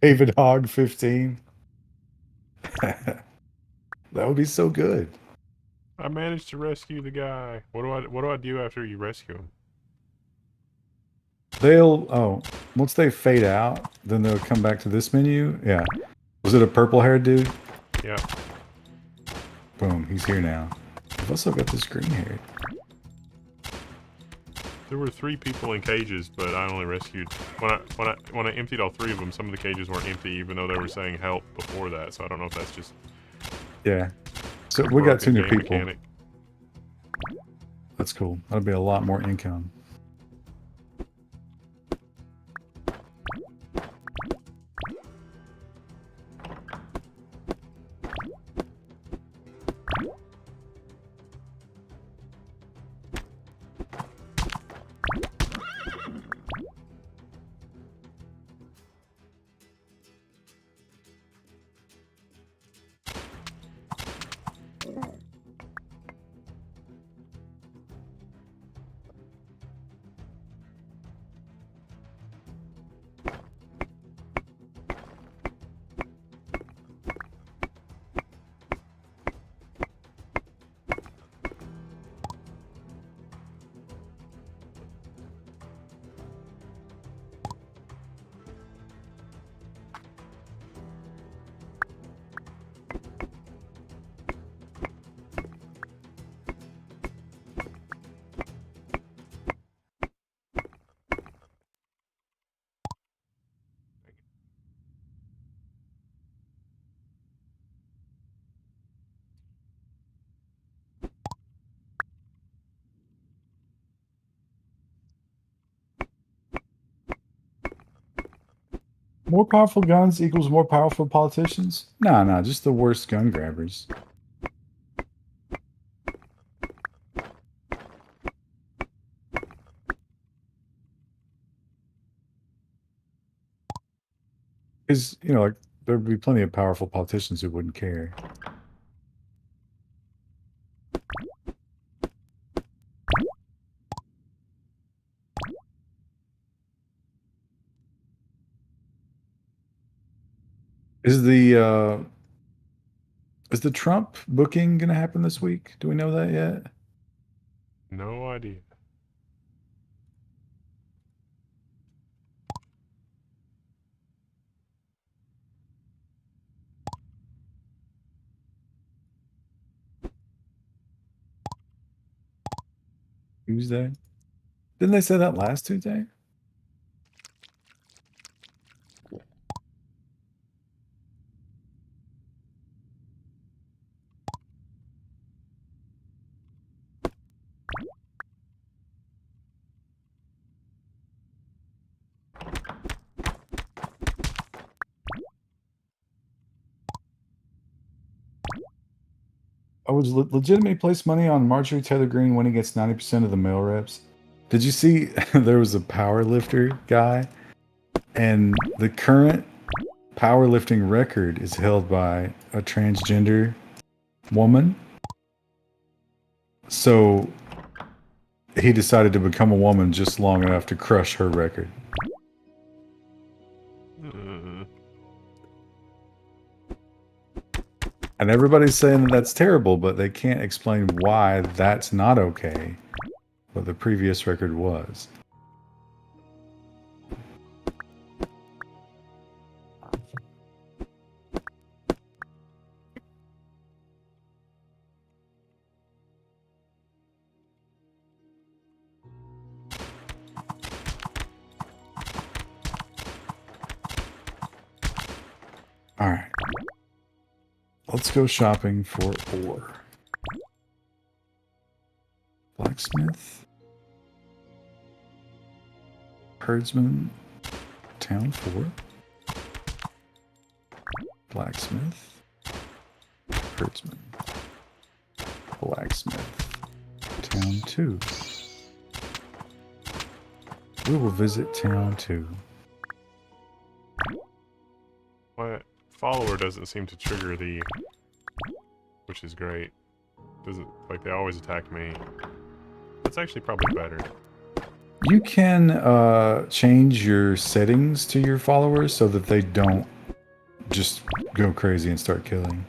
David Hogg 15. That would be so good. I managed to rescue the guy. What do I do after you rescue him? Once they fade out, then they'll come back to this menu. Yeah. Was it a purple haired dude? Yeah. Boom, he's here now. I've also got this green hair. There were 3 people in cages, but I only rescued when I emptied all 3 of them. Some of the cages weren't empty, even though they were saying help before that. So I don't know if that's just Yeah. So we got 2 new game people. mechanic. That's cool. That'll be a lot more income. More powerful guns equals more powerful politicians? Nah, just the worst gun grabbers. Because, like, there'd be plenty of powerful politicians who wouldn't care. Is the Trump booking going to happen this week? Do we know that yet? No idea. Tuesday? Didn't they say that last Tuesday? I would legitimately place money on Marjorie Taylor Greene winning against 90% of the male reps. Did you see there was a power lifter guy, and the current powerlifting record is held by a transgender woman? So he decided to become a woman just long enough to crush her record. And everybody's saying that that's terrible, but they can't explain why that's not okay, but the previous record was. All right. Let's go shopping for ore. Blacksmith. Herdsman. Town 4. Blacksmith. Herdsman. Blacksmith. Town 2. We will visit Town 2. My follower doesn't seem to trigger the... which is great. Doesn't... like, they always attack me. That's actually probably better. You can change your settings to your followers so that they don't just go crazy and start killing.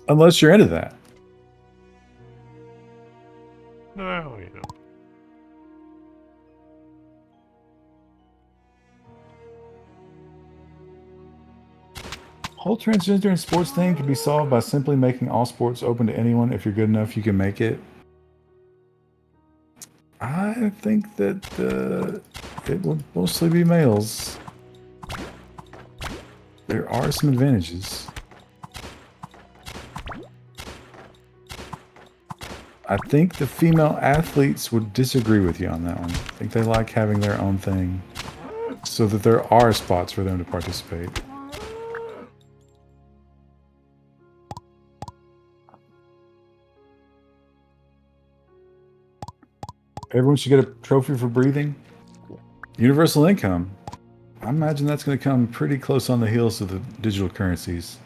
Unless you're into that. No, you know. Whole transgender and sports thing can be solved by simply making all sports open to anyone. If you're good enough, you can make it. I think that it will mostly be males. There are some advantages. I think the female athletes would disagree with you on that one. I think they like having their own thing so that there are spots for them to participate. Everyone should get a trophy for breathing. Universal income. I imagine that's going to come pretty close on the heels of the digital currencies.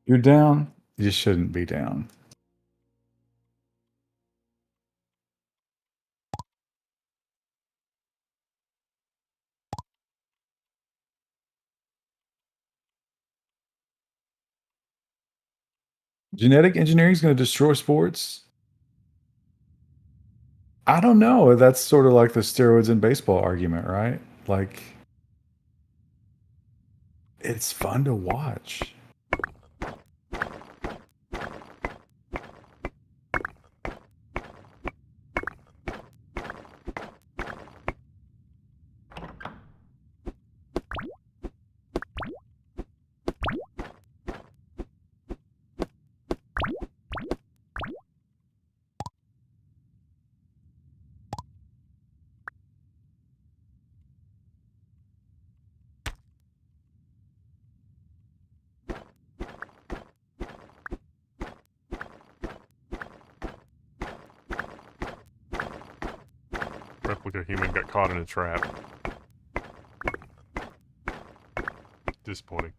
You're down. You shouldn't be down. Genetic engineering is going to destroy sports. I don't know. That's sort of like the steroids in baseball argument, right? Like, it's fun to watch. like a human got caught in a trap. Disappointing.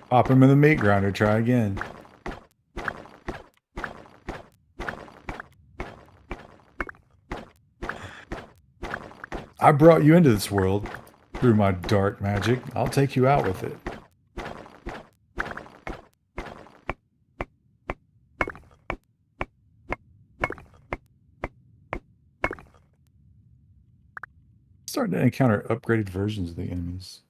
Pop him in the meat grinder. Try again. I brought you into this world through my dark magic. I'll take you out with it. Starting to encounter upgraded versions of the enemies.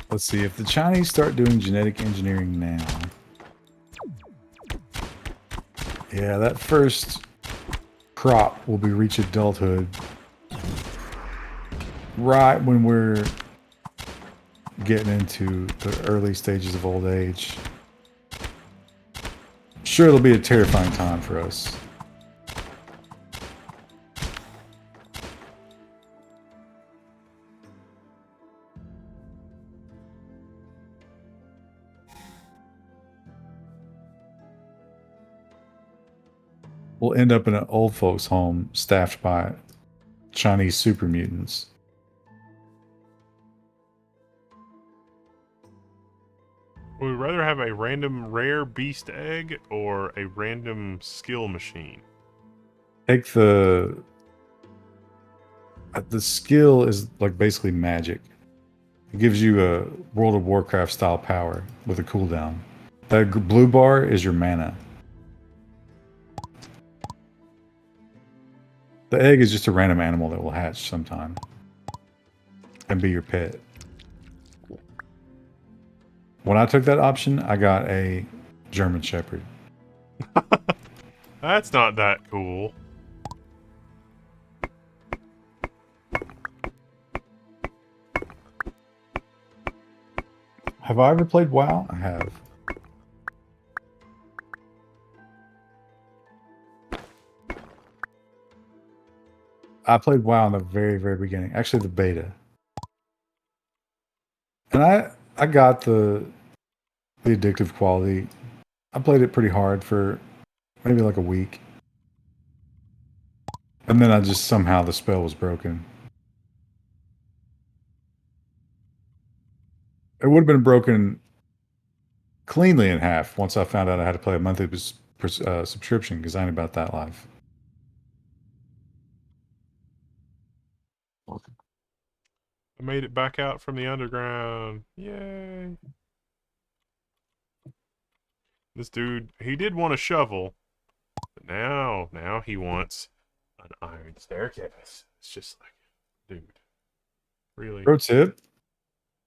Let's see, if the Chinese start doing genetic engineering now. Yeah, that first crop will be reach adulthood right when we're getting into the early stages of old age. Sure, it'll be a terrifying time for us. We'll end up in an old folks' home staffed by Chinese super mutants. Would we rather have a random rare beast egg or a random skill machine? Take the skill is like basically magic. It gives you a World of Warcraft style power with a cooldown. That blue bar is your mana. The egg is just a random animal that will hatch sometime and be your pet. When I took that option, I got a German Shepherd. That's not that cool. Have I ever played WoW? I have. I played WoW in the very, very beginning. Actually, the beta. And I got the addictive quality. I played it pretty hard for maybe like a week. And then I just somehow the spell was broken. It would have been broken cleanly in half once I found out I had to play a monthly subscription because I ain't about that life. I made it back out from the underground. Yay. This dude, he did want a shovel, but now he wants an iron staircase. It's just like, dude, really? Pro tip: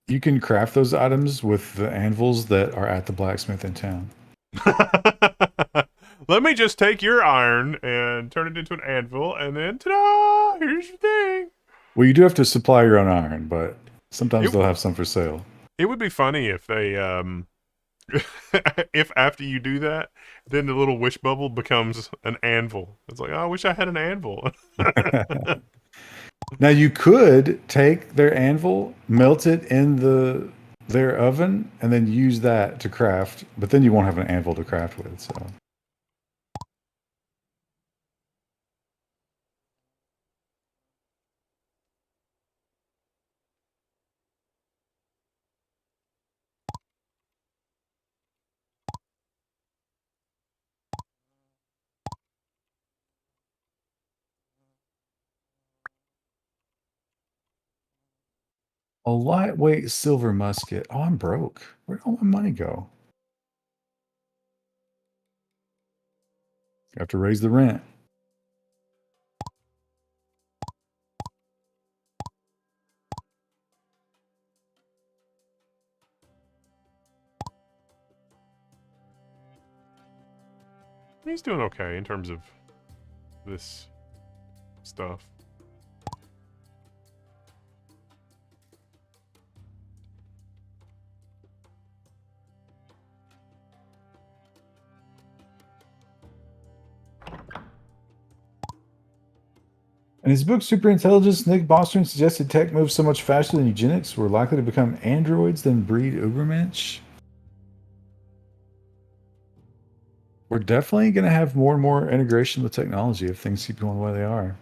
you can craft those items with the anvils that are at the blacksmith in town. Let me just take your iron and turn it into an anvil, and then ta-da! Here's your thing. Well, you do have to supply your own iron, but sometimes It- they'll have some for sale. It would be funny if they if after you do that, then the little wish bubble becomes an anvil. It's like, oh, I wish I had an anvil. Now you could take their anvil, melt it in their oven, and then use that to craft. But then you won't have an anvil to craft with. So a lightweight silver musket. Oh, I'm broke. Where'd all my money go? I have to raise the rent. He's doing okay in terms of this stuff. In his book Superintelligence, Nick Bostrom suggested tech moves so much faster than eugenics, we're likely to become androids than breed Ubermensch. We're definitely going to have more and more integration with technology if things keep going the way they are.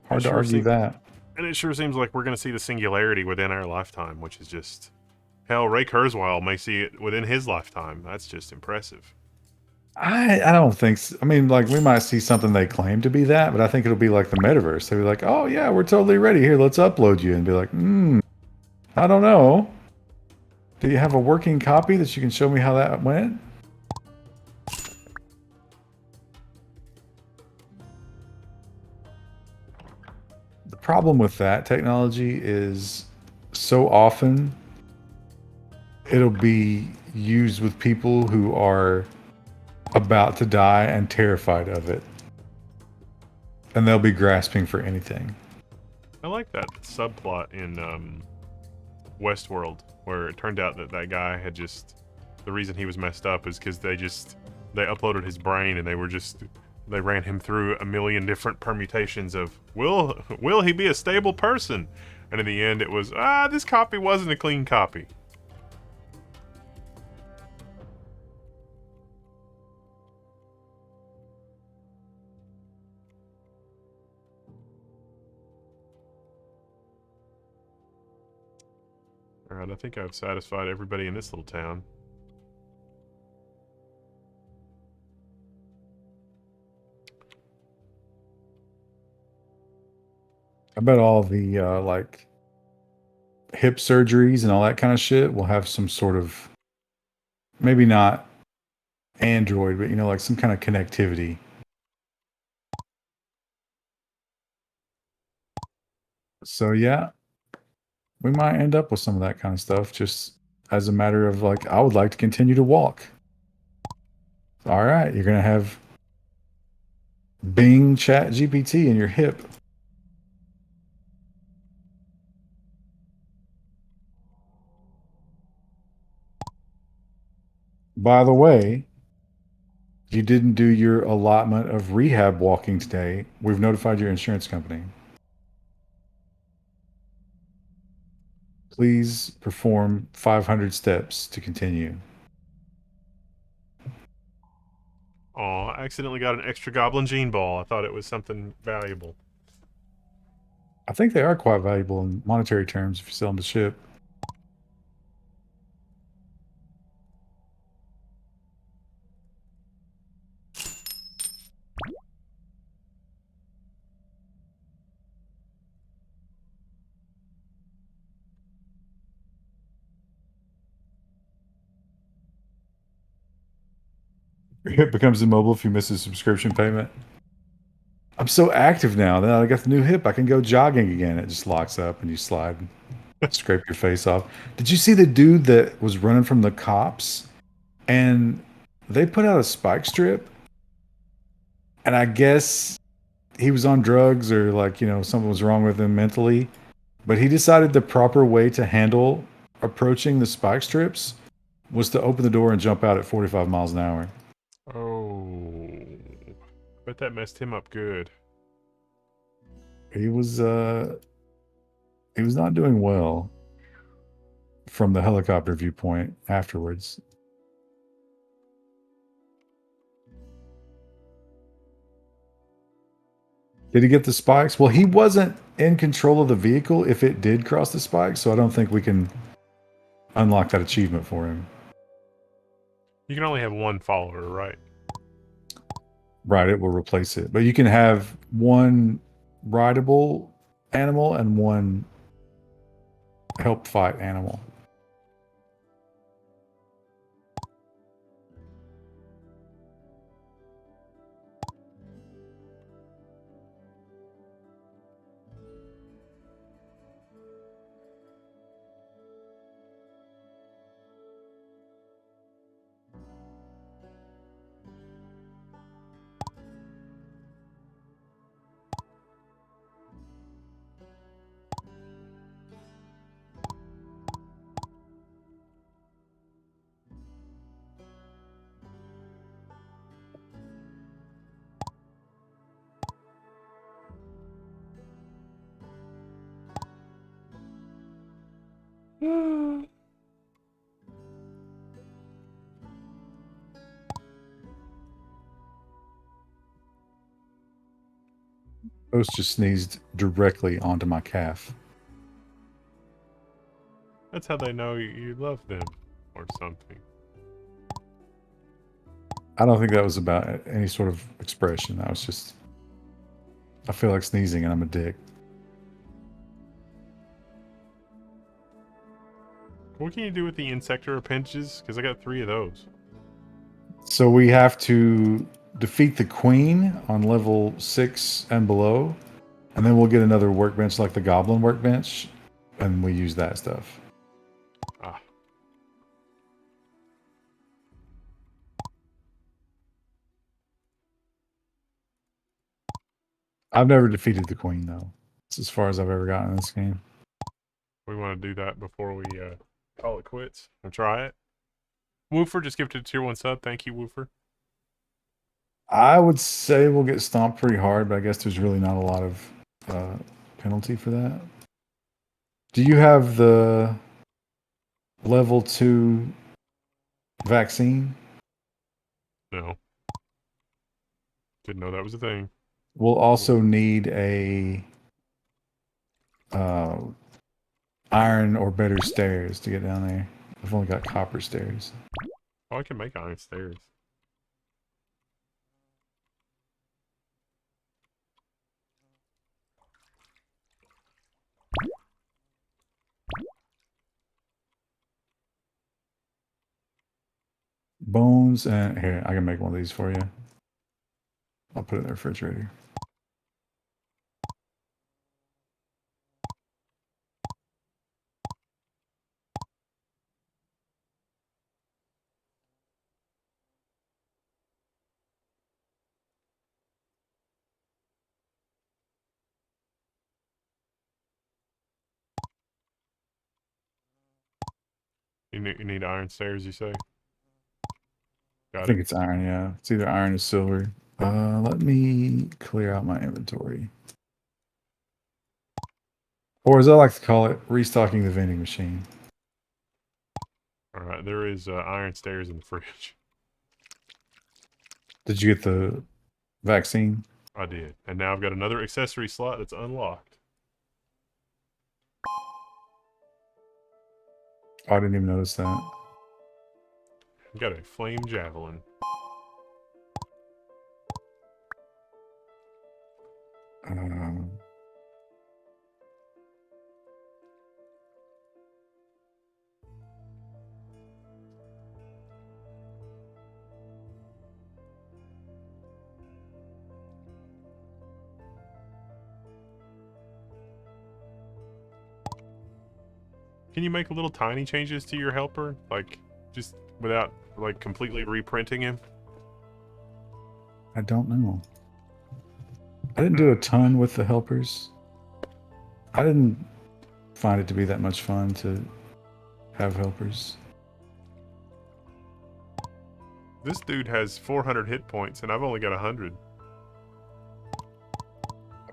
Hard to argue that. And it sure seems like we're going to see the singularity within our lifetime, which is just hell. Ray Kurzweil may see it within his lifetime. That's just impressive. I don't think so. I mean, like, we might see something they claim to be that, but I think it'll be like the metaverse. They'll be like, oh, yeah, we're totally ready. Here, let's upload you. And be like, I don't know. Do you have a working copy that you can show me how that went? The problem with that technology is so often it'll be used with people who are about to die and terrified of it. And they'll be grasping for anything. I like that subplot in Westworld, where it turned out that that guy had just the reason he was messed up is because they uploaded his brain and they ran him through a million different permutations of will he be a stable person, and in the end it was this copy wasn't a clean copy. Alright, I think I've satisfied everybody in this little town. I bet all the like hip surgeries and all that kind of shit will have some sort of, maybe not Android, but like some kind of connectivity. So yeah, we might end up with some of that kind of stuff just as a matter of like, I would like to continue to walk. All right, you're going to have Bing Chat GPT in your hip. By the way, you didn't do your allotment of rehab walking today. We've notified your insurance company. Please perform 500 steps to continue. Oh, I accidentally got an extra goblin gene ball. I thought it was something valuable. I think they are quite valuable in monetary terms if you sell them to ship. Your hip becomes immobile if you miss a subscription payment. I'm so active now. Now I got the new hip. I can go jogging again. It just locks up and you slide, scrape your face off. Did you see the dude that was running from the cops? And they put out a spike strip. And I guess he was on drugs or like, something was wrong with him mentally. But he decided the proper way to handle approaching the spike strips was to open the door and jump out at 45 miles an hour. Oh, bet that messed him up good. He was not doing well from the helicopter viewpoint afterwards. Did he get the spikes? Well, he wasn't in control of the vehicle if it did cross the spikes, so I don't think we can unlock that achievement for him. You can only have one follower, right? Right, it will replace it. But you can have one rideable animal and one help fight animal. Ghost just sneezed directly onto my calf. That's how they know you love them, or something. I don't think that was about any sort of expression. That was just, I feel like sneezing and I'm a dick. What can you do with the insector appendages? Because I got 3 of those. So we have to defeat the queen on level 6 and below, and then we'll get another workbench like the goblin workbench, and we use that stuff. Ah. I've never defeated the queen though. It's as far as I've ever gotten in this game. We want to do that before we call it quits. We'll try it. Woofer just gifted a tier 1 sub. Thank you, Woofer. I would say we'll get stomped pretty hard, but I guess there's really not a lot of penalty for that. Do you have the level 2 vaccine? No. Didn't know that was a thing. We'll also need a uh, iron or better stairs to get down there. I've only got copper stairs. Oh, I can make iron stairs. Bones and here, I can make one of these for you. I'll put it in the refrigerator. You need iron stairs, you say? I Got think it. it's iron, yeah. It's either iron or silver. Let me clear out my inventory. Or as I like to call it, restocking the vending machine. Alright, there is iron stairs in the fridge. Did you get the vaccine? I did. And now I've got another accessory slot that's unlocked. Oh, I didn't even notice that. I've got a flame javelin. Um, Can you make little tiny changes to your helper? Like, just without, like, completely reprinting him? I don't know. I didn't do a ton with the helpers. I didn't find it to be that much fun to have helpers. This dude has 400 hit points, and I've only got 100.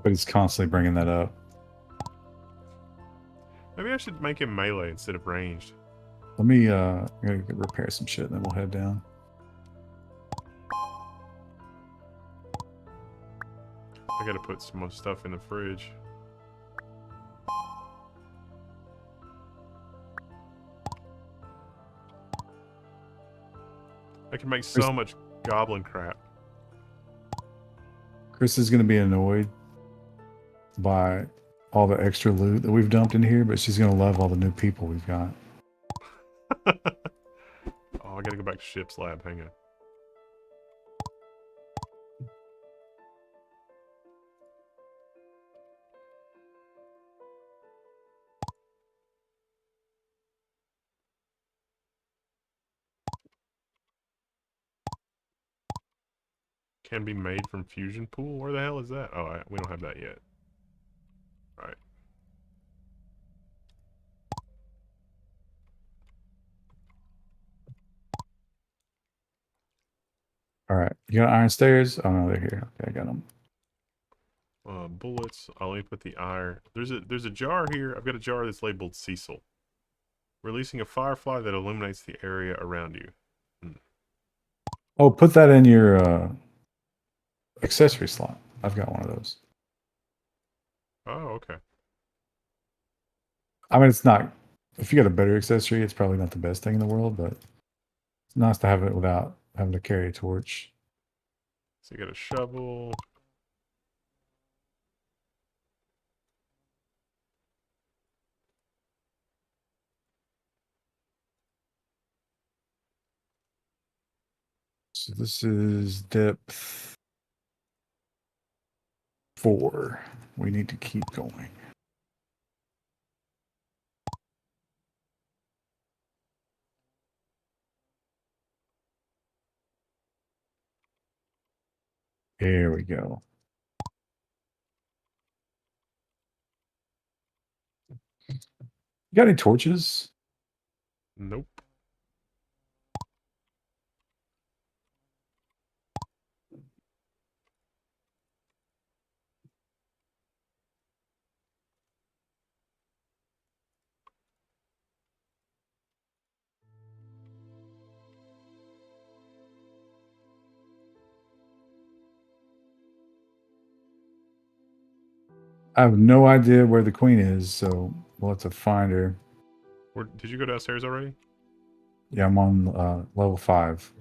But he's constantly bringing that up. Maybe I should make him melee instead of ranged. Let me I'm gonna repair some shit, and then we'll head down. I gotta put some more stuff in the fridge. I can make so much goblin crap. Chris is gonna be annoyed by all the extra loot that we've dumped in here, but she's gonna love all the new people we've got. Oh, I gotta go back to ship's lab. Hang on. Can be made from fusion pool? Where the hell is that? Oh, we don't have that yet. Alright. All right, you got iron stairs? Oh no, they're here. Okay, I got them. Bullets. I'll only put the iron. There's a jar here. I've got a jar that's labeled Cecil. Releasing a firefly that illuminates the area around you. Oh, put that in your accessory slot. I've got one of those. Oh, okay. I mean, it's not. If you got a better accessory, it's probably not the best thing in the world, but it's nice to have it without having to carry a torch. So you got a shovel. So this is depth 4. We need to keep going. Here we go. You got any torches? Nope. I have no idea where the queen is, so we'll have to find her. Did you go downstairs already? Yeah, I'm on level 5.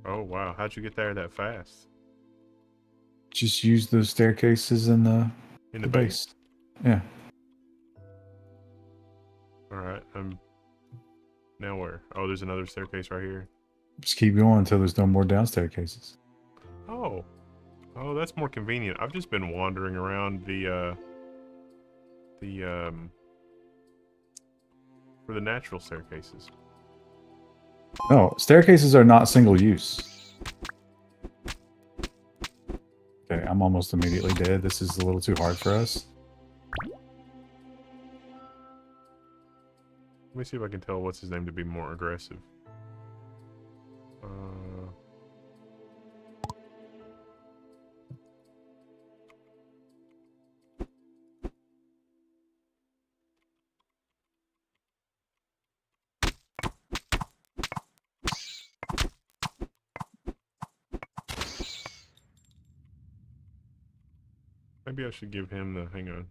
Oh, wow. How'd you get there that fast? Just use those staircases in the Base? base. Yeah. Alright, now where? Oh, there's another staircase right here. Just keep going until there's no more down staircases. Oh. Oh, that's more convenient. I've just been wandering around for the natural staircases. No, staircases are not single use. Okay, I'm almost immediately dead. This is a little too hard for us. Let me see if I can tell what's his name to be more aggressive. Maybe I should give him the... Hang on.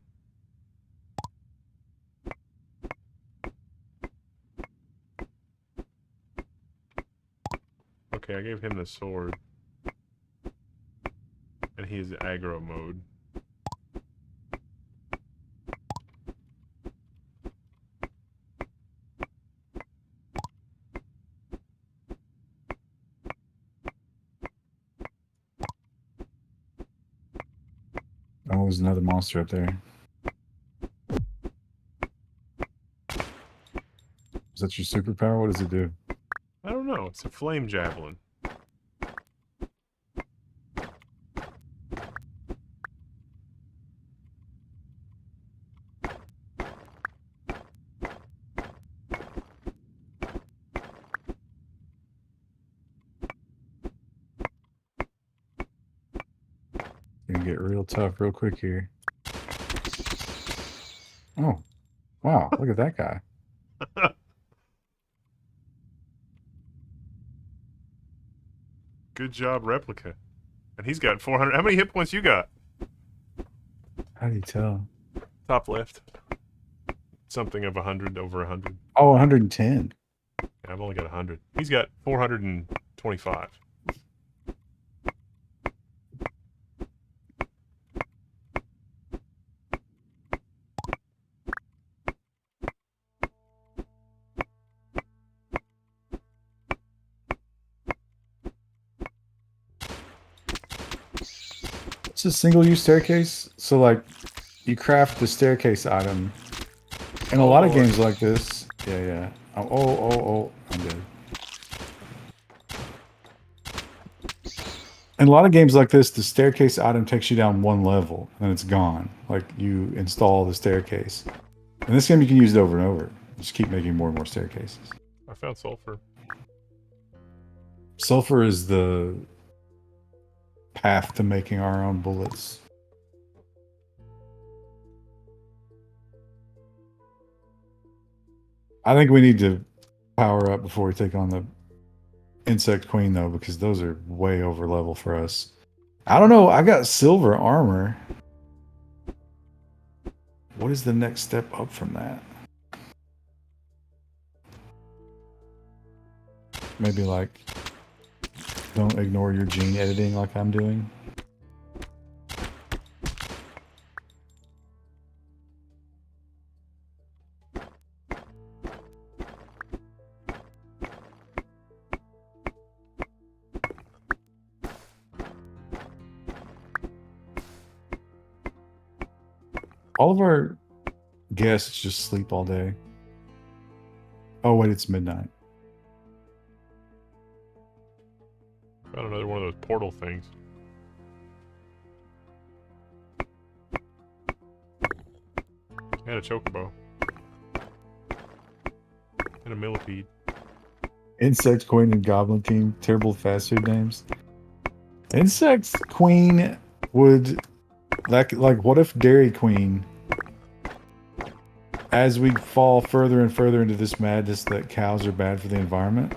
Okay, I gave him the sword. And he's aggro mode. Oh, there's another monster up there. Is that your superpower? What does it do? I don't know. It's a flame javelin. Gonna get real tough real quick here. Oh, wow. Look at that guy. Good job, Replica. And he's got 400. How many hit points you got? How do you tell? Top left. Something of 100, over 100. Oh, 110. Yeah, I've only got 100. He's got 425. It's a single-use staircase. So, like, you craft the staircase item. In a lot of games like this... Yeah. Oh, I'm dead. In a lot of games like this, the staircase item takes you down one level, and it's gone. Like, you install the staircase. In this game, you can use it over and over. Just keep making more and more staircases. I found sulfur. Sulfur is the path to making our own bullets. I think we need to power up before we take on the insect queen, though, because those are way over level for us. I don't know. I got silver armor. What is the next step up from that? Maybe like, don't ignore your gene editing like I'm doing. All of our guests just sleep all day. Oh, wait, it's midnight. Got another one of those portal things. And a chocobo. And a millipede. Insect Queen and Goblin King, terrible fast food names. Insect Queen would like what if Dairy Queen, as we fall further and further into this madness that cows are bad for the environment,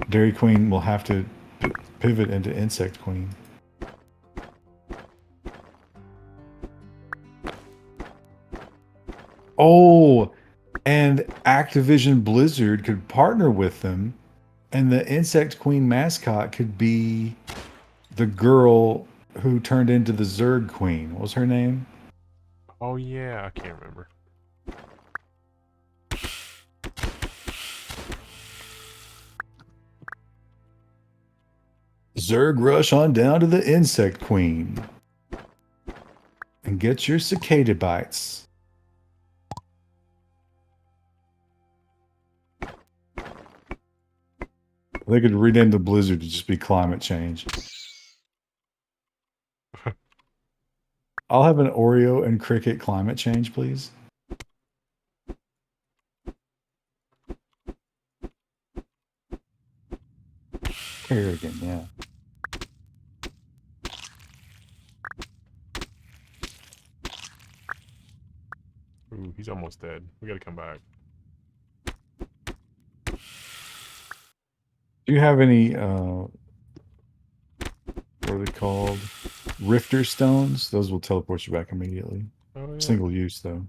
Dairy Queen will have to pivot into Insect Queen. Oh, and Activision Blizzard could partner with them, and the Insect Queen mascot could be the girl who turned into the Zerg Queen. What was her name? Oh yeah, I can't remember. Zerg rush on down to the Insect Queen and get your cicada bites. They could rename the blizzard to just be climate change. I'll have an Oreo and cricket climate change, please. Here again, yeah. Ooh, he's almost dead. We gotta come back. Do you have any what are they called? Rifter stones? Those will teleport you back immediately. Oh yeah. Single use though.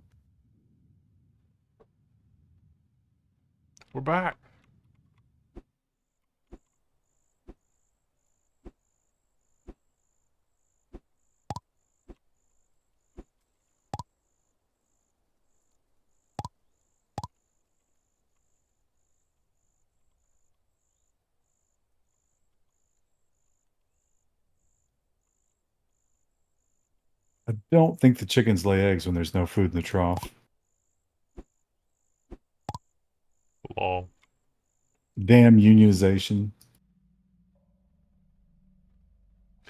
We're back. I don't think the chickens lay eggs when there's no food in the trough. Lol. Damn unionization.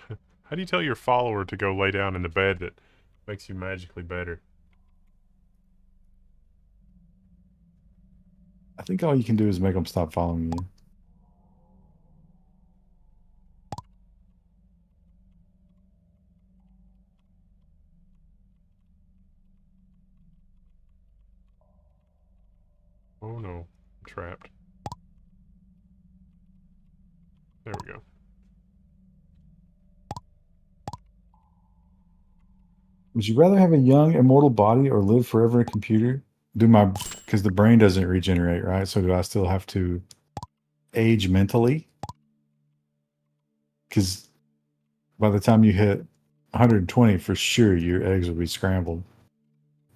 How do you tell your follower to go lay down in the bed that makes you magically better? I think all you can do is make them stop following you. Oh no, I'm trapped. There we go. Would you rather have a young, immortal body or live forever in a computer? Because the brain doesn't regenerate, right? So do I still have to age mentally? Because by the time you hit 120, for sure, your eggs will be scrambled.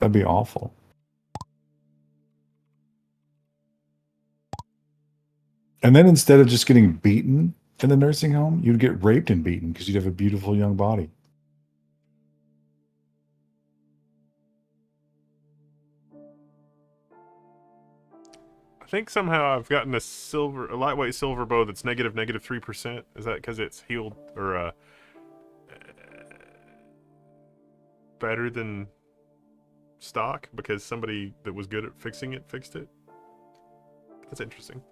That'd be awful. And then instead of just getting beaten in the nursing home, you'd get raped and beaten because you'd have a beautiful young body. I think somehow I've gotten a lightweight silver bow that's negative 3%. Is that because it's healed or better than stock because somebody that was good at fixing it fixed it? That's interesting.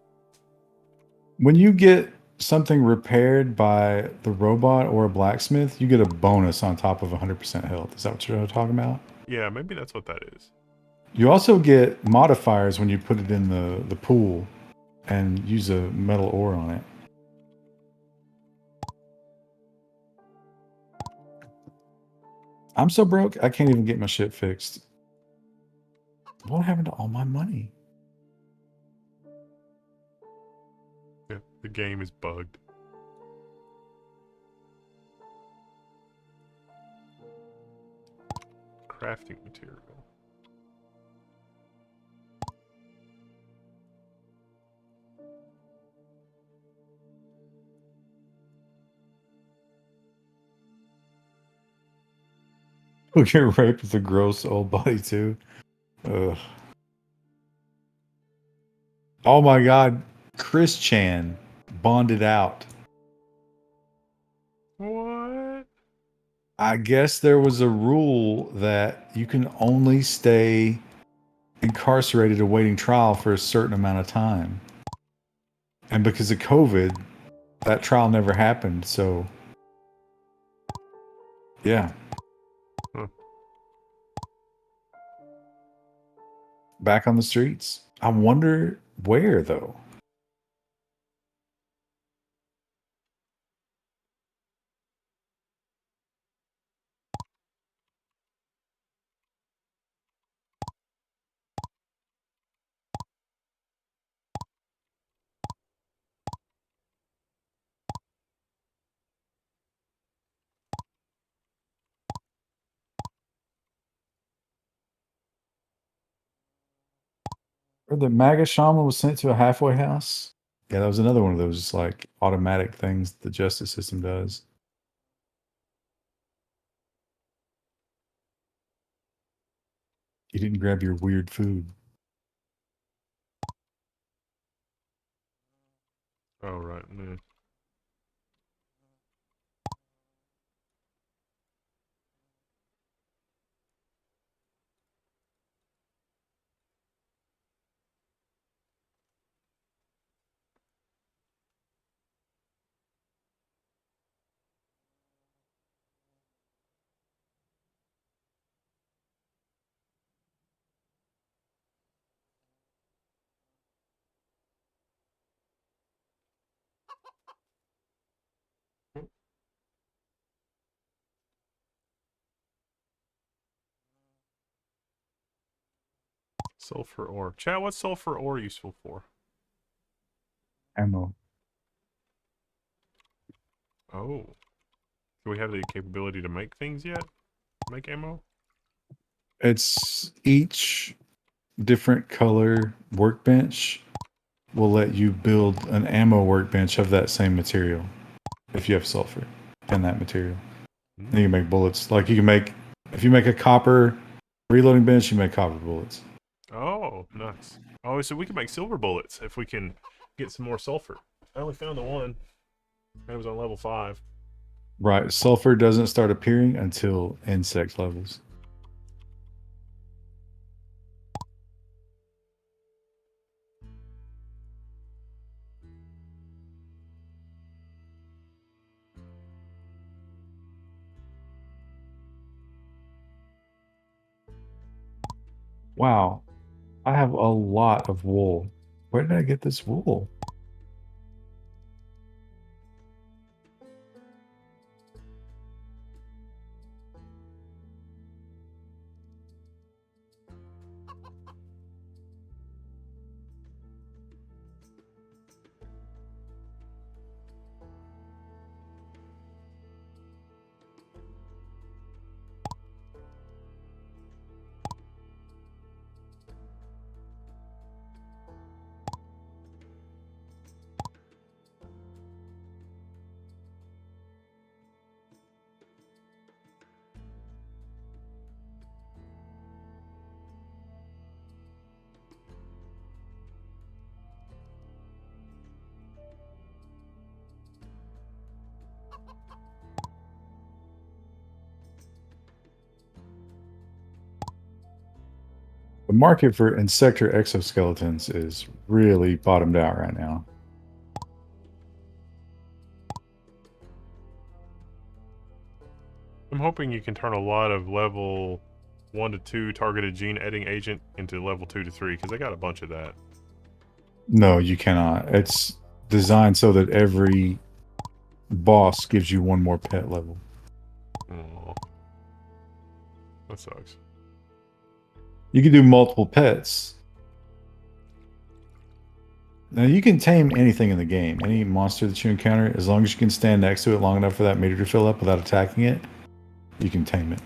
When you get something repaired by the robot or a blacksmith, you get a bonus on top of 100% health. Is that what you're talking about? Yeah, maybe that's what that is. You also get modifiers when you put it in the pool and use a metal ore on it. I'm so broke, I can't even get my shit fixed. What happened to all my money? Yeah, the game is bugged. Crafting material. We'll get raped with a gross old body too. Ugh. Oh my god, Chris Chan bonded out. What? I guess there was a rule that you can only stay incarcerated awaiting trial for a certain amount of time. And because of COVID, that trial never happened. So, yeah, Huh. back on the streets. I wonder where, though. Or the MAGA shaman was sent to a halfway house. Yeah, that was another one of those like automatic things the justice system does. You didn't grab your weird food. Oh, right. Yeah. Sulfur ore. Chat, what's sulfur ore useful for? Ammo. Oh. Do we have the capability to make things yet? Make ammo? It's each different color workbench will let you build an ammo workbench of that same material if you have sulfur in that material. And you can make bullets. Like you can make, if you make a copper reloading bench, you make copper bullets. Oh, nice. Oh, so we can make silver bullets if we can get some more sulfur. I only found the one. And it was on level 5. Right. Sulfur doesn't start appearing until insect levels. Wow. I have a lot of wool. Where did I get this wool? The market for insector exoskeletons is really bottomed out right now. I'm hoping you can turn a lot of level 1 to 2 targeted gene editing agent into level 2 to 3 because they got a bunch of that. No, you cannot. It's designed so that every boss gives you one more pet level. Oh, that sucks. You can do multiple pets. Now you can tame anything in the game, any monster that you encounter, as long as you can stand next to it long enough for that meter to fill up without attacking it, you can tame it.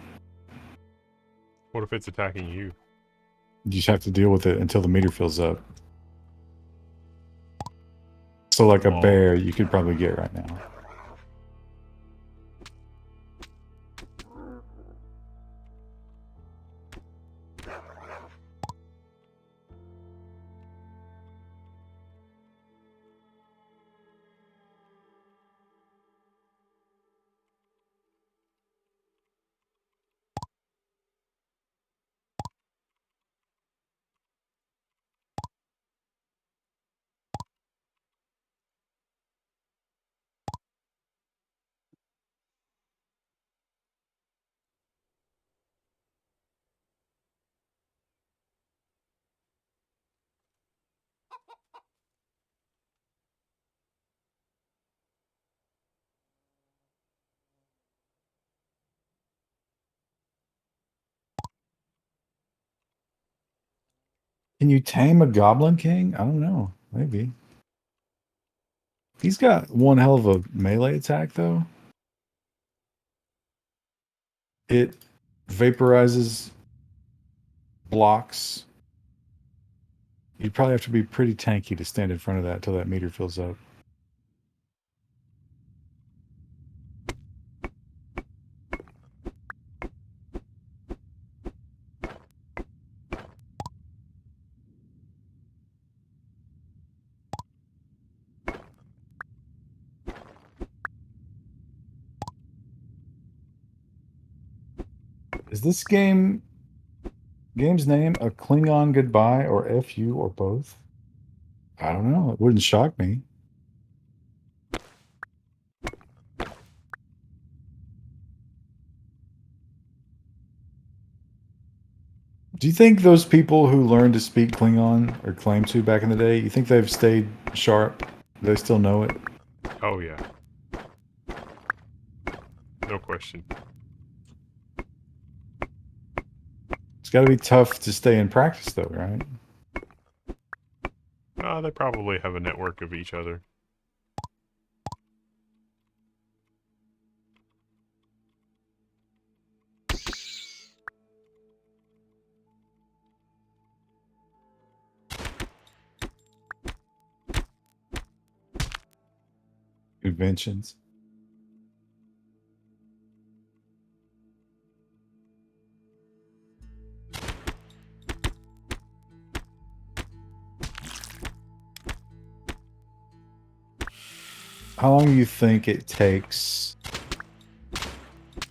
What if it's attacking you? You just have to deal with it until the meter fills up. So like a bear you could probably get right now. Can you tame a Goblin King? I don't know. Maybe. He's got one hell of a melee attack, though. It vaporizes blocks. You'd probably have to be pretty tanky to stand in front of that until that meter fills up. Is this game's name a Klingon Goodbye or FU or both? I don't know. It wouldn't shock me. Do you think those people who learned to speak Klingon or claim to back in the day, you think they've stayed sharp? Do they still know it? Oh, yeah. No question. It's got to be tough to stay in practice, though, right? They probably have a network of each other. Conventions. How long do you think it takes,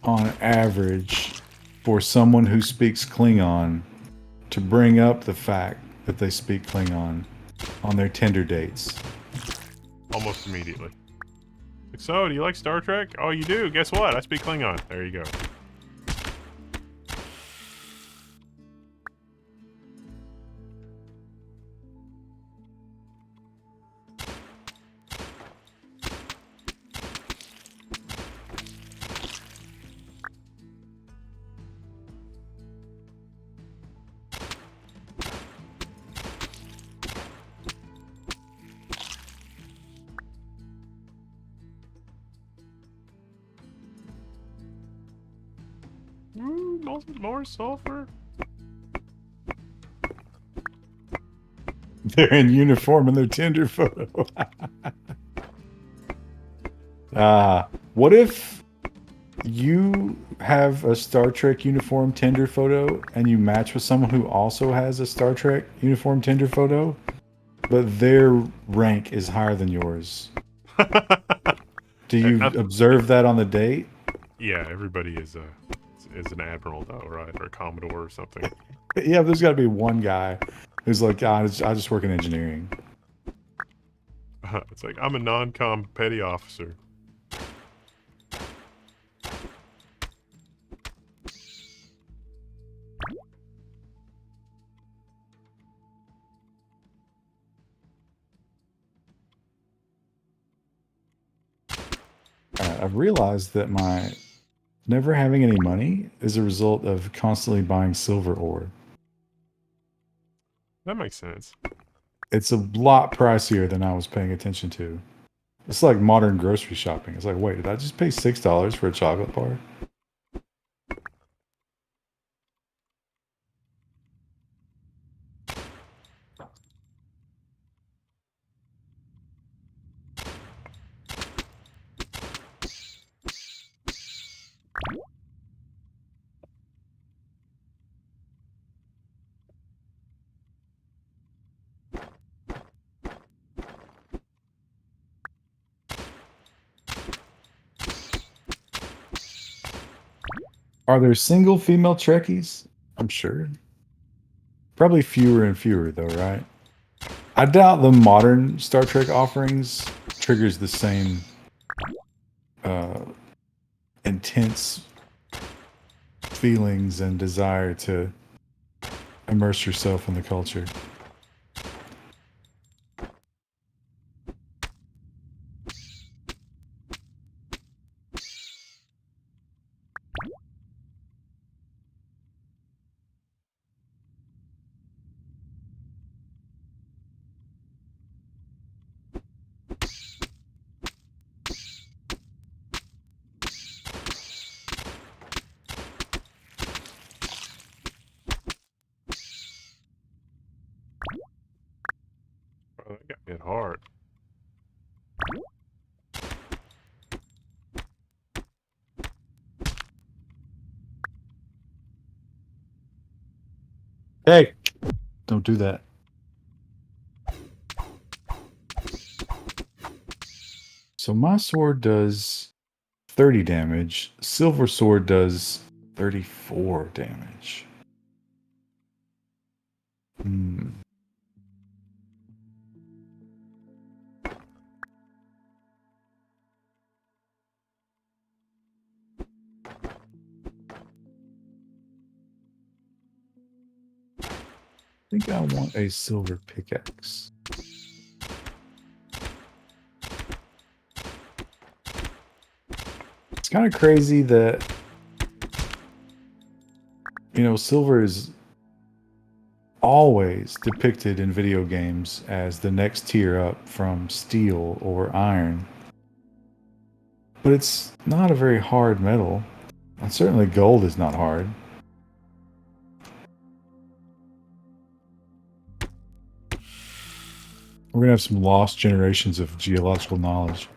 on average, for someone who speaks Klingon to bring up the fact that they speak Klingon on their Tinder dates? Almost immediately. Like, so, do you like Star Trek? Oh, you do? Guess what? I speak Klingon. There you go. More sulfur? They're in uniform in their Tinder photo. What if you have a Star Trek uniform Tinder photo and you match with someone who also has a Star Trek uniform Tinder photo, but their rank is higher than yours? Do you observe that on the date? Yeah, everybody is an admiral though, right? Or a commodore or something. Yeah, there's got to be one guy who's like, I just work in engineering. It's like, I'm a non-com petty officer. I've realized that my never having any money is a result of constantly buying silver ore. That makes sense. It's a lot pricier than I was paying attention to. It's like modern grocery shopping. It's like, wait, did I just pay $6 for a chocolate bar? Are there single female Trekkies? I'm sure. Probably fewer and fewer, though, right? I doubt the modern Star Trek offerings triggers the same uh, intense feelings and desire to immerse yourself in the culture. Oh, that got hit hard. Hey, don't do that. So my sword does 30 damage. Silver sword does 34 damage. Hmm. I think I want a silver pickaxe. It's kind of crazy that, you know, silver is always depicted in video games as the next tier up from steel or iron. But it's not a very hard metal. And certainly gold is not hard. We're going to have some lost generations of geological knowledge.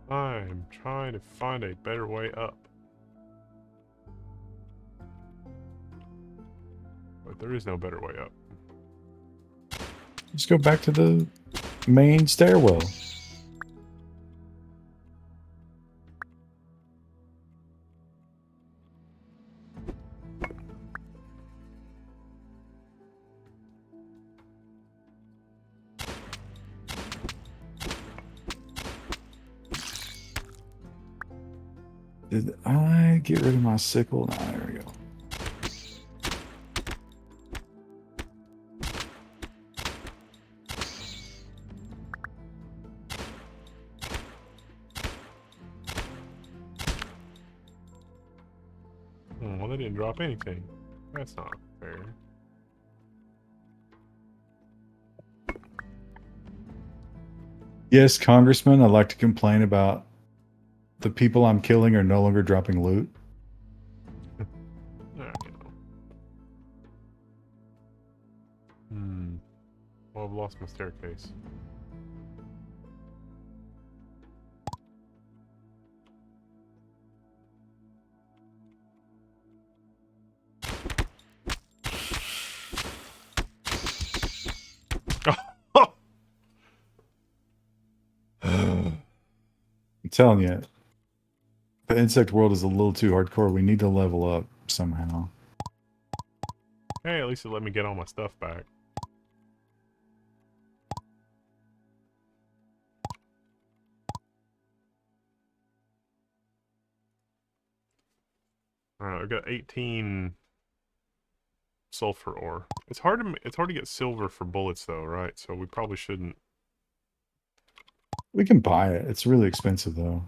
I'm trying to find a better way up. But there is no better way up. Let's go back to the main stairwell. Did I get rid of my sickle? No, there we go. Well, they didn't drop anything. That's not fair. Yes, Congressman, I'd like to complain about the people I'm killing are no longer dropping loot. You know. Well, I've lost my staircase. I'm telling you, the insect world is a little too hardcore. We need to level up somehow. Hey, at least it let me get all my stuff back. I've got 18 sulfur ore. It's hard to get silver for bullets though, right? So we probably shouldn't. We can buy it. It's really expensive though.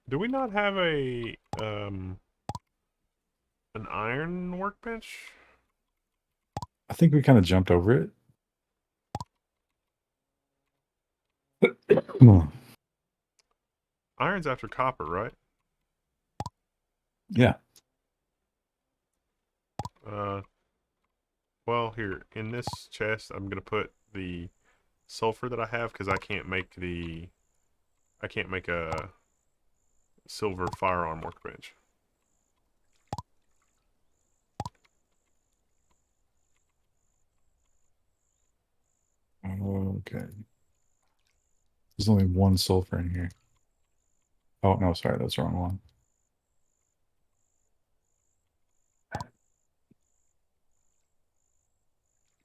Do we not have a an iron workbench? I think we kind of jumped over it. Iron's after copper, right? Yeah. Uh, well, here in this chest, I'm gonna put the sulfur that I have because I can't make a silver firearm workbench. Okay. There's only one sulfur in here. Oh, no, sorry. That's the wrong one.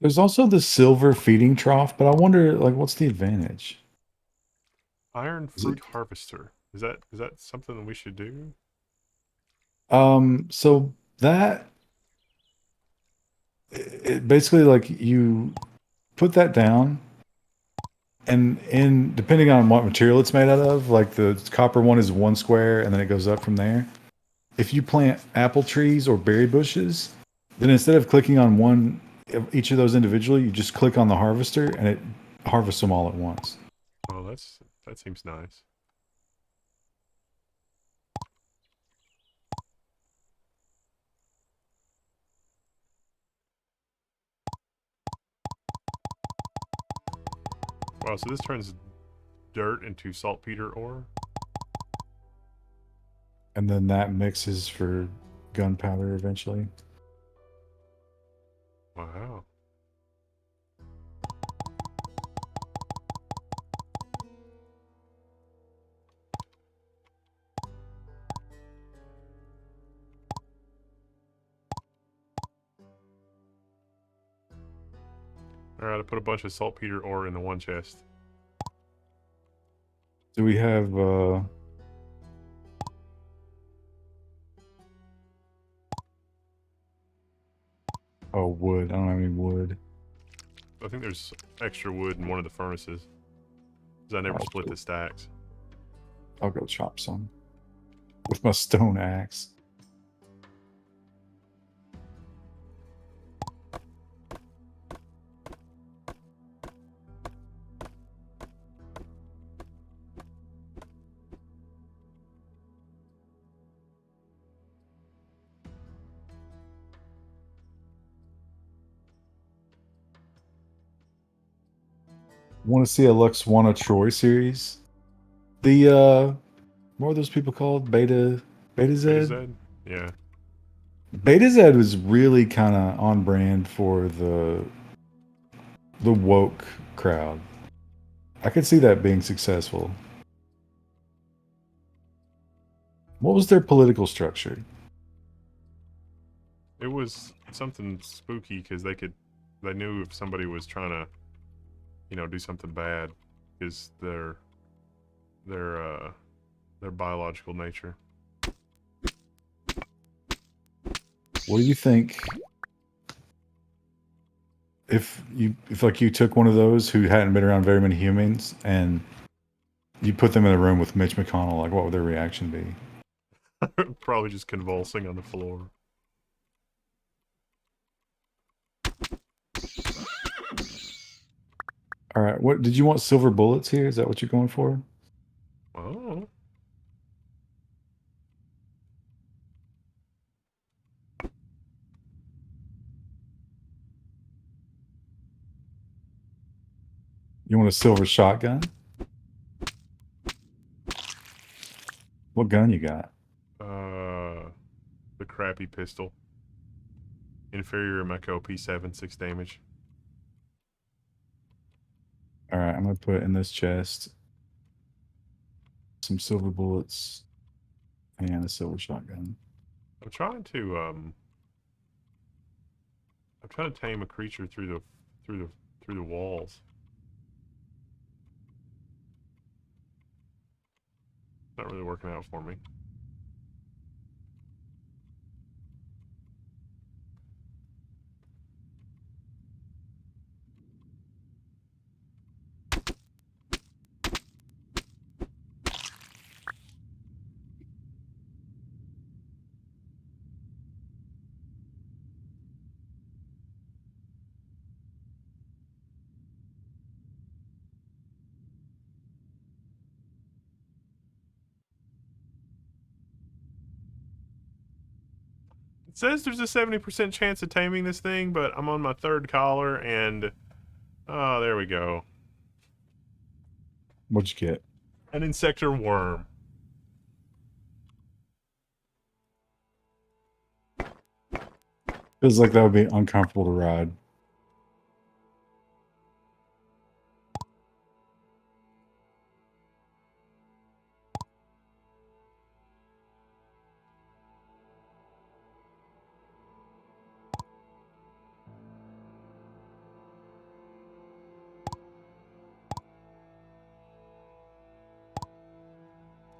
There's also the silver feeding trough, but I wonder, like, what's the advantage? Iron Is it fruit harvester. Is that something that we should do? so that it basically like you put that down and in depending on what material it's made out of, like the copper one is one square and then it goes up from there. If you plant apple trees or berry bushes, then instead of clicking on one each of those individually, you just click on the harvester and it harvests them all at once. Oh, that seems nice. Wow, so this turns dirt into saltpeter ore. And then that mixes for gunpowder eventually. Wow. Alright, I put a bunch of saltpeter ore in the one chest. Do we have oh wood? I don't have any wood. I think there's extra wood in one of the furnaces. Because I never split the stacks. I'll go chop some with my stone axe. Want to see a Lux Wanna Troy series? The what were those people called? Beta Beta Z? Z? Yeah. Beta Z was really kind of on brand for the woke crowd. I could see that being successful. What was their political structure? It was something spooky because they knew if somebody was trying to, do something bad, is their their biological nature. What do you think if like you took one of those who hadn't been around very many humans and you put them in a room with Mitch McConnell, like what would their reaction be? Probably just convulsing on the floor. All right, what did you want silver bullets here? Is that what you're going for? Oh. You want a silver shotgun? What gun you got? The crappy pistol. Inferior Meko P7, 6 damage. All right, I'm gonna put in this chest some silver bullets and a silver shotgun. I'm trying to tame a creature through the through the walls. Not really working out for me. It says there's a 70% chance of taming this thing, but I'm on my third collar and... Oh, there we go. What'd you get? An insector worm. Feels like that would be uncomfortable to ride.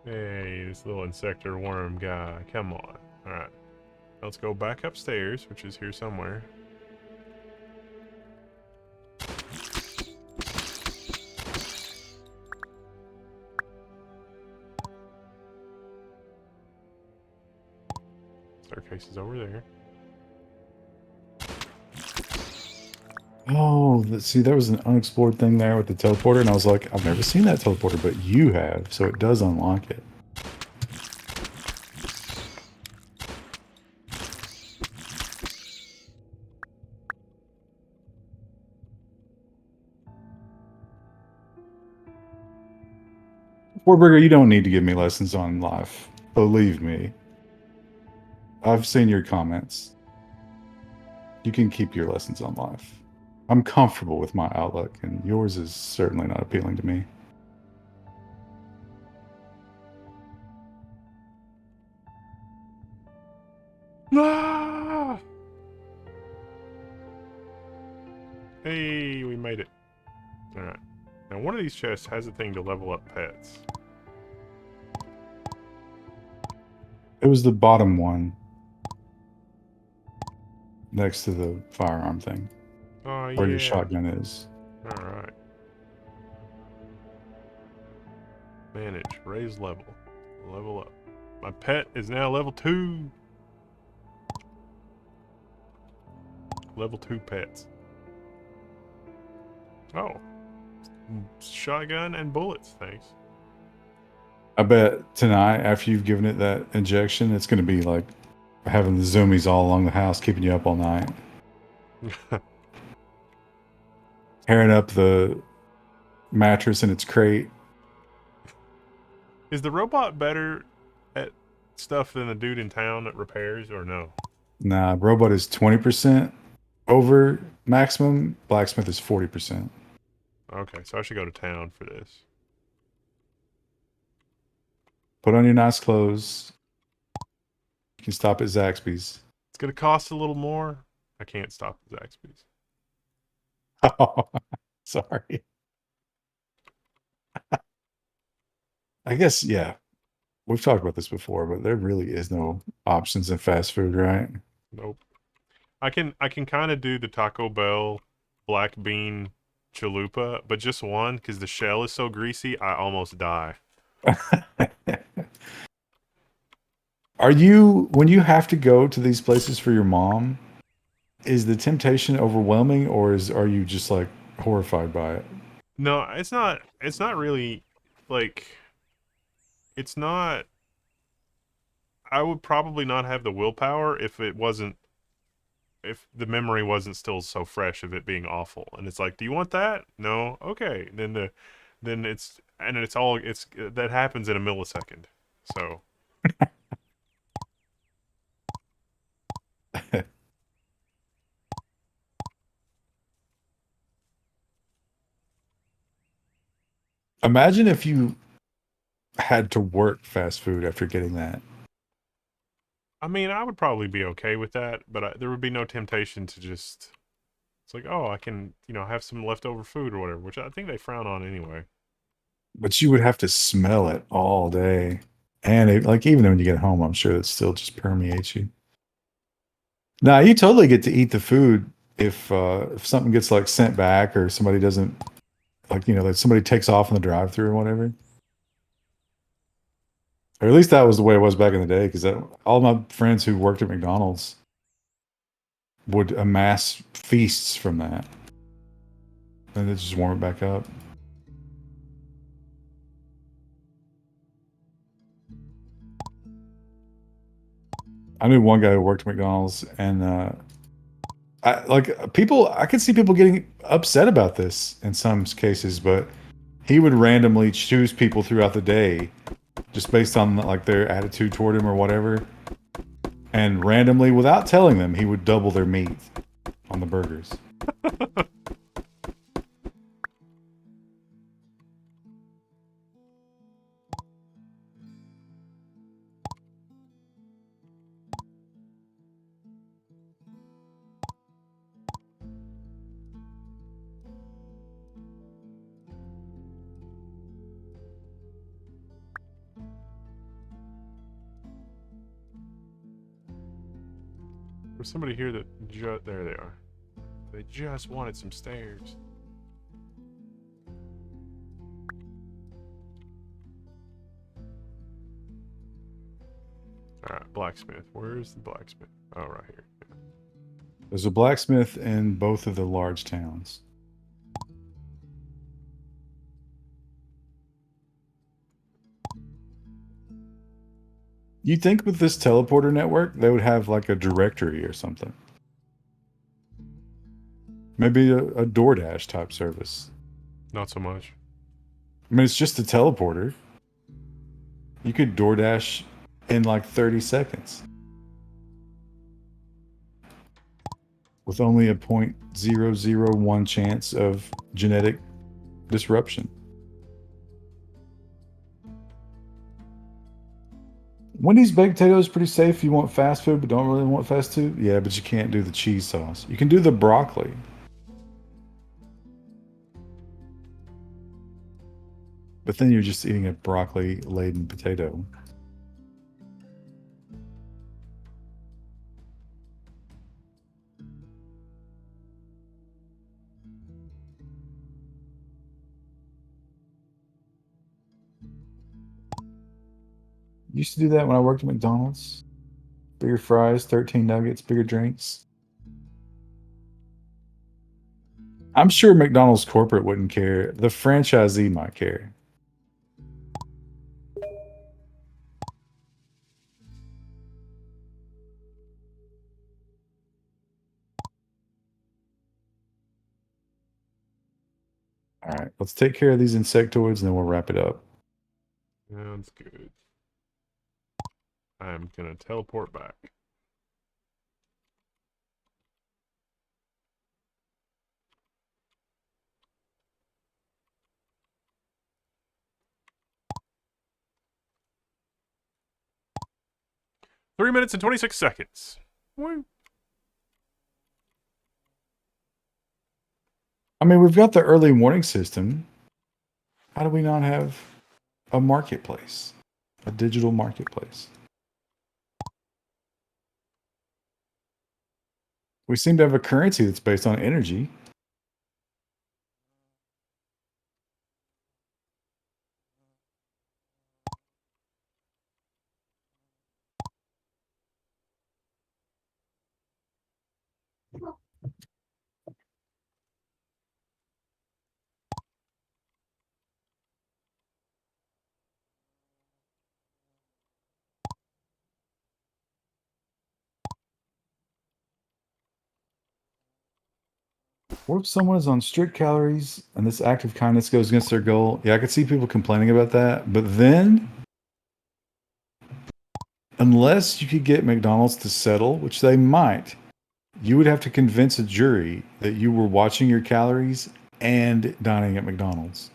Hey, this little insector worm guy. Come on. Alright. Let's go back upstairs, which is here somewhere. Staircase is over there. Oh, see, there was an unexplored thing there with the teleporter, and I was like, I've never seen that teleporter, but you have, so it does unlock it. Warburger, you don't need to give me lessons on life. Believe me. I've seen your comments. You can keep your lessons on life. I'm comfortable with my outlook, and yours is certainly not appealing to me. Ah! Hey, we made it. Alright. Now, one of these chests has a thing to level up pets. It was the bottom one. Next to the firearm thing. Oh, Where your yeah. shotgun is. Alright. Manage. Raise level. Level up. My pet is now level 2. Level 2 pets. Oh. Shotgun and bullets, thanks. I bet tonight, after you've given it that injection, it's going to be like having the zoomies all along the house, keeping you up all night. Tearing up the mattress in its crate. Is the robot better at stuff than the dude in town that repairs, or no? Nah, robot is 20% over maximum. Blacksmith is 40%. Okay, so I should go to town for this. Put on your nice clothes. You can stop at Zaxby's. It's gonna cost a little more. I can't stop at Zaxby's. Oh, sorry. I guess, yeah. We've talked about this before, but there really is no options in fast food, right? Nope. I can kind of do the Taco Bell black bean chalupa, but just one because the shell is so greasy, I almost die. Are you, when you have to go to these places for your mom, is the temptation overwhelming, or are you just like horrified by it? No, it's not. It's not really like. It's not. I would probably not have the willpower if it wasn't. If the memory wasn't still so fresh of it being awful, and it's like, do you want that? No, okay. Then it's all it's that happens in a millisecond. So Imagine if you had to work fast food after getting that. I mean, I would probably be okay with that, but there would be no temptation to just. It's like, oh, I can, have some leftover food or whatever, which I think they frown on anyway. But you would have to smell it all day. And like even when you get home, I'm sure it still just permeates you. Now you totally get to eat the food if something gets like sent back or somebody doesn't like like somebody takes off in the drive-through or whatever. Or at least that was the way it was back in the day, because all my friends who worked at McDonald's would amass feasts from that, and they just warm it back up. I knew one guy who worked at McDonald's, and I could see people getting upset about this in some cases, but he would randomly choose people throughout the day just based on like their attitude toward him or whatever. And randomly, without telling them, he would double their meat on the burgers. There's somebody here that there they are. They just wanted some stairs. Alright, blacksmith. Where's the blacksmith? Oh, right here. Yeah. There's a blacksmith in both of the large towns. You'd think with this teleporter network, they would have like a directory or something. Maybe a DoorDash type service. Not so much. I mean, it's just a teleporter. You could DoorDash in like 30 seconds with only a 0.001 chance of genetic disruption. Wendy's baked potato is pretty safe if you want fast food but don't really want fast food. Yeah, but you can't do the cheese sauce. You can do the broccoli. But then you're just eating a broccoli-laden potato. Used to do that when I worked at McDonald's. Bigger fries, 13 nuggets, bigger drinks. I'm sure McDonald's corporate wouldn't care. The franchisee might care. All right, let's take care of these insectoids and then we'll wrap it up. Sounds good. I'm gonna teleport back. Three minutes and 26 seconds. Woo. I mean, we've got the early warning system. How do we not have a marketplace? A digital marketplace? We seem to have a currency that's based on energy. What if someone is on strict calories and this act of kindness goes against their goal? Yeah, I could see people complaining about that. But then, unless you could get McDonald's to settle, which they might, you would have to convince a jury that you were watching your calories and dining at McDonald's.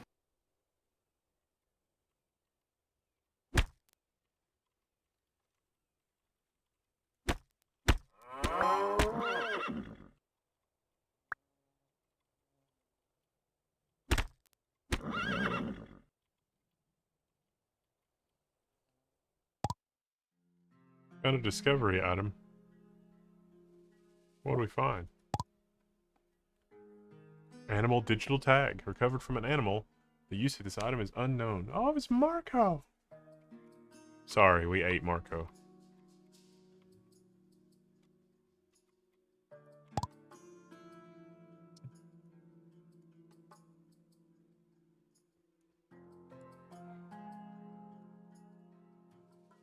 Found a discovery item. What do we find? Animal digital tag. Recovered from an animal. The use of this item is unknown. Oh, it's Marco. Sorry, we ate Marco.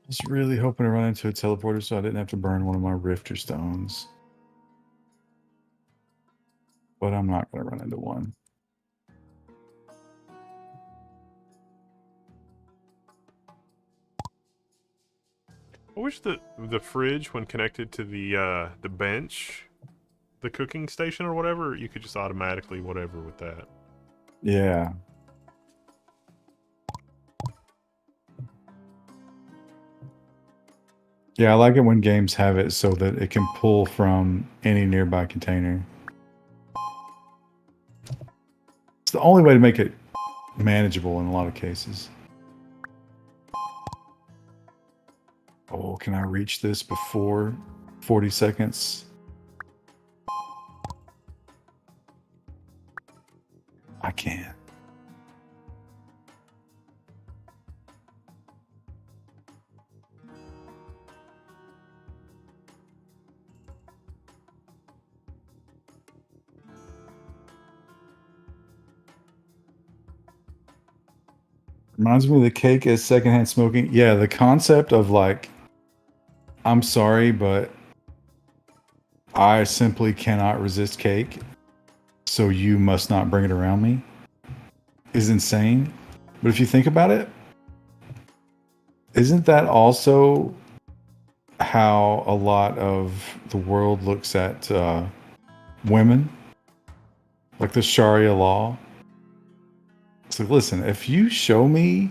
was really hoping to run into a teleporter so I didn't have to burn one of my rifter stones. But I'm not going to run into one. I wish the fridge, when connected to the bench, the cooking station or whatever, you could just automatically whatever with that. Yeah. Yeah, I like it when games have it so that it can pull from any nearby container. It's the only way to make it manageable in a lot of cases. Oh, can I reach this before 40 seconds? I can. Reminds me of the cake as secondhand smoking. Yeah, the concept of like, I'm sorry, but I simply cannot resist cake, so you must not bring it around me, is insane. But if you think about it, isn't that also how a lot of the world looks at women? Like the Sharia law. It's like, listen, if you show me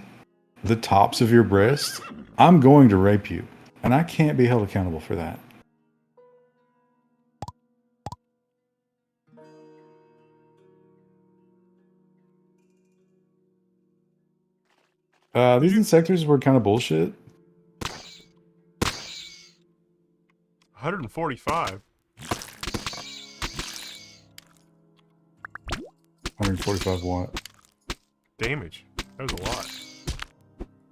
the tops of your breast, I'm going to rape you. And I can't be held accountable for that. These insectors were kind of bullshit. 145. 145 watt. Damage. That was a lot.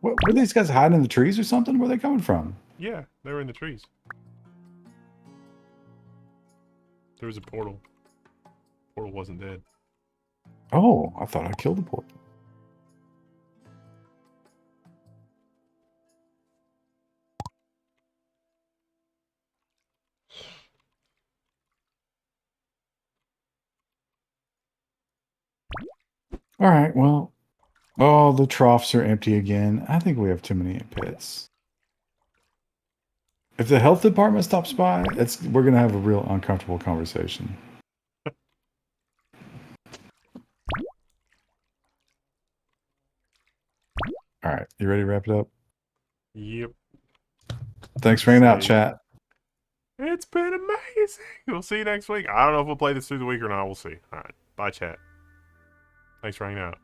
What were these guys hiding in the trees or something? Where are they coming from? Yeah, they were in the trees. There was a portal. Portal wasn't dead. Oh, I thought I killed the portal. All right, well, oh, the troughs are empty again. I think we have too many pets. If the health department stops by, we're gonna have a real uncomfortable conversation. All right, you ready to wrap it up? Yep. Thanks for hanging out, Save. chat. It's been amazing. We'll see you next week. I don't know if we'll play this through the week or not. We'll see. All right. Bye, chat. Thanks for hanging out.